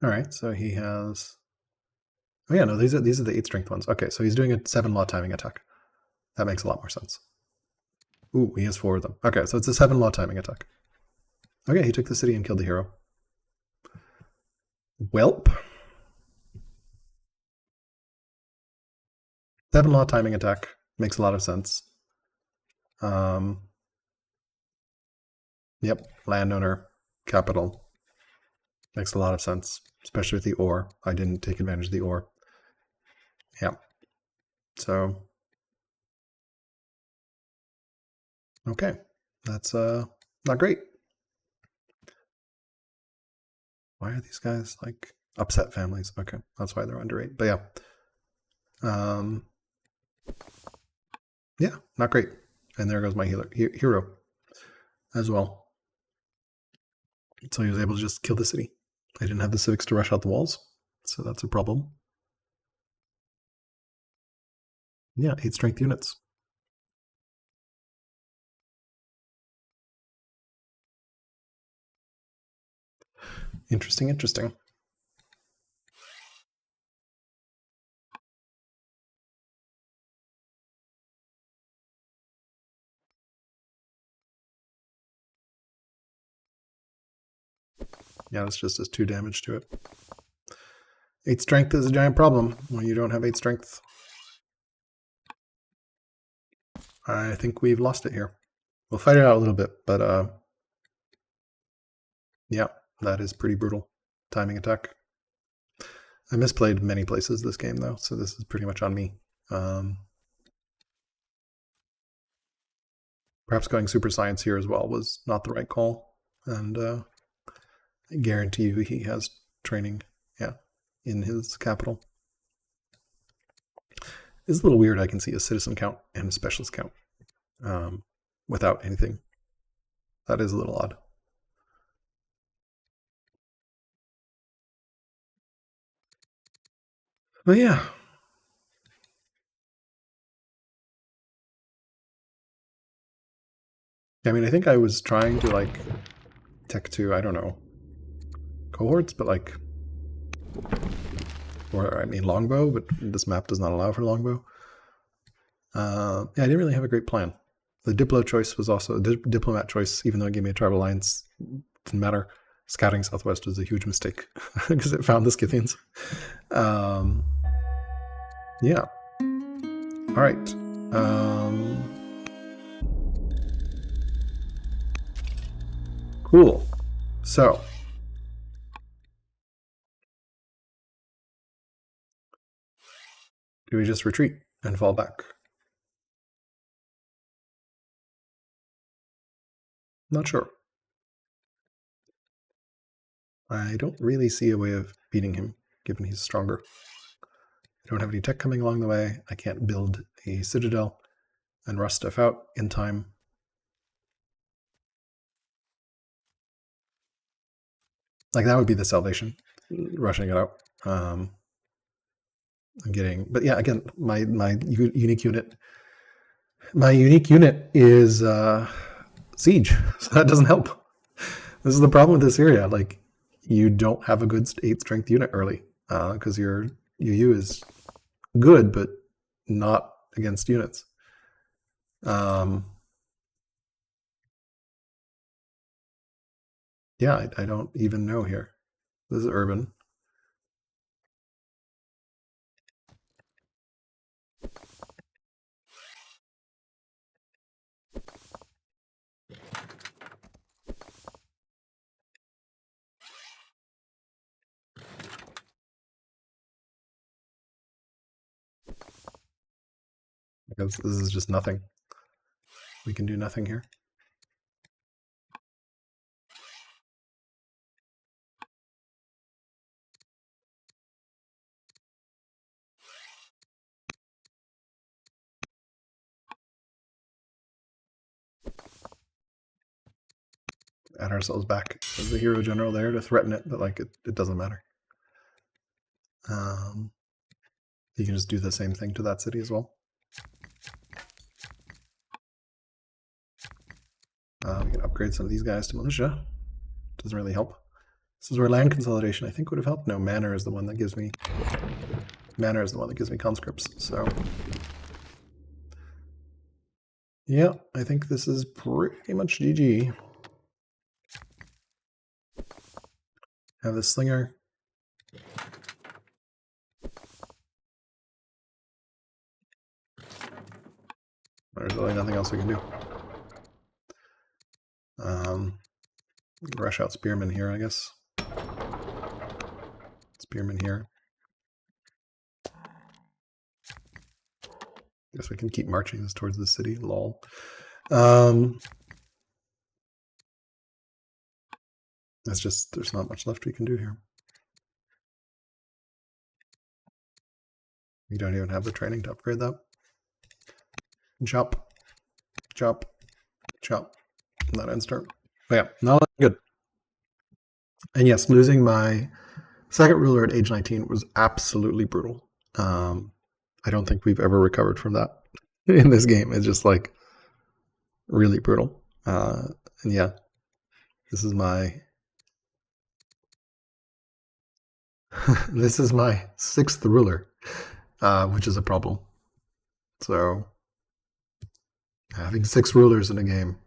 All right, so he has... Oh yeah, no, these are the 8 strength ones. Okay, so he's doing a 7 law timing attack. That makes a lot more sense. Ooh, he has 4 of them. Okay, so it's a 7 law timing attack. Okay, he took the city and killed the hero. Welp. 7 law timing attack. Makes a lot of sense. Yep, landowner, capital. Makes a lot of sense, especially with the ore. I didn't take advantage of the ore. Yeah. So, okay. That's not great. Why are these guys like upset families? Okay, that's why they're under 8. But yeah. Yeah, not great. And there goes my hero as well. So he was able to just kill the city. I didn't have the civics to rush out the walls, so that's a problem. Yeah, 8 strength units. Interesting, interesting. Yeah, this just does 2 damage to it. 8 strength is a giant problem when you don't have 8 strength. I think we've lost it here. We'll fight it out a little bit, but yeah, that is pretty brutal. Timing attack. I misplayed many places this game, though, so this is pretty much on me. Perhaps going super science here as well was not the right call, and I guarantee you he has training, yeah, in his capital. It's a little weird. I can see a citizen count and a specialist count without anything. That is a little odd. But yeah. I mean, I think I was trying to like tech to, I don't know, cohorts, but like, or I mean longbow, but this map does not allow for longbow. Yeah, I didn't really have a great plan. The Diplo choice was also a diplomat choice, even though it gave me a tribal alliance. Didn't matter. Scouting southwest was a huge mistake because it found the Scythians. Yeah. All right. Cool. So. Do we just retreat and fall back? Not sure. I don't really see a way of beating him, given he's stronger. I don't have any tech coming along the way. I can't build a citadel and rush stuff out in time. Like, that would be the salvation, rushing it out. I'm getting, but yeah, again, my unique unit. My unique unit is siege, so that doesn't help. This is the problem with Assyria. Like, you don't have a good 8 strength unit early because your UU is good, but not against units. Yeah, I don't even know here. This is urban. Because this is just nothing. We can do nothing here. Add ourselves back as the hero general there to threaten it, but like it doesn't matter. You can just do the same thing to that city as well. We can upgrade some of these guys to militia. Doesn't really help. This is where land consolidation I think would have helped. No, manor is the one that gives me conscripts. So yeah, I think this is pretty much GG. Have this slinger. There's really nothing else we can do. Rush out spearmen here, I guess. Spearmen here. Guess we can keep marching this towards the city. Lol. It's just there's not much left we can do here. We don't even have the training to upgrade that. Chop, chop, chop. And that ends turn. But yeah, not good. And yes, losing my second ruler at age 19 was absolutely brutal. I don't think we've ever recovered from that in this game. It's just like really brutal. And yeah, this is my this is my 6th ruler, which is a problem. So having 6 rulers in a game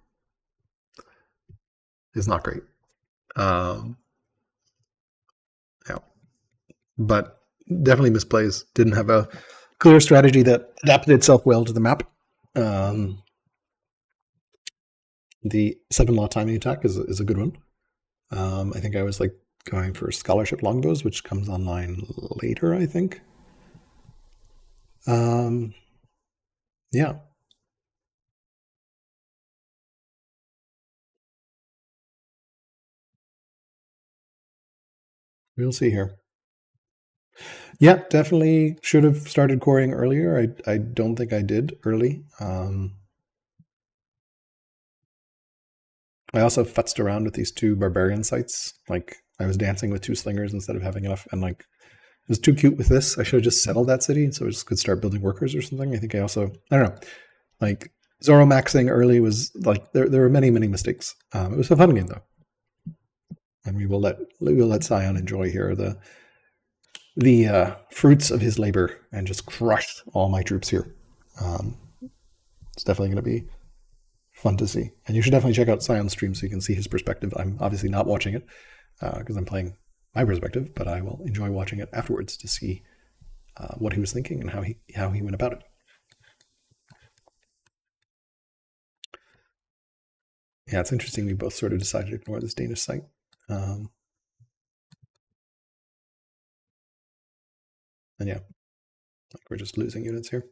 is not great. Yeah, but definitely misplays. Didn't have a clear strategy that adapted itself well to the map. The 7 law timing attack is a good one. I think I was like going for scholarship longbows, which comes online later, I think. Yeah. We'll see here. Yeah, definitely should have started coring earlier. I don't think I did early. I also futzed around with these 2 barbarian sites. Like I was dancing with 2 slingers instead of having enough, and like it was too cute with this. I should have just settled that city so I just could start building workers or something. I think I don't know, like Zoro maxing early was like there were many mistakes. It was a fun game though, and we will let Sion enjoy here the fruits of his labor and just crush all my troops here. It's definitely going to be fun to see. And you should definitely check out Sion's stream so you can see his perspective. I'm obviously not watching it because I'm playing my perspective, but I will enjoy watching it afterwards to see what he was thinking and how he went about it. Yeah, it's interesting we both sort of decided to ignore this Danish site. And yeah, like we're just losing units here.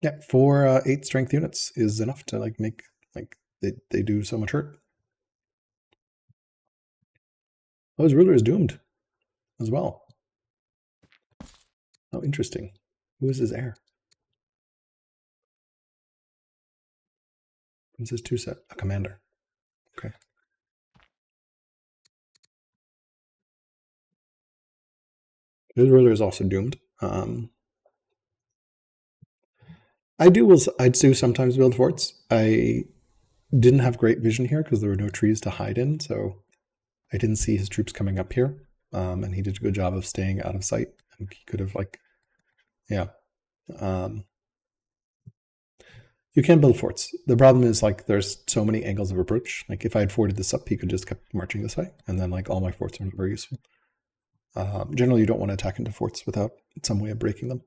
Yeah, 4 8 strength units is enough to like make like they do so much hurt. Oh, his ruler is doomed as well. Oh, interesting. Who is his heir? Who's his 2 set? A commander. Okay. His ruler is also doomed. I do sometimes build forts. I didn't have great vision here because there were no trees to hide in, so I didn't see his troops coming up here. And he did a good job of staying out of sight. And he could have yeah. You can build forts. The problem is there's so many angles of approach. If I had forted this up, he could just kept marching this way, and then all my forts are not very useful. Generally, you don't want to attack into forts without some way of breaking them.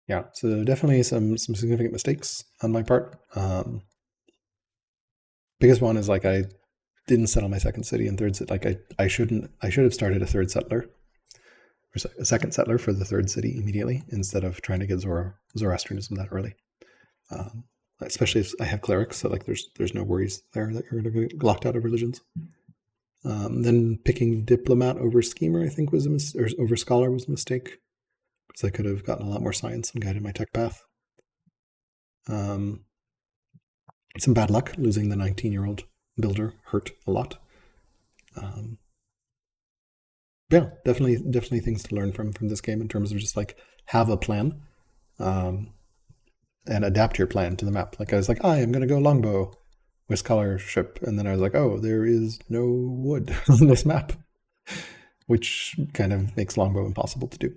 Yeah, so definitely some significant mistakes on my part. Biggest one is I didn't settle my second city and third city. I should have started a third settler, or a second settler for the third city immediately instead of trying to get Zoroastrianism that early. Especially if I have clerics, so there's no worries there that you're going to get locked out of religions. Then picking diplomat over schemer, I think, was or over scholar was a mistake, because I could have gotten a lot more science and guided my tech path. Some bad luck. Losing the 19-year-old builder hurt a lot. Yeah, definitely things to learn from this game in terms of just have a plan, and adapt your plan to the map. I was I am going to go longbow with scholarship, and then I was oh, there is no wood on this map, which kind of makes longbow impossible to do.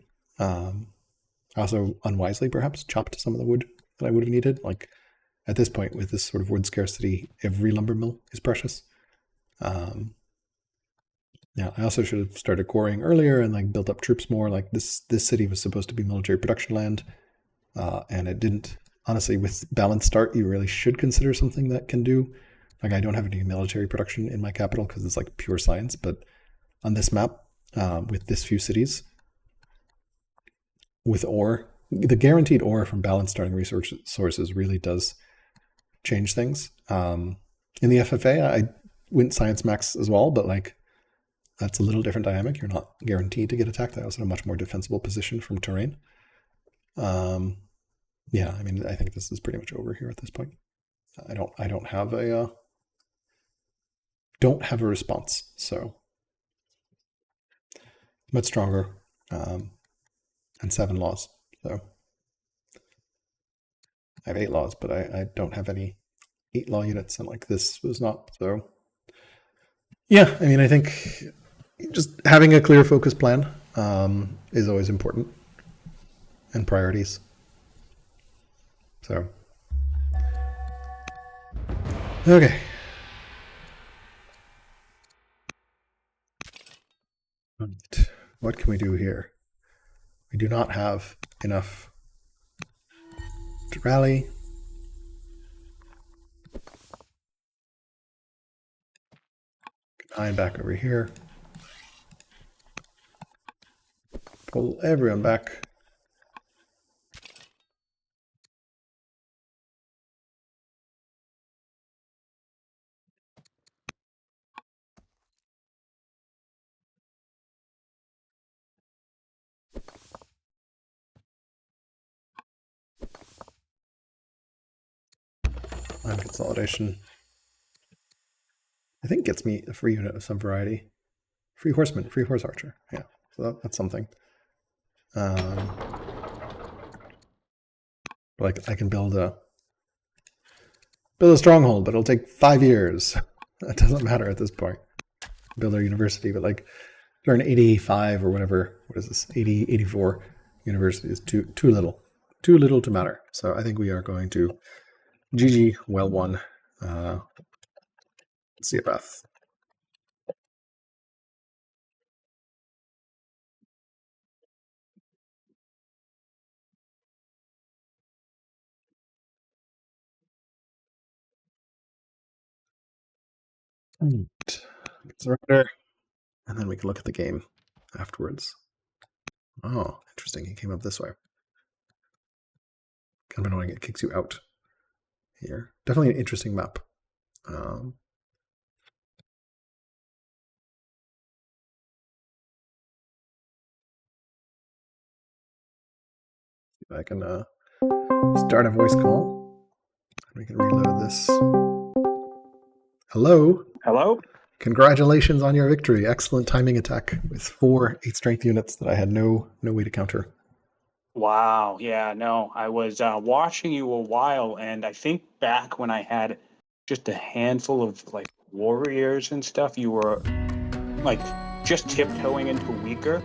Also, unwisely perhaps, chopped some of the wood that I would have needed. At this point, with this sort of wood scarcity, every lumber mill is precious. Yeah, I also should have started quarrying earlier and built up troops more. This city was supposed to be military production land, and it didn't. Honestly, with balanced start, you really should consider something that can do. I don't have any military production in my capital because it's pure science. But on this map, with this few cities, with ore, the guaranteed ore from balanced starting sources really does change things. In the FFA, I went science max as well, but that's a little different dynamic. You're not guaranteed to get attacked. I also have a much more defensible position from terrain. Yeah, I think this is pretty much over here at this point. I don't have a response, so much stronger, and 7 laws. So I have 8 laws, but I don't have any 8 law units, and this was not. So yeah, I think just having a clear focus plan is always important, and priorities. So okay. What can we do here? We do not have enough to rally. Iron back over here. Pull everyone back. Line consolidation. I think gets me a free unit of some variety. Free horseman, free horse archer. Yeah, so that's something. I can build a stronghold, but it'll take 5 years. That doesn't matter at this point. Build our university, but turn 85 or whatever. What is this? 84 university is too little. Too little to matter. So I think we are going to GG, well won. See a path. Surrender. And then we can look at the game afterwards. Oh, interesting. He came up this way. Kind of annoying. It kicks you out here. Definitely an interesting map. If I can start a voice call. We can reload this. Hello? Hello? Congratulations on your victory. Excellent timing attack with 4 8 strength units that I had no way to counter. Wow. Yeah, no, I was watching you a while, and I think back when I had just a handful of like warriors and stuff, you were like just tiptoeing into weaker,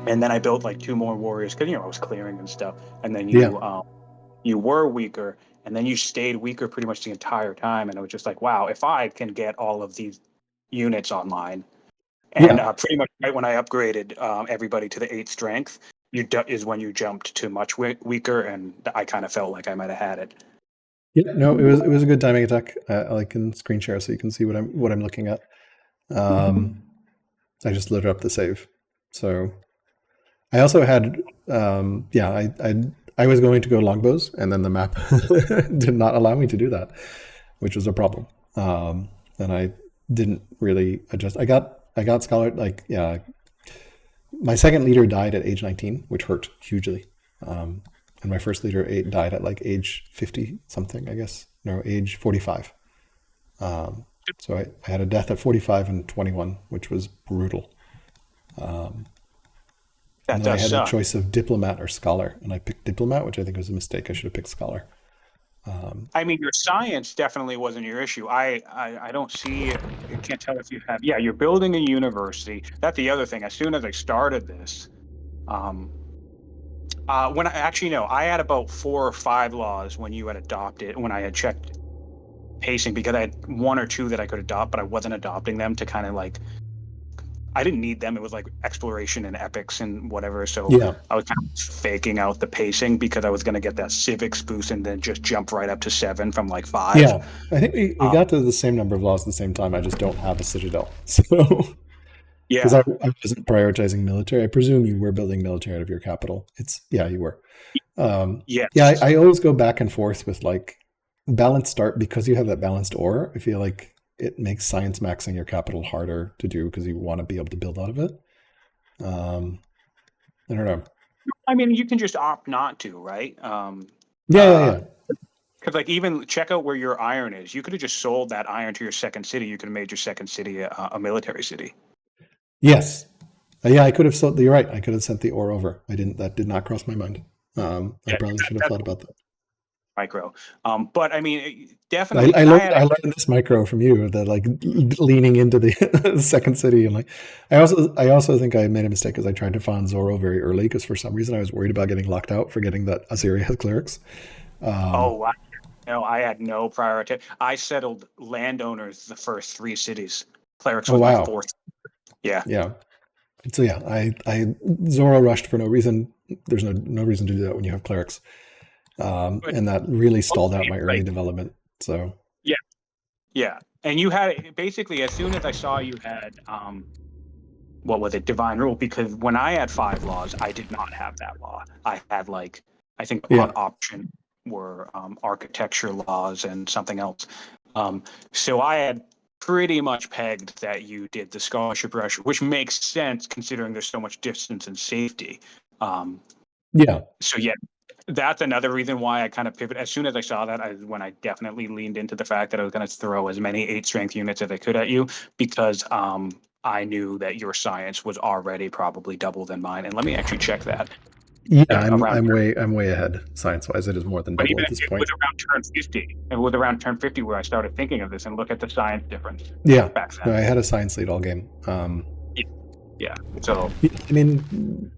and then I built like two more warriors because I was clearing and stuff, and then Yeah. you were weaker, and then you stayed weaker pretty much the entire time, and I was just like, wow, if I can get all of these units online, and Yeah. pretty much right when I upgraded everybody to the 8 strength, is when you jumped to much weaker, and I kind of felt like I might have had it. Yeah. No, it was a good timing attack. I can screen share so you can see what I'm looking at. I just loaded up the save. So I also had I was going to go longbows, and then the map did not allow me to do that, which was a problem. And I didn't really adjust. I got scholar my second leader died at age 19, which hurt hugely. And my first leader died at like age 50 something, I guess. No, age 45. So I had a death at 45 and 21, which was brutal. That And then I does had a suck. choice of diplomat or scholar, and I picked diplomat, which I think was a mistake. I should have picked scholar. I mean, your science definitely wasn't your issue. I don't see. I can't tell if you have. Yeah, you're building a university. That's the other thing. As soon as I started this, um, when I actually no, I had about 4 or 5 laws when you had adopted. When I had checked pacing, because I had one or two that I could adopt, but I wasn't adopting them to kind of like I didn't need them. It was like exploration and epics and whatever. So Yeah, I was kind of faking out the pacing because I was going to get that civics boost and then just jump right up to 7 from like 5. yeah. I think we Um, got to the same number of laws at the same time. I just don't have a citadel, so because yeah, I wasn't prioritizing military. I presume you were building military out of your capital. Yeah, you were. Yeah, yes. I always go back and forth with like balanced start because you have that balanced ore. I feel like it makes science maxing your capital harder to do because you want to be able to build out of it. Um, I don't know. I mean, you can just opt not to, right? Yeah, yeah, yeah. Because like even check out where your iron is. You could have just sold that iron to your second city. You could have made your second city a military city. Yes. Yeah, I could have sold. You're right. I could have sent the ore over. I didn't. That did not cross my mind. I Yeah, probably should have that's thought about that. micro. But I mean, definitely, I I had learned this micro from you. The like leaning into the second city, and like I also think I made a mistake because I tried to find Zoro very early because for some reason I was worried about getting locked out, forgetting that Assyria has clerics. Um, oh, no, I had no priority. I settled landowners the first 3 cities. Clerics oh was my wow, fourth. Yeah. yeah. So yeah, I Zoro rushed for no reason. There's no reason to do that when you have clerics, But and that really stalled mostly out my it's early like, development. So yeah, yeah. And you had basically as soon as I saw you had what was it, divine rule? Because when I had 5 laws, I did not have that law. I had like I think on yeah, option were architecture laws and something else. Um, so I had pretty much pegged that you did the scholarship rush, which makes sense considering there's so much distance and safety. Um, yeah. so yeah, that's another reason why I kind of pivot. As soon as I saw that, when I definitely leaned into the fact that I was going to throw as many 8 strength units as I could at you because I knew that your science was already probably double than mine. And let me actually check that. Yeah, Yeah, around, I'm way ahead science wise. It is more than but double even at this it was point. around turn 50. It was around turn 50 where I started thinking of this and look at the science difference Yeah, back no, then. I had a science lead all game. Yeah. Yeah. So I mean,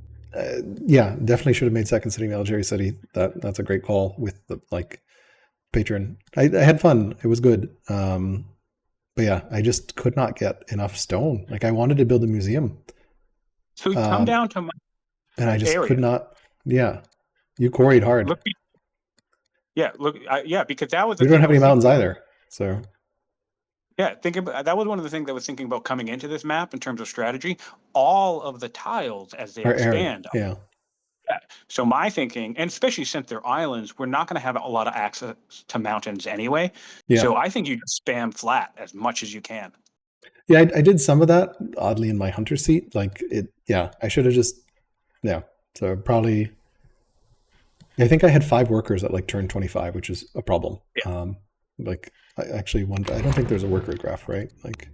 yeah, definitely should have made second city military city. That's a great call with the like patron. I had fun. It was good. But yeah, I just could not get enough stone. Like I wanted to build a museum, so come um, down to my and I just could area. not. Yeah, you quarried hard. Look, yeah, look, yeah, because that was the We don't thing have I any was mountains thinking. either. So Yeah, thinking about that was one of the things I was thinking about coming into this map in terms of strategy. All of the tiles as they our area. expand. Yeah, So my thinking, and especially since they're islands, we're not going to have a lot of access to mountains anyway. yeah, So I think you spam flat as much as you can. yeah. I did some of that oddly in my hunter seat. Like it. Yeah, I should have just. Yeah. So probably I think I had 5 workers at like turn 25, which is a problem. Yeah. Like I actually wonder. I don't think there's a worker graph, right? Like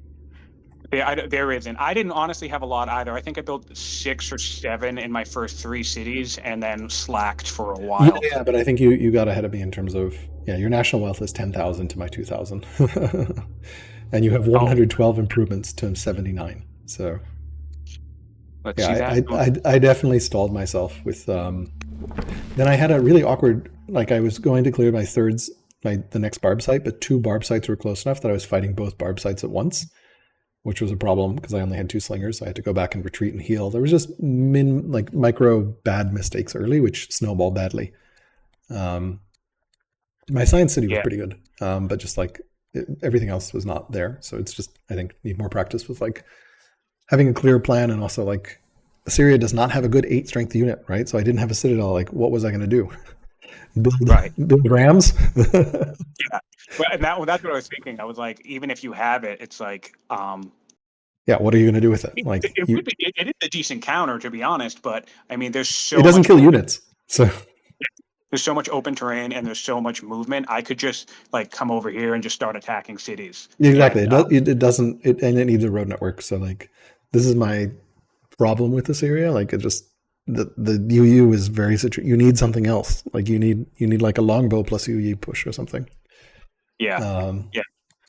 There isn't. I didn't honestly have a lot either. I think I built 6 or 7 in my first 3 cities and then slacked for a Yeah, while. yeah, but I think you got ahead of me in terms of, yeah, your national wealth is 10,000 to my 2,000. And you have Oh, 112 improvements to 79. So let's yeah, see that. I definitely stalled myself with. Then I had a really awkward. Like I was going to clear my thirds, the next barb site, but 2 barb sites were close enough that I was fighting both barb sites at once, which was a problem because I only had 2 slingers. So I had to go back and retreat and heal. There was just micro bad mistakes early, which snowballed badly. My science city was Yeah. pretty good, but just like everything else was not there. So it's just I think need more practice with like having a clear plan, and also like Assyria does not have a good 8 strength unit, right? So I didn't have a citadel. Like, what was I going to do? Right. Build rams? Yeah. But that's what I was thinking. I was like, even if you have it, it's like, Yeah, what are you going to do with it? Like, it is a decent counter, to be honest. But I mean, it doesn't kill units. So there's so much open terrain and there's so much movement. I could just like come over here and just start attacking cities. exactly, And it doesn't, and it needs a road network. So like, this is my problem with Assyria. Like, it just the UU is very you need something else. Like you need like a longbow plus UU push or something. yeah, Um, yeah,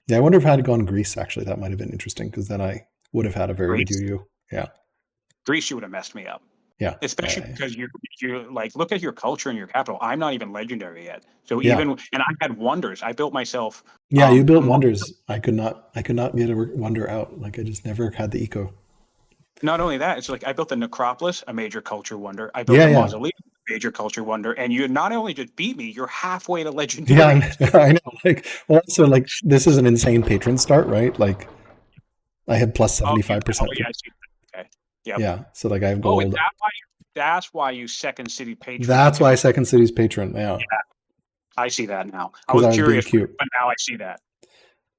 yeah, I wonder if I had gone Greece. Actually, that might have been interesting because then I would have had a very good Greece, UU. Yeah, Greece, you would have messed me up. yeah, Especially because you like look at your culture and your capital. I'm not even legendary yet. So yeah, and I had wonders. I built myself. yeah. You built wonders. I could not get a wonder out. Like I just never had the eco. Not only that, it's like I built the necropolis, a major culture wonder. I built Yeah, the yeah, mausoleum, a major culture wonder. And you not only just beat me, you're halfway to yeah. legendary. I know. Like, well, also like this is an insane patron start, right? Like I had plus Oh, 75% for yeah, I see. Okay. Yep. yeah. So like I have Oh, is gold. that's why you second city patron, That's because why you second city's patron. Yeah, yeah, I see that now. I because was I was being curious, cute. but now I see that.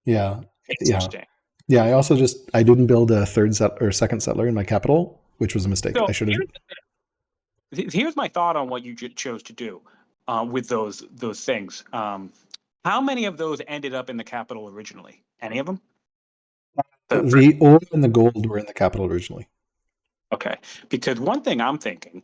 Yeah, yeah. Interesting. Yeah, I also just I didn't build a third set or second settler in my capital, which was a mistake. So I should have. here's my thought on what you chose to do with those things. How many of those ended up in the capital originally? Any of them? The ore and the gold were in the capital originally. Okay, because one thing I'm thinking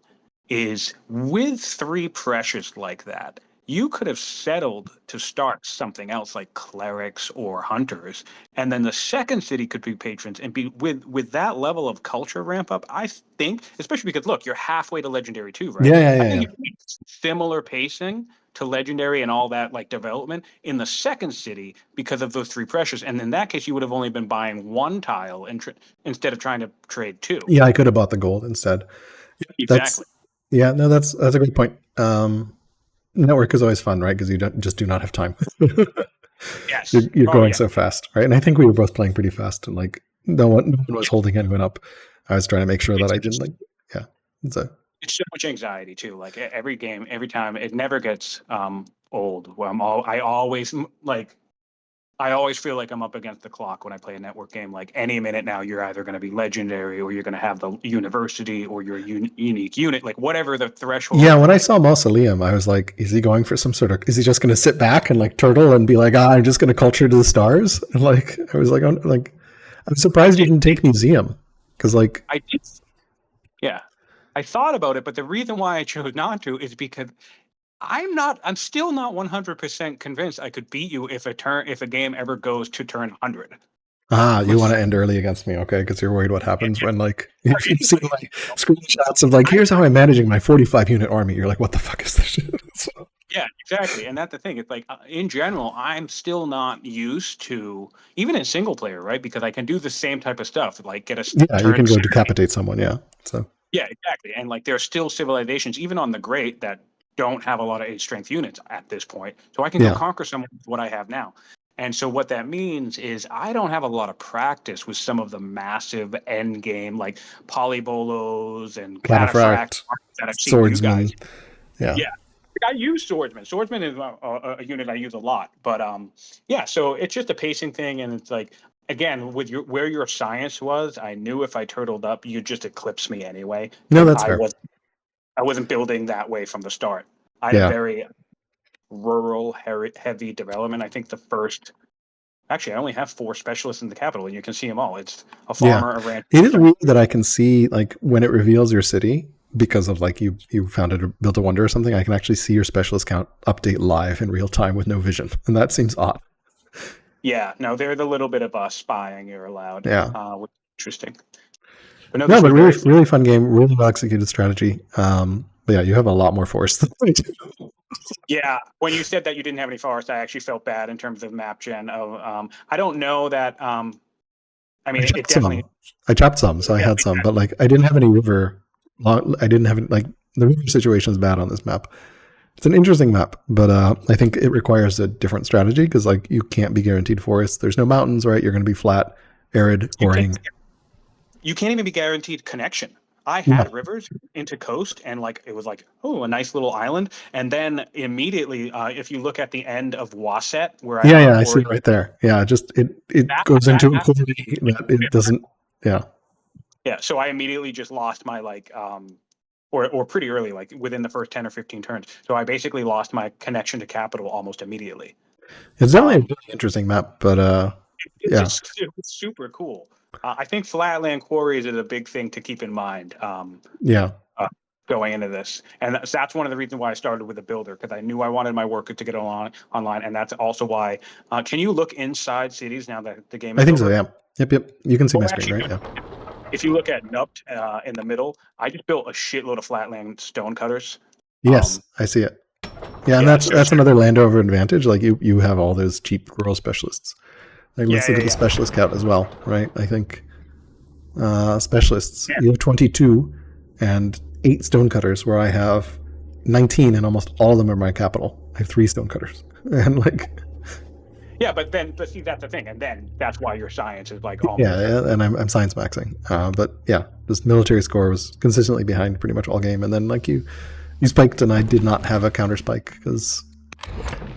is with 3 pressures like that, you could have settled to start something else like clerics or hunters, and then the second city could be patrons and be with that level of culture ramp up. I think, especially because look, you're halfway to legendary too, right? Yeah, yeah, I yeah, think yeah. you need similar pacing to legendary and all that like development in the second city because of those 3 pressures, and in that case, you would have only been buying 1 tile instead of trying to trade 2. Yeah, I could have bought the gold instead. That's Exactly. yeah, no, that's a great point. Network is always fun, right? Because you do not have time. Yes. You're Oh going yeah. so fast, right? And I think we were both playing pretty fast, and like no one was holding anyone up. I was trying to make sure that It's I didn't like yeah. So it's so much anxiety too. Like every game, every time, it never gets old. Where I always feel like I'm up against the clock when I play a network game. Like any minute now, you're either going to be legendary, or you're going to have the university, or your unique unit, like whatever the yeah, threshold. when I Like saw Mausoleum, I was like, is he going for some sort of? Is he just going to sit back and like turtle and be like, I'm just going to culture to the stars? And like, I was like, I'm I surprised he did, didn't take museum because like, I did, yeah. I thought about it, but the reason why I chose not to is because I'm still not 100% convinced I could beat you if a game ever goes to turn 100. you want to end early against me, okay? Because you're worried what happens when like if you see my I, screenshots of like, here's how I'm managing my 45 unit army. You're like, what the fuck is this shit? So, yeah, exactly. And that's the thing. It's like in general, I'm still not used to even in single player, right? Because I can do the same type of stuff, like get a yeah, you turn. can go decapitate someone. Yeah. So Yeah, exactly. And like there are still civilizations, even on the Great, that don't have a lot of 8 strength units at this point. So I can go yeah, conquer someone with what I have now. And so what that means is I don't have a lot of practice with some of the massive end game like polybolos and cataphracts cataphract, that I've seen you guys. swordsman. Yeah. Yeah. I use swordsman. Swordsman is a unit I use a lot, but yeah. So it's just a pacing thing, and it's like again with where your science was, I knew if I turtled up, you'd just eclipse me anyway No, because that's fair. I wasn't building that way from the start. I had a Yeah. very rural heavy development. I think Actually, I only have 4 specialists in the capital, and you can see them all. It's a farmer, a rancher. It is weird that I can see, like, when it reveals your city, because of like you founded or built a wonder or something, I can actually see your specialist count update live in real time with no vision, and that seems odd. Yeah, no, they're the little bit of spying you're allowed. Yeah. Which is interesting. But no, No, this but was really, very fun. really fun game, really well executed strategy. But yeah, you have a lot more force than I do. Yeah, when you said that you didn't have any forest, I actually felt bad in terms of map gen. I don't know that. I I mean, it chopped definitely. some. I chopped some, so I Yeah, had some, but like I didn't have any river. I didn't have like the river situation is bad on this map. It's an interesting map, but I think it requires a different strategy because like you can't be guaranteed forests. There's no mountains, right? You're going to be flat, arid, you can't. boring. You can't even be guaranteed connection. I Yeah, had rivers into coast, and like it was like, oh, a nice little island, and then immediately, if you look at the end of Wasset, where I yeah, have a yeah. I see quarry, it right there. Yeah, just it that goes that into a has quality that it doesn't. Yeah, yeah. So I immediately just lost my or pretty early, like within the first 10 or 15 turns. So I basically lost my connection to capital almost immediately. it's definitely a Um, really interesting map, but yeah, it's super cool. I think flatland quarries is a big thing to keep in mind. yeah. Uh, Going into this, and that's one of the reasons why I started with a builder, because I knew I wanted my worker to get online, and that's also why. Can you look inside cities now that the game I is think so. over? Yeah. Yep. Yep. You can see Oh, my screen, actually, right? Yeah. if you look at Nupt in the middle, I just built a shitload of flatland stone cutters. Yes, Um, I see it. Yeah, and yeah, that's another Landover advantage. Like you have all those cheap rural specialists. Like let's look at the yeah. specialist count as well, right? I think specialists. Yeah. You have 22 and 8 stonecutters, where I have 19, and almost all of them are my capital. I have 3 stonecutters, and like Yeah, but see, that's the thing, and then that's why your science is like almost. yeah, and I'm science maxing. But yeah, this military score was consistently behind pretty much all game, and then like you spiked, and I did not have a counter spike because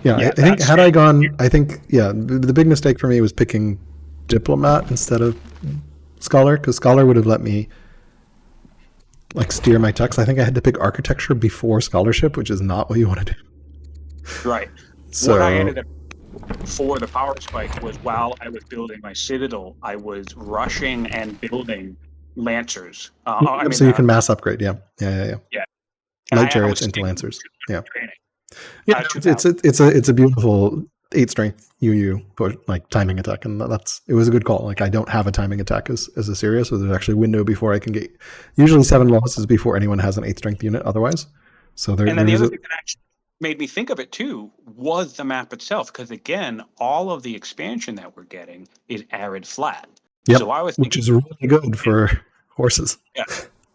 yeah, I Yeah, think that's had I gone, I think yeah, the big mistake for me was picking diplomat instead of scholar, because scholar would have let me like steer my text. I think I had to pick architecture before scholarship, which is not what you want to do. right. What I So ended up for the power spike was while I was building my citadel, I was rushing and building lancers. I yep, mean, so you can mass upgrade. Yeah, yeah, yeah, yeah. yeah, and Light I was chariots into sticking lancers. Yeah, training. yeah. No, 2000. It's a beautiful 8 strength UU push, like timing attack, and it was a good call. Like I don't have a timing attack as Assyria, so there's actually a window before I can get. Usually 7 losses before anyone has an 8 strength unit. Otherwise, so And then there the is other a thing that actually made me think of it too was the map itself, because again, all of the expansion that we're getting is arid flat. So yep, I was which thinking, is really good for horses. yeah,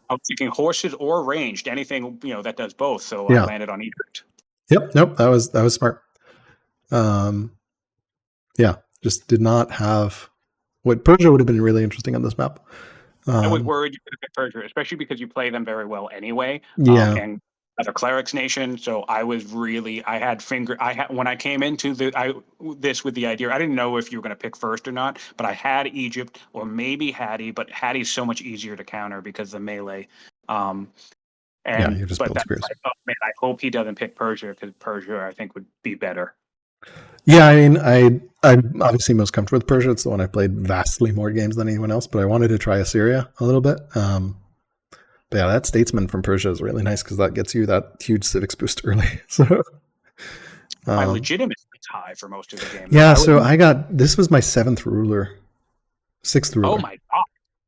I was thinking horses or ranged, anything that does both. So I Yeah. landed on Egypt. Yep. Nope. That was smart. Um, yeah. Just did not have what Persia would have been really interesting on this map. I was worried you could have picked Persia, especially because you play them very well anyway. Yeah. And as a clerics nation, so I had when I came into this with the idea, I didn't know if you were going to pick first or not, but I had Egypt or maybe Hattie, but Hattie's so much easier to counter because of melee. Yeah. You just But build that's spears. like, oh man, I hope he doesn't pick Persia, because Persia I think would be better. Yeah. I mean, I'm obviously most comfortable with Persia. It's the one I played vastly more games than anyone else, but I wanted to try Assyria a little bit. But yeah, that statesman from Persia is really nice because that gets you that huge civics boost early. So My legitimacy is high for most of the game, though. yeah, so I got this was my 7th ruler, 6th Oh ruler. my god.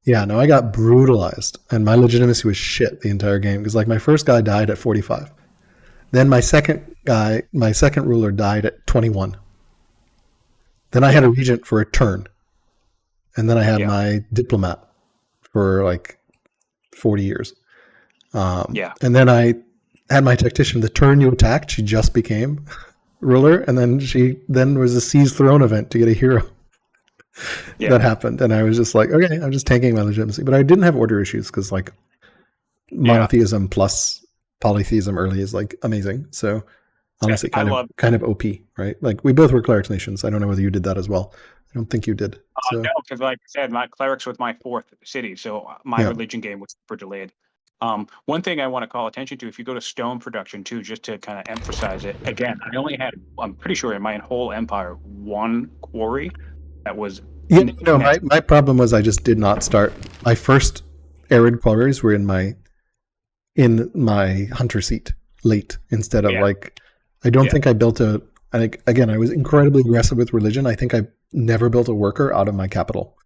Yeah, no, I got brutalized, and my legitimacy was shit the entire game because like my first guy died at 45, then my second ruler died at 21. Then I had a regent for a turn, and then I had Yeah. my diplomat for like 40 years. Yeah. And then I had my tactician. The turn you attacked, she just became ruler, and then then was a seize throne event to get a hero. Yeah. That happened, and I was just like, okay, I'm just tanking my legitimacy. But I didn't have order issues because like monotheism plus polytheism early is like amazing. So honestly, I kind of OP, right? Like we both were clerics nations. I don't know whether you did that as well. I don't think you did. So no, because like I said, my clerics was my 4th city, so my yeah, religion game was super delayed. One thing I want to call attention to, if you go to stone production too, just to kind of emphasize it again, I'm pretty sure in my whole empire, 1 quarry. that was Yeah, no, my problem was I just did not start. My first arid quarries were in my hunter seat late instead of like, I don't think I built a, again, I was incredibly aggressive with religion. I think I never built a worker out of my capital.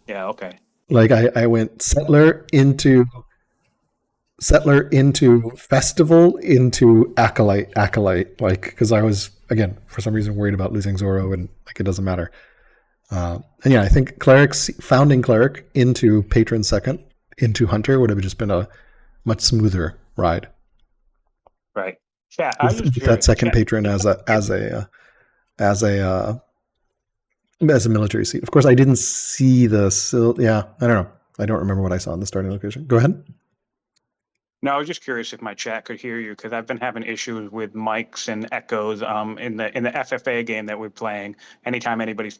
Yeah, okay. Like I went settler into festival into acolyte, like, because I was, again, for some reason worried about losing Zoro, and like it doesn't matter. And yeah, I think founding cleric into patron second into hunter would have just been a much smoother ride. Right. Yeah, I was with that second patron as a military seat. Of course, I didn't see the. Yeah, I don't know. I don't remember what I saw in the starting location. Go ahead. No, I was just curious if my chat could hear you, because I've been having issues with mics and echoes in the FFA game that we're playing. Anytime anybody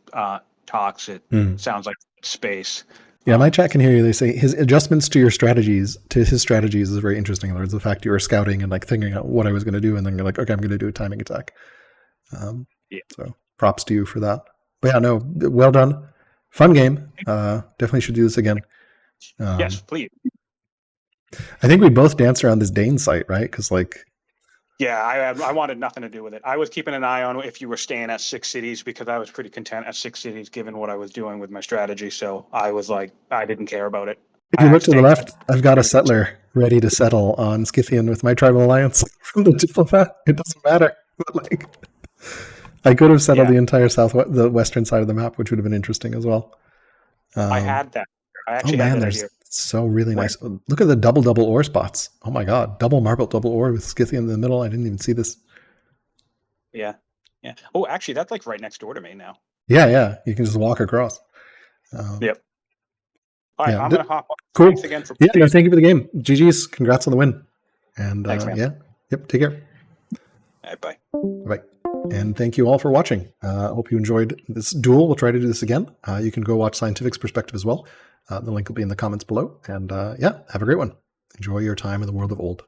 talks, it sounds like space. Yeah, my chat can hear you. They say his adjustments to his strategies is very interesting. In other words, the fact you were scouting and like thinking out what I was going to do, and then you're like, okay, I'm going to do a timing attack. So props to you for that. But yeah, no, well done. Fun game. Definitely should do this again. Yes, please. I think we both danced around this Dane site, right? Because like, yeah, I wanted nothing to do with it. I was keeping an eye on if you were staying at 6 cities, because I was pretty content at 6 cities given what I was doing with my strategy. So I was like, I didn't care about it. If you look to the left, I've got a settler ready to settle on Scythian with my tribal alliance from the diplomat. It doesn't matter. But like, I could have settled the entire the western side of the map, which would have been interesting as well. I had that. I actually had that idea. So really nice. Look at the double ore spots. Oh my god, double marble, double ore with Scythian in the middle. I didn't even see this. Yeah. Oh, actually, that's like right next door to me now. Yeah. You can just walk across. Yep. All right, I'm gonna hop off. Cool. Thanks again for thank you for the game. GG's. Congrats on the win. And thanks, man. Yep. Take care. All right, bye. Bye. And thank you all for watching. Hope you enjoyed this duel. We'll try to do this again. You can go watch Scientific's perspective as well. The link will be in the comments below. And have a great one. Enjoy your time in the world of old.